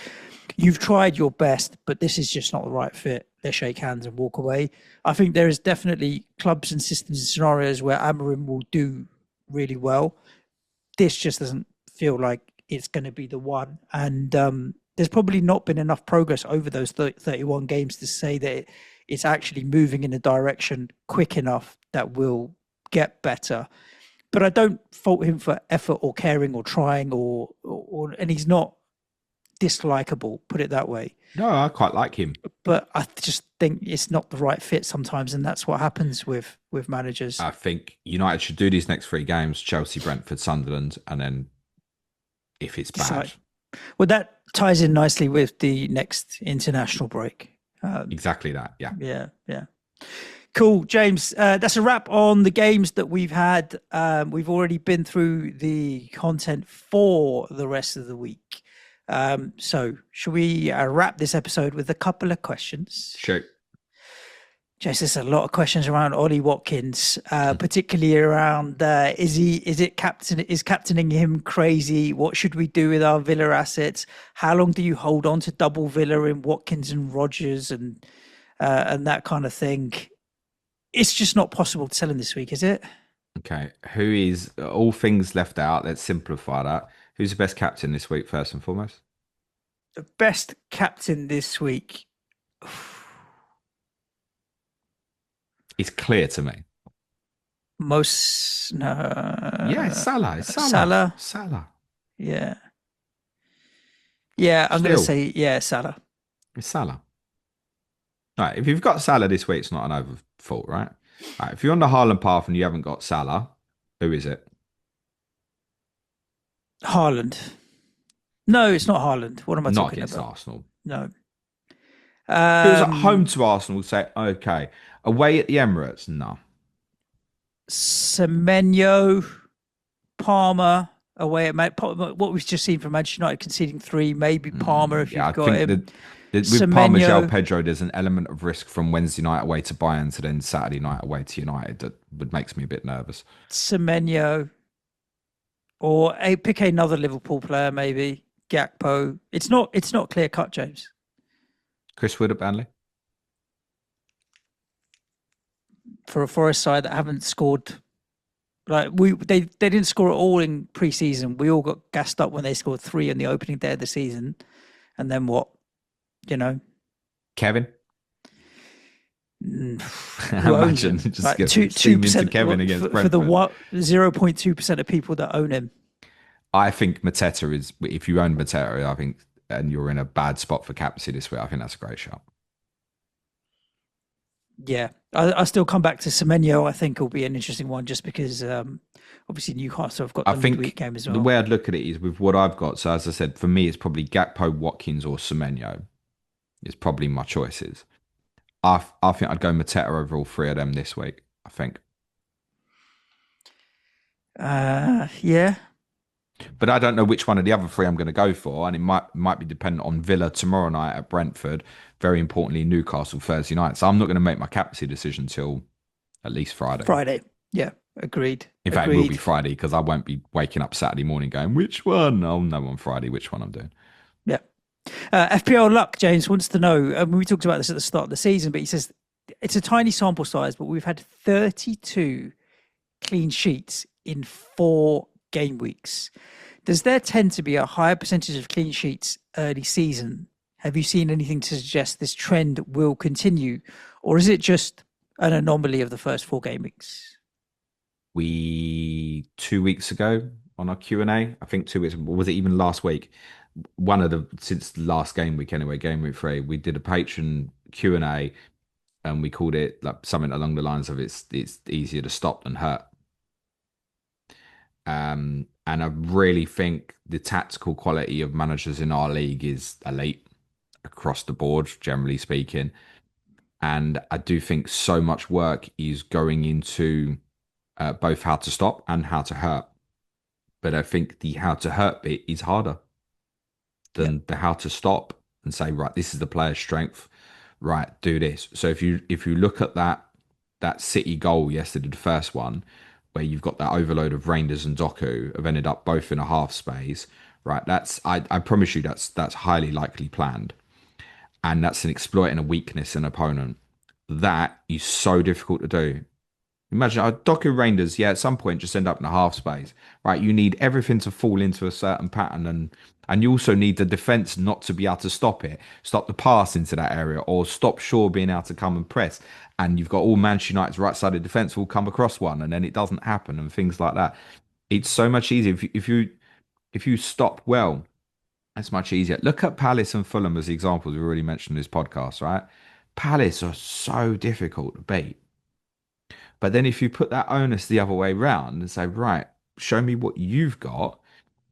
You've tried your best, but this is just not the right fit. Let's shake hands and walk away. I think there is definitely clubs and systems and scenarios where Amarim will do really well. This just doesn't feel like it's going to be the one. And there's probably not been enough progress over those 31 games to say that it's actually moving in a direction quick enough that will get better. But I don't fault him for effort or caring or trying and he's not dislikable, put it that way. No, I quite like him. But I just think it's not the right fit sometimes, and that's what happens with managers. I think United should do these next 3 games: Chelsea, Brentford, Sunderland, and then if it's bad, well, that ties in nicely with the next international break. exactly that. Yeah, yeah. Cool, James. That's a wrap on the games that we've had. We've already been through the content for the rest of the week. So should we wrap this episode with a couple of questions? sure. James, there's a lot of questions around Ollie Watkins, particularly around is captaining him crazy? What should we do with our Villa assets? How long do you hold on to double Villa in Watkins and Rodgers and that kind of thing? It's just not possible to sell him this week, is it? Okay, who is all things left out? Let's simplify that. Who's the best captain this week, first and foremost? The best captain this week. It's clear to me. Most no. Yeah, Salah. It's Salah. Salah. Salah. Yeah. Yeah, I'm going to say, Salah. It's Salah. Right, if you've got Salah this week, it's not an overfault, right? Right, if you're on the Haaland path and you haven't got Salah, who is it? Haaland. No, it's not Haaland. What am I talking about? Not against Arsenal. No. If it was at home to Arsenal, we'll say, okay. Away at the Emirates, no. Semenyo, Palmer, away at what we've just seen from Manchester United conceding 3, maybe Palmer if you've got him. With Palmer, João Pedro, there's an element of risk from Wednesday night away to Bayern to then Saturday night away to United that makes me a bit nervous. Semenyo, or pick another Liverpool player, maybe Gakpo. It's not clear cut, James. Chris Wood at Burnley. For a Forest side that haven't scored, like they didn't score at all in pre-season. We all got gassed up when they scored 3 on the opening day of the season, and then what? Kevin. Imagine just like 2% Kevin against Brentford. For the 0.2% of people that own him. I think Mateta is. If you own Mateta, I think, and you're in a bad spot for captaincy this week, I think that's a great shot. Yeah, I still come back to Semenyo. I think will be an interesting one just because obviously Newcastle have got the midweek game as well. The way I'd look at it is with what I've got. So as I said, for me, it's probably Gakpo, Watkins, or Semenyo. It's probably my choices. I think I'd go Mateta over all 3 of them this week. I think. Yeah. But I don't know which one of the other 3 I'm going to go for, and it might be dependent on Villa tomorrow night at Brentford. Very importantly, Newcastle Thursday night. So I'm not going to make my captaincy decision till at least Friday. Friday, yeah, agreed. In fact, it will be Friday because I won't be waking up Saturday morning going, which one? I'll know on Friday which one I'm doing. Yeah. FPL Luck, James, wants to know, we talked about this at the start of the season, but he says it's a tiny sample size, but we've had 32 clean sheets in 4 game weeks. Does there tend to be a higher percentage of clean sheets early season? Have you seen anything to suggest this trend will continue, or is it just an anomaly of the first 4 game weeks? 2 weeks ago on our Q&A, I think 2 weeks, was it even last week? Since last game week anyway, game week 3, we did a patron Q&A and we called it like something along the lines of it's easier to stop than hurt. And I really think the tactical quality of managers in our league is elite across the board, generally speaking. And I do think so much work is going into both how to stop and how to hurt. But I think the how to hurt bit is harder than the how to stop and say, right, this is the player's strength. Right, do this. So if you look at that City goal yesterday, the first one, where you've got that overload of Reinders and Doku have ended up both in a half space, right? I promise you that's highly likely planned. And that's an exploiting a weakness in an opponent. That is so difficult to do. Imagine a Doku Rangers, yeah, at some point just end up in a half space, right? You need everything to fall into a certain pattern, and you also need the defense not to be able to stop it, stop the pass into that area, or stop Shaw being able to come and press. And you've got all Manchester United's right sided defense will come across one, and then it doesn't happen, and things like that. It's so much easier if you stop well. It's much easier. Look at Palace and Fulham as examples. We already mentioned in this podcast, right? Palace are so difficult to beat. But then if you put that onus the other way round and say, right, show me what you've got,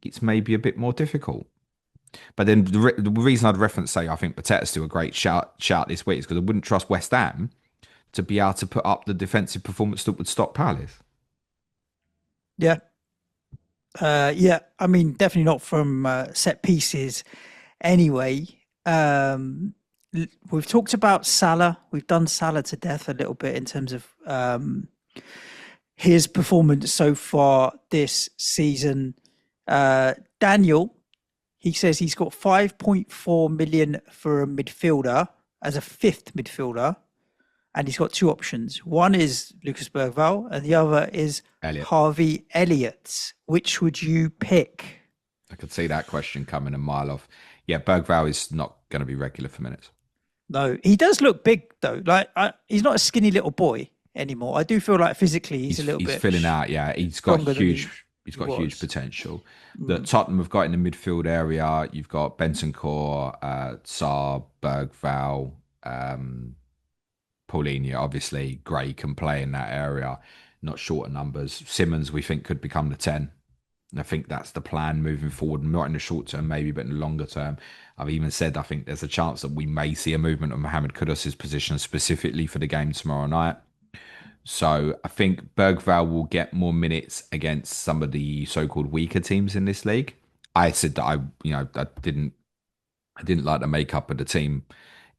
it's maybe a bit more difficult. But then the reason I'd reference, say, I think Pateta's still a great shout this week is because I wouldn't trust West Ham to be able to put up the defensive performance that would stop Palace. Yeah. Yeah, I mean, definitely not from set pieces anyway. We've talked about Salah. We've done Salah to death a little bit in terms of his performance so far this season. Daniel, he says he's got 5.4 million for a midfielder as a fifth midfielder. And he's got two options. One is Lucas Bergvall, and the other is Harvey Elliott. Which would you pick? I could see that question coming a mile off. Yeah, Bergvall is not going to be regular for minutes. No, he does look big though. Like he's not a skinny little boy anymore. I do feel like physically he's a little bit. He's filling out. Yeah, he's got huge. He's got huge potential. That Tottenham have got in the midfield area. You've got Bentancur, Sarr, Bergvall. Paulinho, obviously, Gray can play in that area, not short of numbers. Simmons, we think, could become the 10. And I think that's the plan moving forward, not in the short term, maybe, but in the longer term. I've even said I think there's a chance that we may see a movement of Mohamed Kudus's position specifically for the game tomorrow night. So I think Bergvall will get more minutes against some of the so-called weaker teams in this league. I said that I didn't like the makeup of the team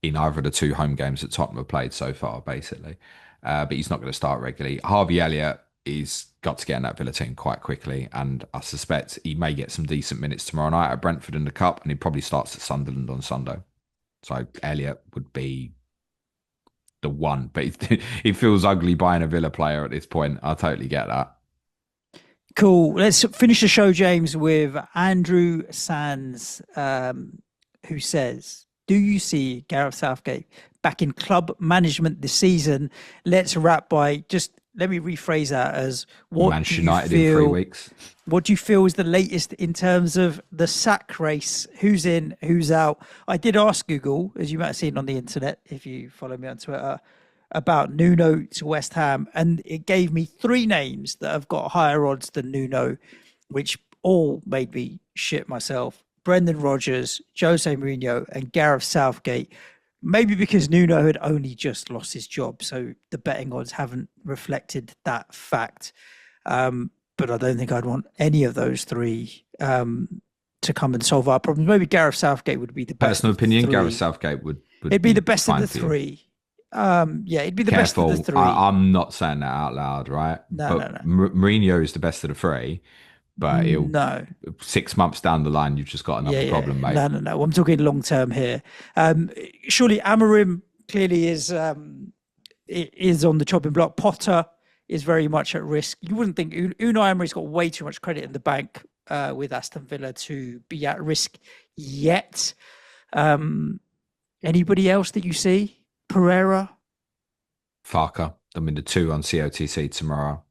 in either of the two home games that Tottenham have played so far, basically. But he's not going to start regularly. Harvey Elliott is got to get in that Villa team quite quickly, and I suspect he may get some decent minutes tomorrow night at Brentford in the Cup, and he probably starts at Sunderland on Sunday. So Elliott would be the one, but it feels ugly buying a Villa player at this point. I totally get that. Cool. Let's finish the show, James, with Andrew Sands, who says, do you see Gareth Southgate back in club management this season? Let's wrap by let me rephrase that as what Manchester United in 3 weeks. What do you feel is the latest in terms of the sack race? Who's in, who's out? I did ask Google, as you might have seen on the internet, if you follow me on Twitter, about Nuno to West Ham, and it gave me 3 names that have got higher odds than Nuno, which all made me shit myself. Brendan Rodgers, Jose Mourinho, and Gareth Southgate. Maybe because Nuno had only just lost his job, so the betting odds haven't reflected that fact. But I don't think I'd want any of those 3 to come and solve our problems. Maybe Gareth Southgate would be the best. Personal opinion, Gareth Southgate would it'd be the best of the 3. Yeah, it'd be the best of the 3. I'm not saying that out loud, right? No. Mourinho is the best of the 3. But 6 months down the line, you've just got another problem, mate. No. I'm talking long term here. Surely Amorim clearly is on the chopping block. Potter is very much at risk. You wouldn't think Unai Emery's got way too much credit in the bank with Aston Villa to be at risk yet. Anybody else that you see? Pereira? Farker. I mean, the 2 on COTC tomorrow.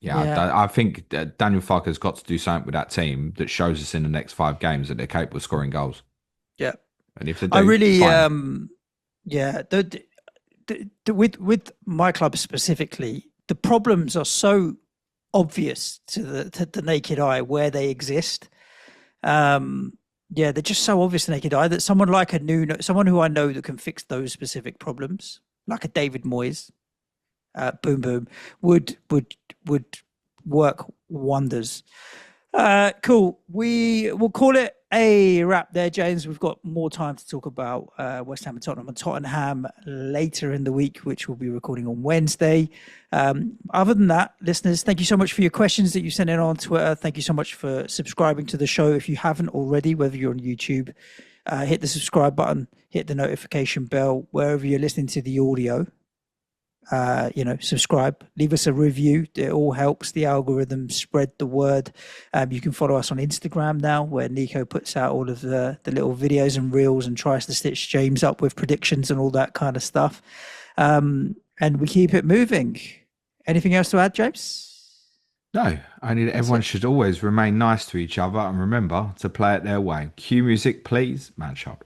Yeah, I think Daniel Farker's got to do something with that team that shows us in the next 5 games that they're capable of scoring goals. Yeah. And if they do, I really, fine. With my club specifically, the problems are so obvious to the naked eye where they exist. They're just so obvious to the naked eye that someone like a Nuno, someone who I know that can fix those specific problems, like a David Moyes, boom, would work wonders. Cool. We will call it a wrap there, James. We've got more time to talk about West Ham and Tottenham later in the week, which we'll be recording on Wednesday. Other than that, listeners, thank you so much for your questions that you sent in on Twitter. Thank you so much for subscribing to the show. If you haven't already, whether you're on YouTube, hit the subscribe button, hit the notification bell, wherever you're listening to the audio. subscribe, leave us a review. It all helps the algorithm spread the word. You can follow us on Instagram now, where Nico puts out all of the little videos and reels and tries to stitch James up with predictions and all that kind of stuff. And we keep it moving. Anything else to add, James? No, only that everyone should always remain nice to each other and remember to play it their way. Cue music, please, man shot.